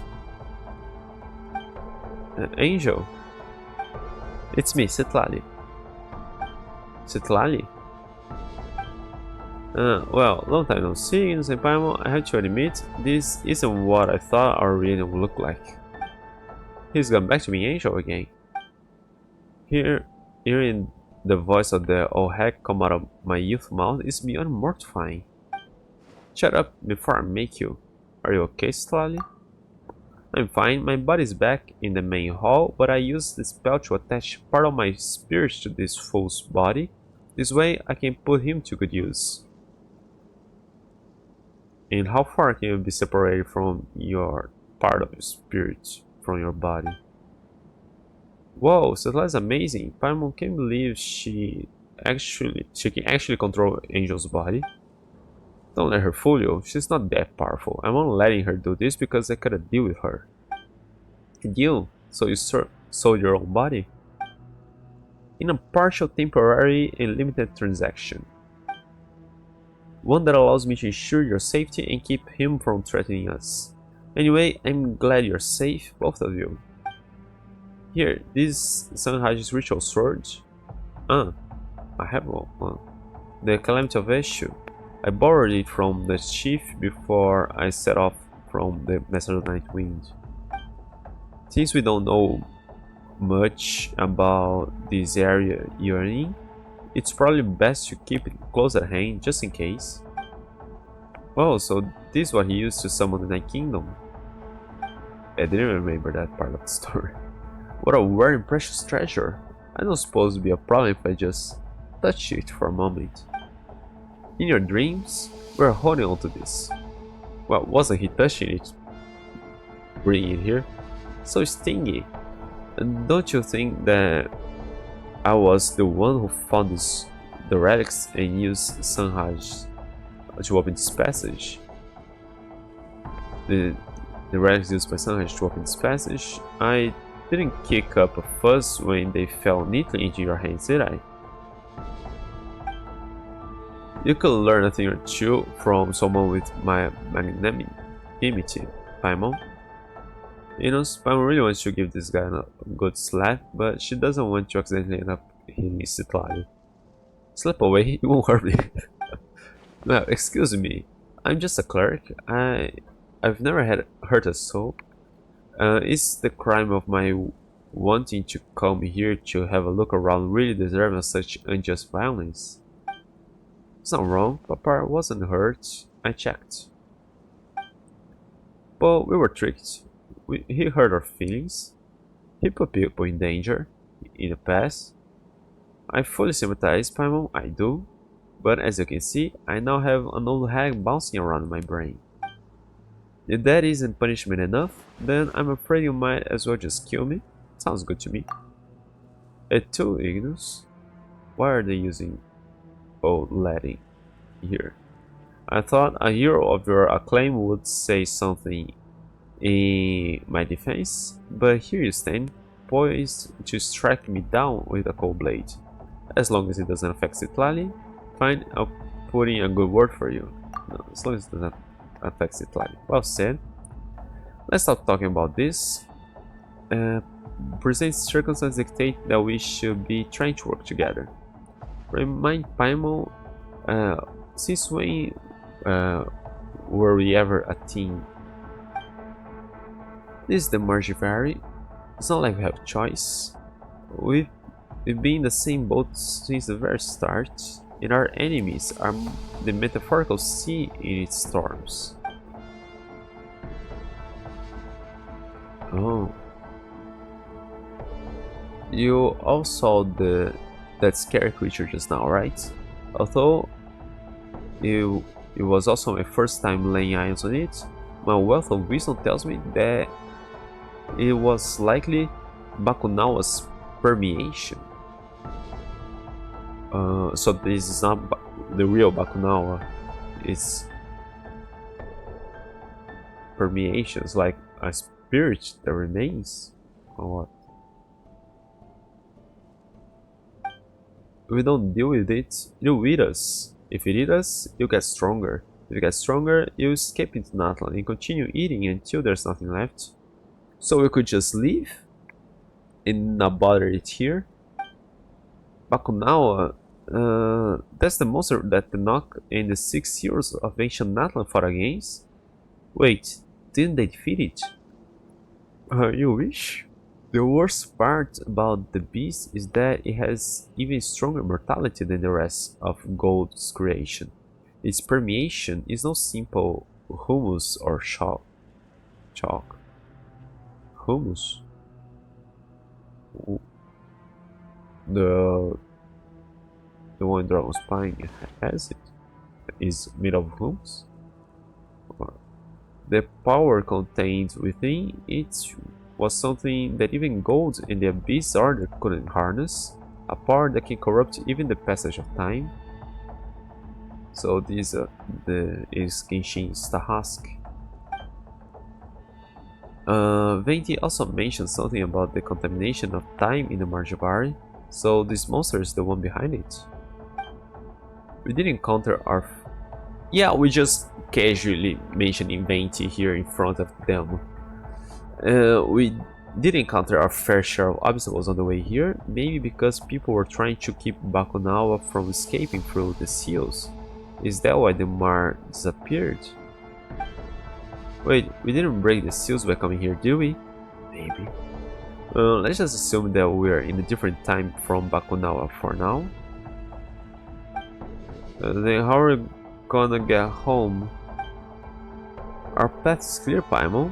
S1: Angel. It's me, Citlali. Citlali? Well, long time no see, Innocent Paimon. I have to admit, this isn't what I thought our reunion would look like. He's gone back to being Angel again. Hearing the voice of the old hag come out of my youth mouth is beyond mortifying. Shut up before I make you. Are you okay, Citlali? I'm fine, my body's back in the main hall, but I used the spell to attach part of my spirit to this fool's body. This way I can put him to good use. And how far can you be separated from your part of your spirit from your body? Whoa, Citlali's amazing. Paimon can't believe she can actually control Angel's body. Don't let her fool you, she's not that powerful. I'm only letting her do this because I couldn't deal with her. A deal? So you sold your own body? In a partial, temporary, and limited transaction. One that allows me to ensure your safety and keep him from threatening us. Anyway, I'm glad you're safe, both of you. Here, this Sanhaji's ritual sword. I have one. The Calamity of Eshu. I borrowed it from the chief before I set off from the Master of the Night Wind. Since we don't know much about this area you're in, it's probably best to keep it close at hand just in case. Oh, so this is what he used to summon the Night Kingdom. I didn't remember that part of the story. What a very precious treasure. I don't suppose it'd be a problem if I just touch it for a moment. In your dreams, we're holding on to this. Well, wasn't he touching it? Bringing it here? So stingy. And don't you think that I was the one who found the relics and used Sanhaj to open this passage? The relics used by Sanhaj to open this passage? I didn't kick up a fuss when they fell neatly into your hands, did I? You could learn a thing or two from someone with my magnanimity, Paimon. You know, Paimon really wants to give this guy a good slap, but she doesn't want to accidentally end up hitting Citlali. Slap away, it won't hurt me. Well, excuse me, I'm just a cleric. I've never had hurt a soul. Is the crime of my wanting to come here to have a look around really deserving of such unjust violence? It's not wrong, Papa wasn't hurt. I checked. But we were tricked. He hurt our feelings. He put people in danger in the past. I fully sympathize, Paimon, I do. But as you can see, I now have an old hag bouncing around in my brain. If that isn't punishment enough, then I'm afraid you might as well just kill me. Sounds good to me. Et tu, Ignis? Why are they using old Latin here? I thought a hero of your acclaim would say something in my defense, but here you stand, poised to strike me down with a cold blade. As long as it doesn't affect Citlali, fine, I'll put in a good word for you. No, as long as it doesn't affect Citlali. Well said. Let's stop talking about this. Present circumstances dictate that we should be trying to work together. Remind Paimon, since when were we ever a team? This is the Margivari. It's not like we have a choice. We've We've been in the same boat since the very start, and our enemies are the metaphorical sea in its storms. Oh. You all saw that scary creature just now, right? Although it was also my first time laying eyes on it, my wealth of wisdom tells me that it was likely Bakunawa's permeation. So this is not the real Bakunawa, it's permeations, like a spirit that remains, or what? If we don't deal with it, it'll eat us. If it eats us, you'll get stronger. If you get stronger, you'll escape into Natlan and continue eating until there's nothing left. So we could just leave and not bother it here. Bakunawa, that's the monster that Tenoch and the 6 heroes of ancient Natlan fought against? Wait, didn't they defeat it? You wish? The worst part about the beast is that it has even stronger mortality than the rest of Gold's creation. Its permeation is no simple humus or chalk. Humus? The one Dragon's Spine has it? Is made of humus? The power contained within it was something that even Gold and the Abyss Order couldn't harness, a power that can corrupt even the passage of time. So this is Genshin's task. Venti also mentioned something about the contamination of time in the Marjabari, so this monster is the one behind it. We did encounter our... Yeah, we just casually mentioning Venti here in front of them. We did encounter our fair share of obstacles on the way here, maybe because people were trying to keep Bakunawa from escaping through the seals. Is that why the Mar disappeared? Wait, we didn't break the seals by coming here, did we? Maybe. Let's just assume that we're in a different time from Bakunawa for now. Then how are we gonna get home? Our path is clear, Paimon.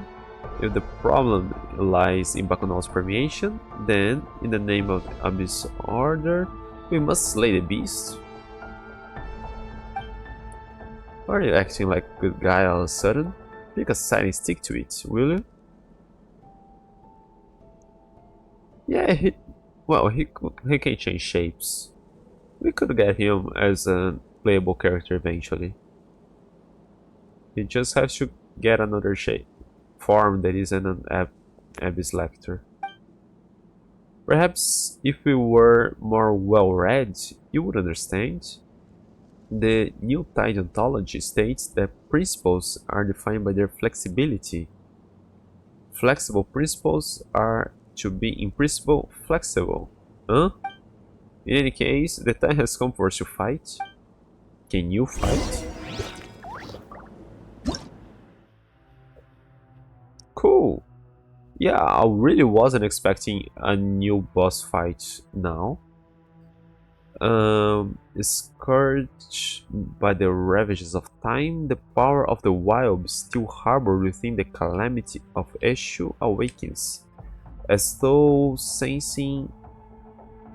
S1: If the problem lies in Bakunawa's permeation, then, in the name of the Abyss Order, we must slay the beast. Why are you acting like a good guy all of a sudden? Pick a side and stick to it, will you? Yeah, he can change shapes. We could get him as a playable character eventually. He just has to get another shape. Form that isn't an Abyss Lector. Perhaps if we were more well-read, you would understand. The New Tide ontology states that principles are defined by their flexibility. Flexible principles are to be in principle flexible. Huh? In any case, the time has come for us to fight. Can you fight? Cool. Yeah, I really wasn't expecting a new boss fight now. Scourged by the ravages of time, the power of the wild still harbored within the calamity of Eshu awakens, as though sensing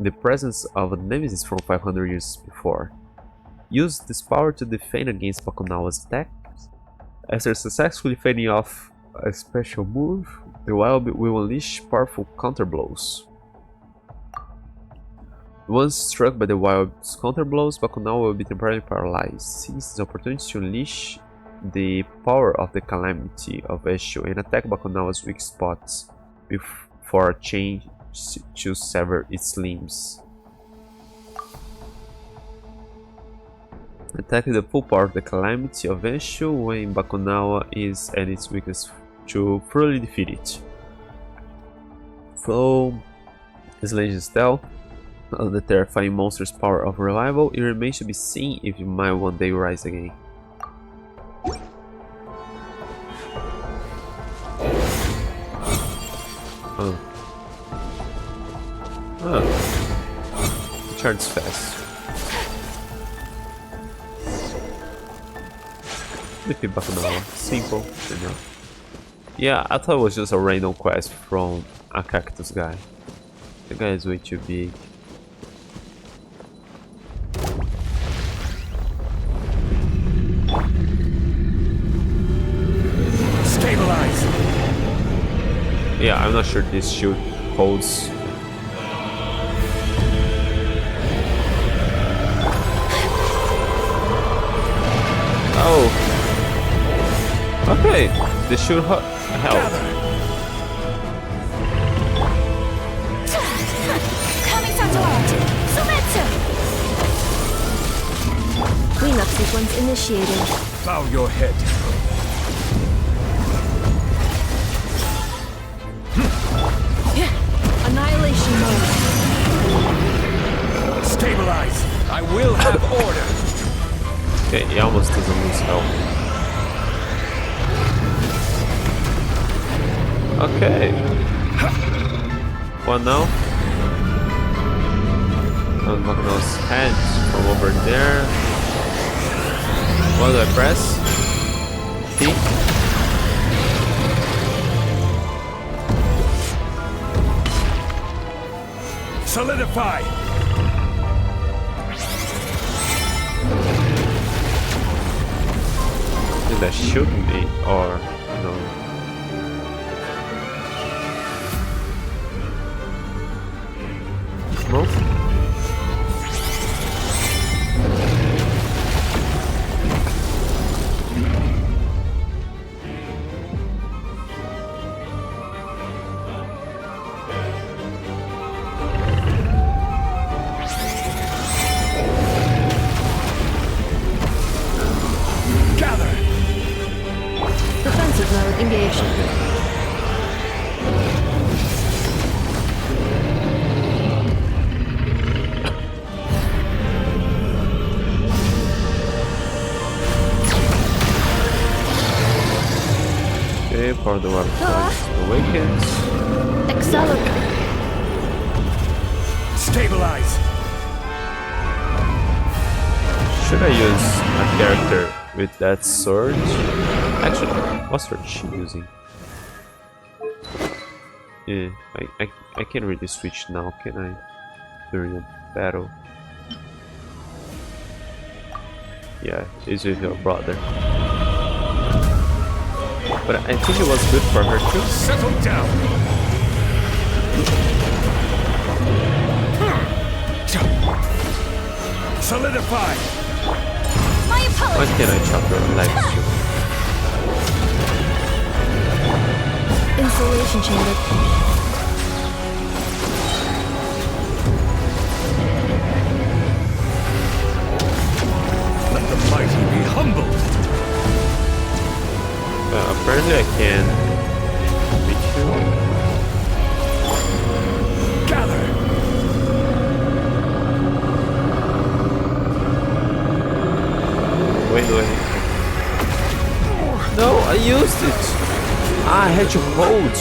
S1: the presence of a nemesis from 500 years before. Use this power to defend against Bakunawa's attacks. After successfully fending off a special move, the wild will unleash powerful counterblows. Once struck by the wild's counterblows, Bakunawa will be temporarily paralyzed. Seize this opportunity to unleash the power of the calamity of Eshu and attack Bakunawa's weak spots before a change to sever its limbs. Attack with the full power of the calamity of Eshu when Bakunawa is at its weakest to thoroughly defeat it. So, as legends tell, of the terrifying monster's power of revival, it remains to be seen if it might one day rise again. Charge fast. Defeat Bakunawa. Simple, you know. Yeah, I thought it was just a random quest from a cactus guy. The guy is way too big.
S7: Stabilize!
S1: Yeah, I'm not sure this shield holds. Oh. Okay, this should help.
S8: Cleanup sequence initiated.
S7: Bow your head.
S8: Annihilation mode.
S7: Stabilize! I will have order!
S1: Okay, he almost doesn't lose health. Okay. What now? I'm knocking those heads from over there. What do I press? T?
S7: Solidify!
S1: Is that shooting me or no? Smoke?
S8: Defensive mode engaged.
S1: Okay, part of the weapon awakens.
S8: Accelerate.
S7: Stabilize!
S1: Should I use a character with that sword? Actually, what sword is she using? Yeah, I can't really switch now, can I? During a battle. Yeah, it's with your brother. But I think it was good for her too.
S7: Settle down! Solidify!
S2: My
S1: Why
S2: apologies.
S1: can't I chop her legs too?
S8: Insulation chamber.
S7: Let the mighty be humbled!
S1: Apparently I can reach you.
S7: Gather!
S1: Wait. No, I used it! Ah, I had to hold!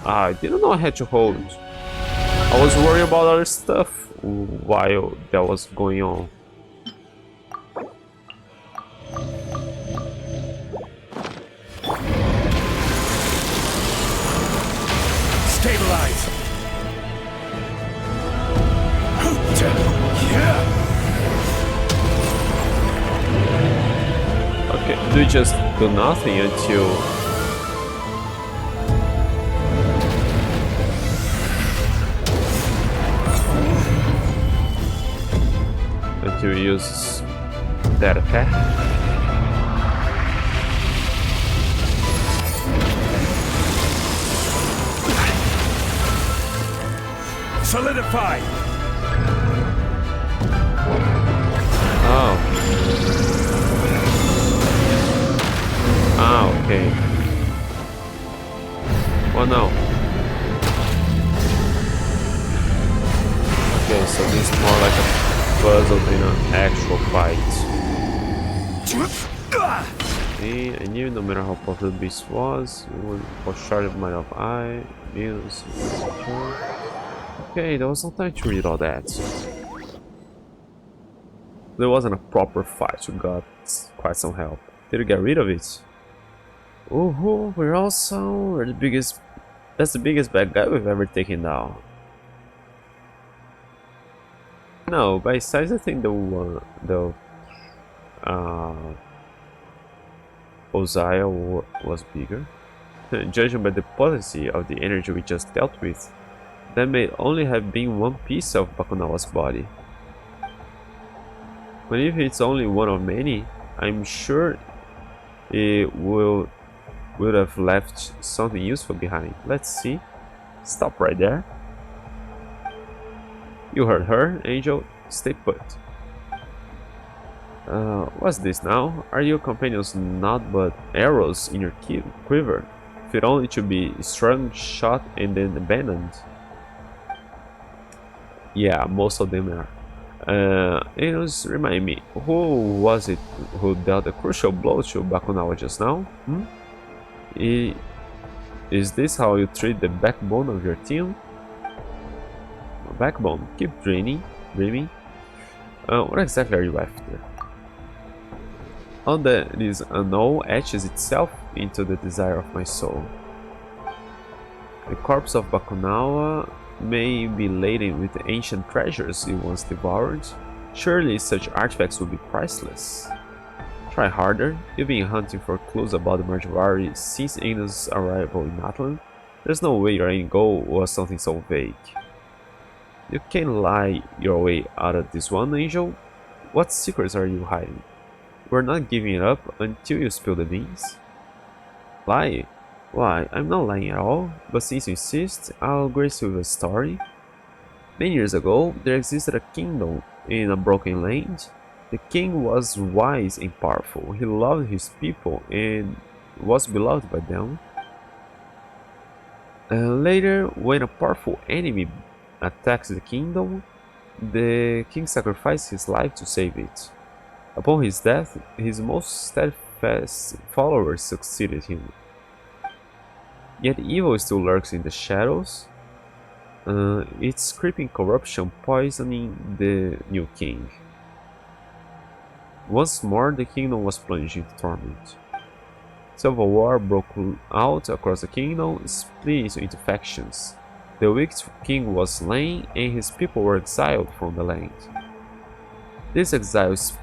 S1: Ah, I didn't know I had to hold. I was worried about other stuff while that was going on.
S7: Stabilize! Yeah!
S1: Okay, do just do nothing until he uses that attack.
S7: Solidify!
S1: Oh. Ah, okay. Oh no. Okay, so this is more like a puzzle than an actual fight. See, I knew no matter how powerful the beast was, it would fall short of my of eye, views. Okay, there was no time to read all that. There wasn't a proper fight, we got quite some help. Did you get rid of it? Oh, we're the biggest. That's the biggest bad guy we've ever taken down. No, by size I think the Ozaya was bigger. Judging by the potency of the energy we just dealt with, that may only have been one piece of Bakunawa's body. But if it's only one of many, I'm sure it would have left something useful behind. Let's see. Stop right there. You heard her, Angel. Stay put. What's this now? Are your companions not but arrows in your quiver? Fit only to be strung, shot, and then abandoned? Yeah, most of them are. Angels, remind me, who was it who dealt a crucial blow to Bakunawa just now? Is this how you treat the backbone of your team? Backbone, keep dreaming. What exactly are you after? All that is unknown etches itself into the desire of my soul. The corpse of Bakunawa may be laden with the ancient treasures it once devoured. Surely such artifacts would be priceless. Try harder. You've been hunting for clues about the Marjvari since Aina's arrival in Atlan. There's no way your end goal was something so vague. You can't lie your way out of this one, Angel. What secrets are you hiding? We're not giving it up until you spill the beans. Lie? Why, I'm not lying at all, but since you insist, I'll grace you with a story. Many years ago, there existed a kingdom in a broken land. The king was wise and powerful. He loved his people and was beloved by them. Later, when a powerful enemy attacked the kingdom, the king sacrificed his life to save it. Upon his death, his most steadfast followers succeeded him. Yet evil still lurks in the shadows, its creeping corruption poisoning the new king. Once more, the kingdom was plunged into torment. Civil war broke out across the kingdom, split into factions. The wicked king was slain, and his people were exiled from the land. These exiles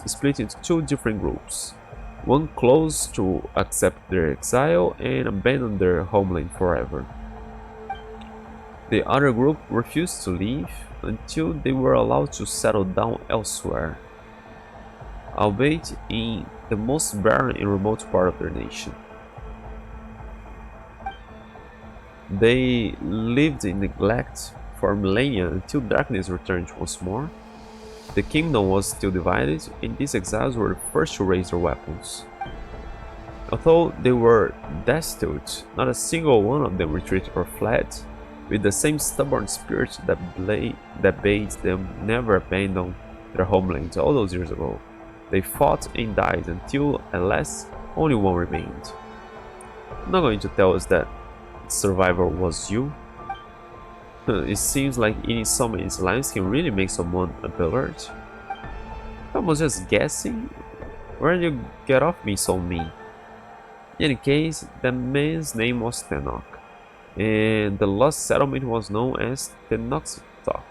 S1: split into two different groups. One chose to accept their exile and abandon their homeland forever. The other group refused to leave until they were allowed to settle down elsewhere, albeit in the most barren and remote part of their nation. They lived in neglect for millennia until darkness returned once more. The kingdom was still divided, and these exiles were the first to raise their weapons. Although they were destitute, not a single one of them retreated or fled. With the same stubborn spirit that bade them never abandon their homeland all those years ago, they fought and died until, at last, only one remained. I'm not going to tell us that survivor was you. It seems like eating so many slimes can really make someone a pillar. I was just guessing. Where did you get off me so mean? In any case, the man's name was Tenoch, and the lost settlement was known as Tenochtitoc.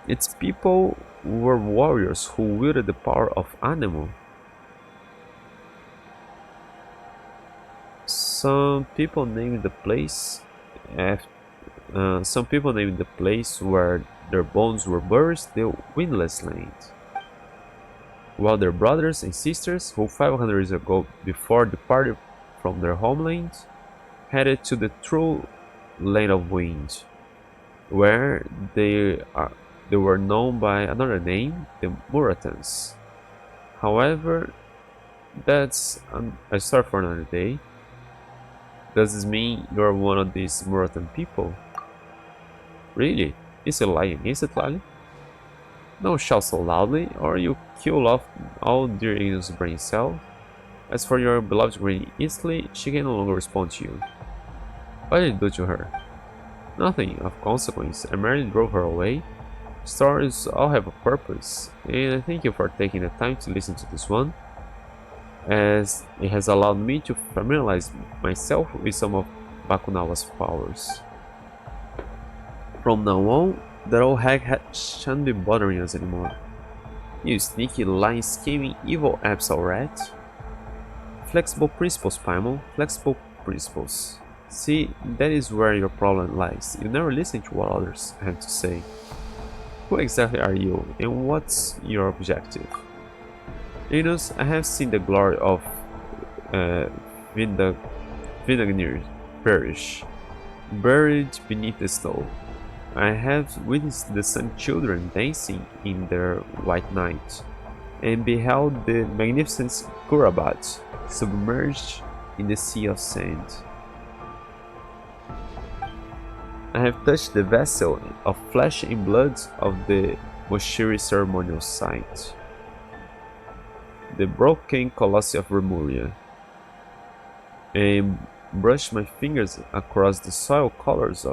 S1: Its people were warriors who wielded the power of animal. Some people named the place where their bones were buried the Windless Land, while their brothers and sisters, who 500 years ago before departed from their homeland, headed to the true Land of Wind, where they were known by another name, the Muratans. However, that's a story for another day. Does this mean you're one of these Muratan people? Really? Is it lying against it, Lali? Don't shout so loudly, or you kill off all Dirig's brain cells. As for your beloved Granny Eastley, she can no longer respond to you. What did you do to her? Nothing of consequence. I merely drove her away. Stories all have a purpose, and I thank you for taking the time to listen to this one, as it has allowed me to familiarize myself with some of Bakunawa's powers. From now on, that old hag shan't be bothering us anymore. You sneaky, lying, scheming, evil absol rat. Flexible principles, Paimon. Flexible principles. See, that is where your problem lies. You never listen to what others have to say. Who exactly are you, and what's your objective? Linus, I have seen the glory of Vindagnir perish, buried beneath the snow. I have witnessed the Sun Children dancing in their white night, and beheld the magnificent Kurabat submerged in the sea of sand. I have touched the vessel of flesh and blood of the Moshiri ceremonial site, the broken colossi of Remuria, and brushed my fingers across the soil colors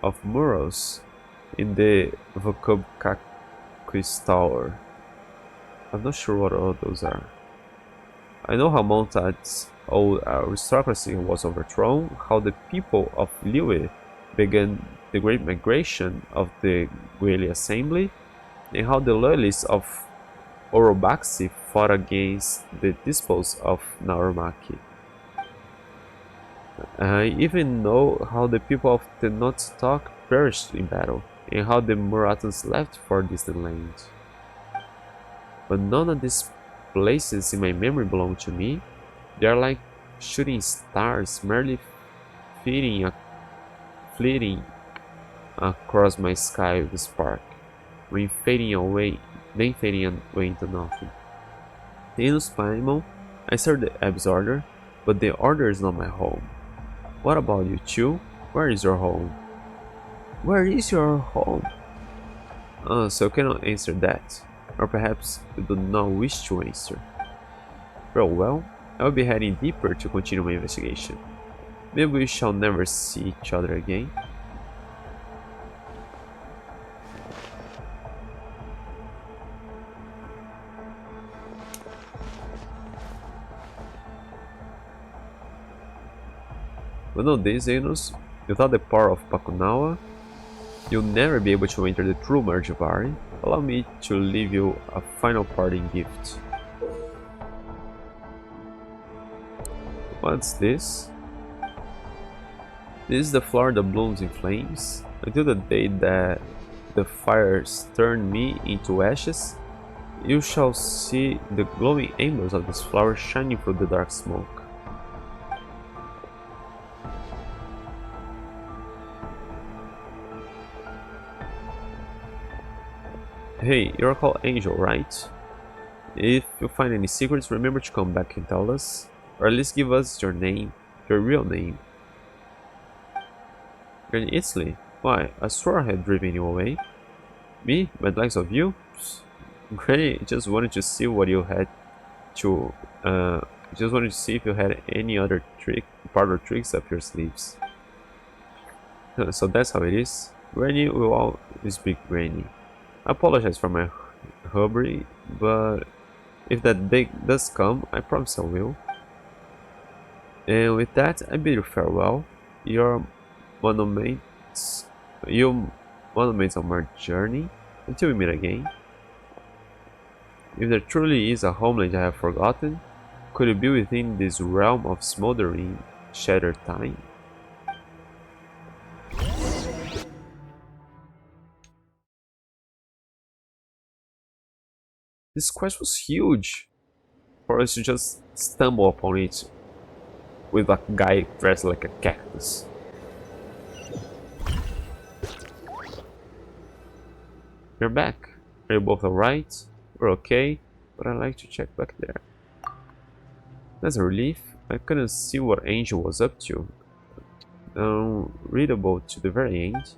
S1: of murals in the Vokobkakis Tower. I'm not sure what all those are. I know how Montag's old aristocracy was overthrown, how the people of Liyue began the great migration of the Guili Assembly, and how the loyalists of Orobaxi fought against the despots of Naramaki. I even know how the people of Tenochtitoc perished in battle, and how the Muratans left for distant lands. But none of these places in my memory belong to me. They are like shooting stars, merely fleeting across my sky with a spark, then fading away into nothing. Linus Paimon, I serve the Abb's order, but the order is not my home. What about you, Chu? Where is your home? Where is your home? So you cannot answer that. Or perhaps you do not wish to answer. Very well, I will be heading deeper to continue my investigation. Maybe we shall never see each other again. But nowadays, Xenos, without the power of Bakunawa, you'll never be able to enter the true merge of Ari. Allow me to leave you a final parting gift. What's this? This is the flower that blooms in flames. Until the day that the fires turn me into ashes, you shall see the glowing embers of this flower shining through the dark smoke. Hey, you're called Angel, right? If you find any secrets, remember to come back and tell us. Or at least give us your name, your real name. Granny Eastley, why? I swore I had driven you away. Me? By the likes of you? Granny just wanted to see what you had to... just wanted to see if you had any other parlor tricks up your sleeves. So that's how it is. Granny will always be Granny. I apologize for my hubris, but if that day does come, I promise I will. And with that, I bid you farewell. Your monuments on my journey, until we meet again. If there truly is a homeland I have forgotten, could it be within this realm of smoldering, shattered time? This quest was huge for us to just stumble upon it with a guy dressed like a cactus. You're back. Are you both alright? We're okay, but I'd like to check back there. That's a relief. I couldn't see what Angel was up to. Readable to the very end.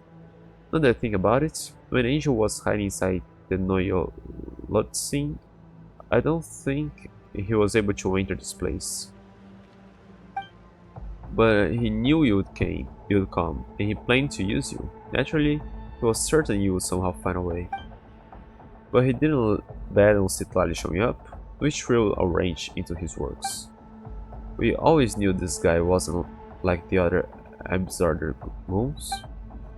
S1: Now that I think about it, when Angel was hiding inside the Noyolotzin, I don't think he was able to enter this place. But he knew you'd come, and he planned to use you. Naturally, he was certain you would somehow find a way. But he didn't bet on Citlali showing up, which threw a wrench into his works. We always knew this guy wasn't like the other Absorder moons,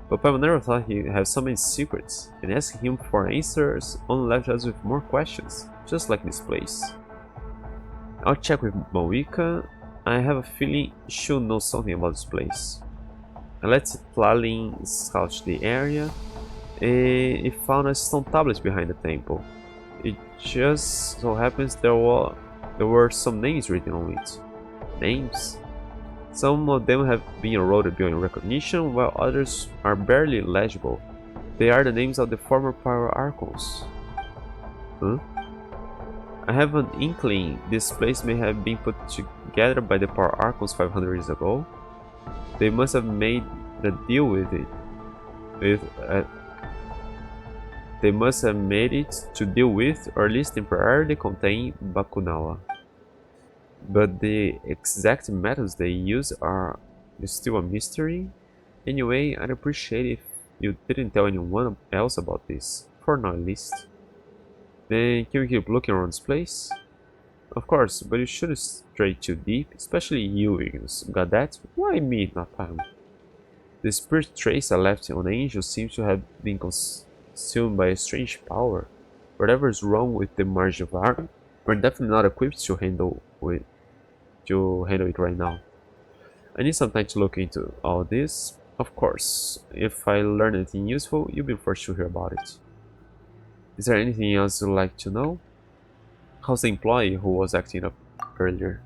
S1: but Paimon never thought he had so many secrets, and asking him for answers only left us with more questions, just like this place. I'll check with Moika. I have a feeling she'll know something about this place. I let Tlalin scout the area, and it found a stone tablet behind the temple. It just so happens there were some names written on it. Names? Some of them have been eroded beyond recognition, while others are barely legible. They are the names of the former Power Archons. Huh? I have an inkling this place may have been put together by the Power Archons 500 years ago. They must have made a deal with it. They must have made it to deal with, or at least temporarily contain, Bakunawa. But the exact methods they use are still a mystery. Anyway, I'd appreciate if you didn't tell anyone else about this, for now at least. Then can we keep looking around this place? Of course, but you shouldn't stray too deep, especially you, Ignis. Got that? Why me, not Pam? The spirit trace I left on the angel seems to have been consumed by a strange power. Whatever is wrong with the margin of arm, we're definitely not equipped to handle it right now. I need some time to look into all this. Of course, if I learn anything useful, you'll be first to hear about it. Is there anything else you'd like to know? How's the employee who was acting up earlier?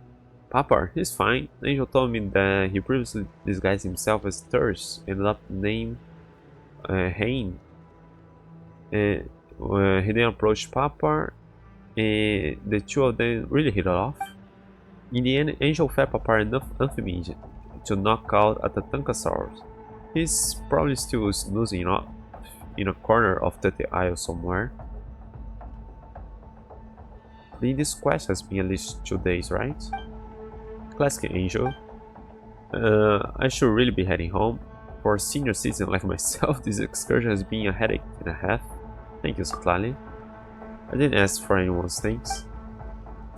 S1: Papar, he's fine. Angel told me that he previously disguised himself as Thurs, ended up named Hain. He then approached Papar, and the two of them really hit it off. In the end, Angel fed Papar enough amphetamine to knock out a Tatankasaurus. He's probably still snoozing up in a corner of the Isle somewhere. This quest has been at least 2 days, right? Classic Angel. I should really be heading home. For a senior citizen like myself, this excursion has been a headache and a half. Thank you, Citlali. I didn't ask for anyone's thanks.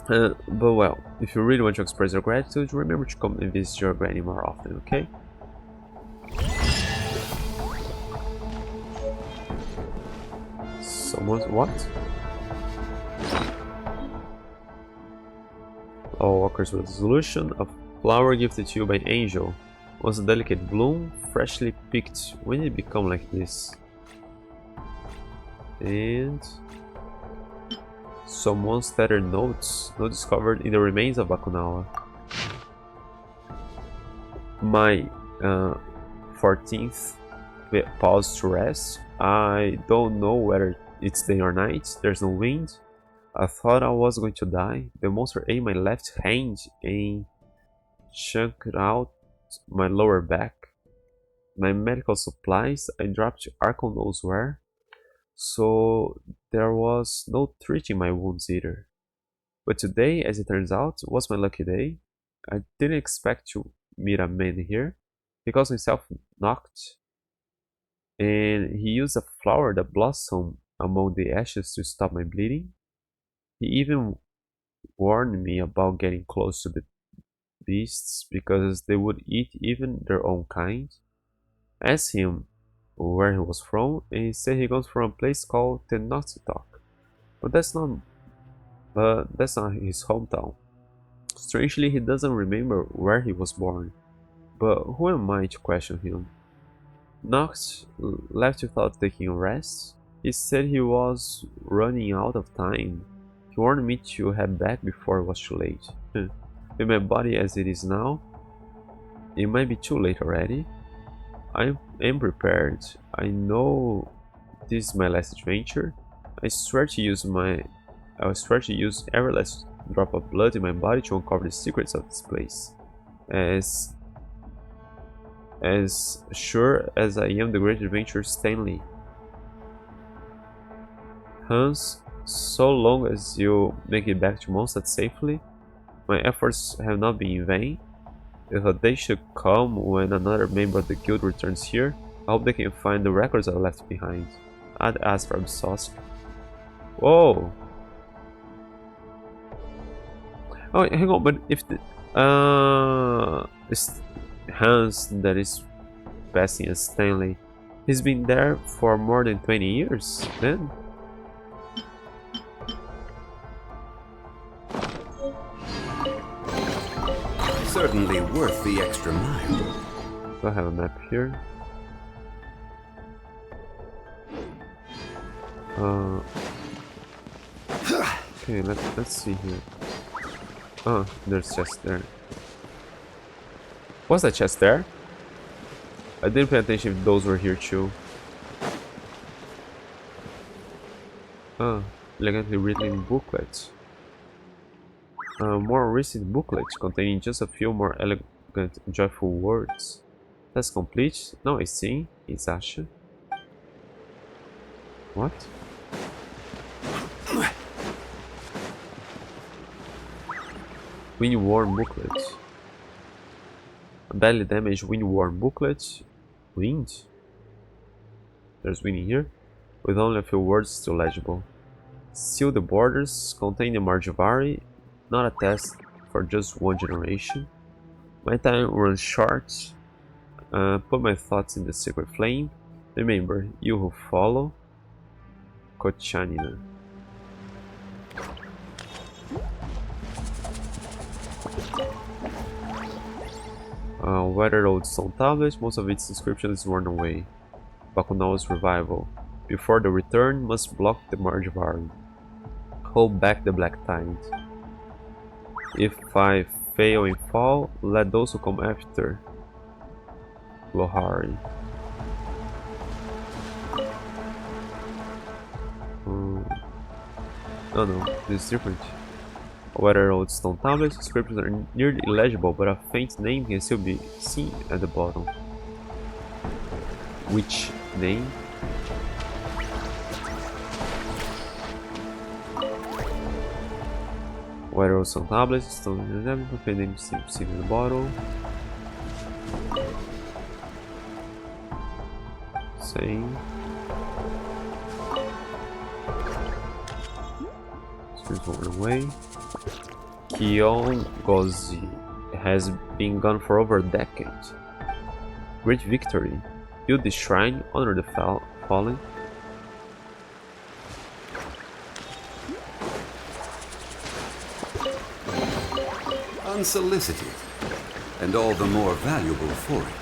S1: But well, if you really want to express your gratitude, remember to come and visit your granny more often, okay? Someone's what? Oh, Walker's resolution. A flower gifted to you by Angel. Was a delicate bloom, freshly picked. When did it become like this? And someone's tattered notes. Note discovered in the remains of Bakunawa. My 14th pause to rest. I don't know whether it's day or night. There's no wind. I thought I was going to die. The monster ate my left hand and chunked out my lower back. My medical supplies I dropped Archon knows where. So there was no treating my wounds either. But today, as it turns out, was my lucky day. I didn't expect to meet a man here. He calls himself Noct, and he used a flower that blossomed among the ashes to stop my bleeding. He even warned me about getting close to the beasts because they would eat even their own kind. I asked him where he was from, and he said he comes from a place called Tenochtzitoc, but that's not his hometown. Strangely, he doesn't remember where he was born. But who am I to question him? Noct left without taking a rest. He said he was running out of time. He warned me to head back before it was too late. With my body as it is now, it might be too late already. I am prepared. I know this is my last adventure. I swear to use every last drop of blood in my body to uncover the secrets of this place. As sure as I am the great adventurer Stanley. Hans, so long as you make it back to Mondstadt safely, my efforts have not been in vain. If a day should come when another member of the guild returns here, I hope they can find the records I left behind. I'd ask for sauce. Whoa! Oh, hang on, but if the it's Hans that is passing as Stanley, he's been there for more than 20 years. Then
S9: Certainly worth the extra mile.
S1: do I have a map here? Okay, let's see here. Oh, there's chest there. Was that chest there? I didn't pay attention if those were here too. Ah, elegantly written booklet. More recent booklet containing just a few more elegant, joyful words. That's complete. Now I see. It's Asha. What? Wind-worn booklet. A badly damaged wind-worn booklet. Wind? There's wind in here. With only a few words still legible. Seal the borders, contain the Marjavari. Not a test for just one generation. My time runs short. Put my thoughts in the secret flame. Remember, you who follow. Kochanina. Weathered old stone tablets, most of its inscription is worn away. Bakunao's revival. Before the return, must block the Marjavari. Hold back the black tide. If I fail and fall, let those who come after. Lohari. Oh no, this is different. Weathered old stone tablets, inscriptions are nearly illegible, but a faint name can still be seen at the bottom. Which name? Weathered old stone tablets, stone name seen in the bottle. Same. Screws over the way. Kion Gozi has been gone for over a decade. Great victory. Build the shrine, honor the fallen.
S9: Unsolicited, and all the more valuable for it.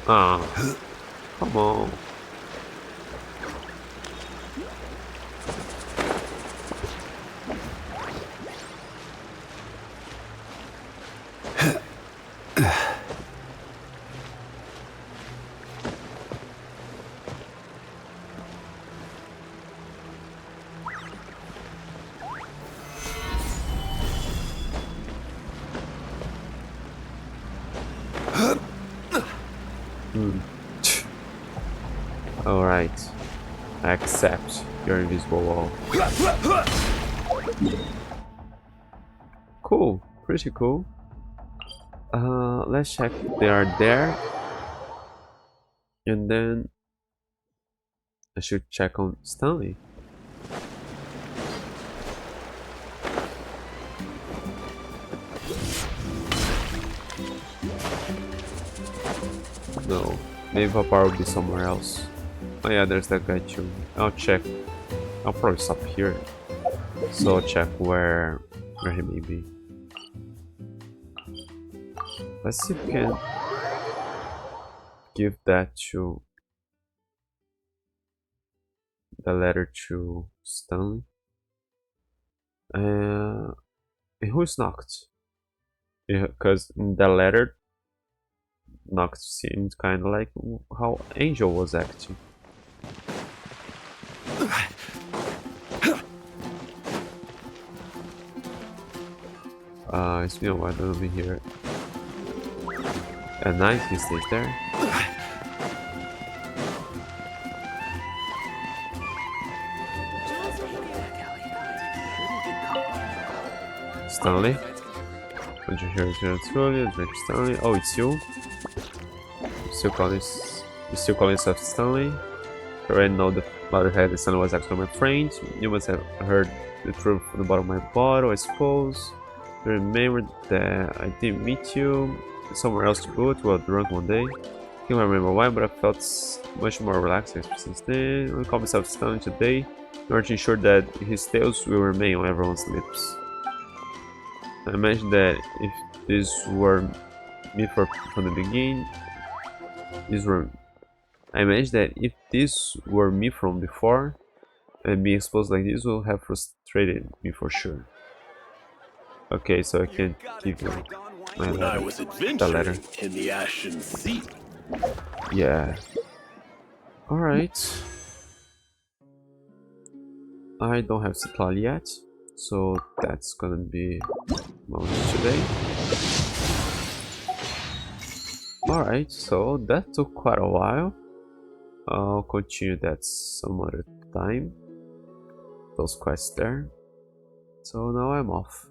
S1: Ah, come on. Alright. I accept your invisible wall. Cool. Pretty cool. Let's check if they are there. And then I should check on Stanley. No. Maybe Papa will be somewhere else. Oh yeah, there's that guy too. I'll check. I'll probably stop here. So I'll check where he may be. Let's see if we can give that to the letter to Stanley. Who's knocked? Yeah, because in the letter Noct seemed kind of like how Angel was acting. It's been a while that I've been here. At night he stays there. Stanley? Would you hear it truly? Drink Stanley? Oh, it's you? You still calling yourself Stanley? I already know the Leatherhead Stanley was actually my friend. You must have heard the truth from the bottom of my bottle, I suppose. I remember that I did meet you somewhere else to go to a drunk one day. I can't remember why, but I felt much more relaxed since then. I call myself Stanley today, in order to ensure that his tales will remain on everyone's lips. I imagine that if this were me from the beginning, I imagine that if this were me from before, and being exposed like this will have frustrated me for sure. Okay, so I can give you my letter.
S7: I was adventuring in the Ashen Sea.
S1: Yeah. Alright. I don't have supply yet, so that's gonna be most today. Alright, so that took quite a while. I'll continue that some other time. Those quests there. So now I'm off.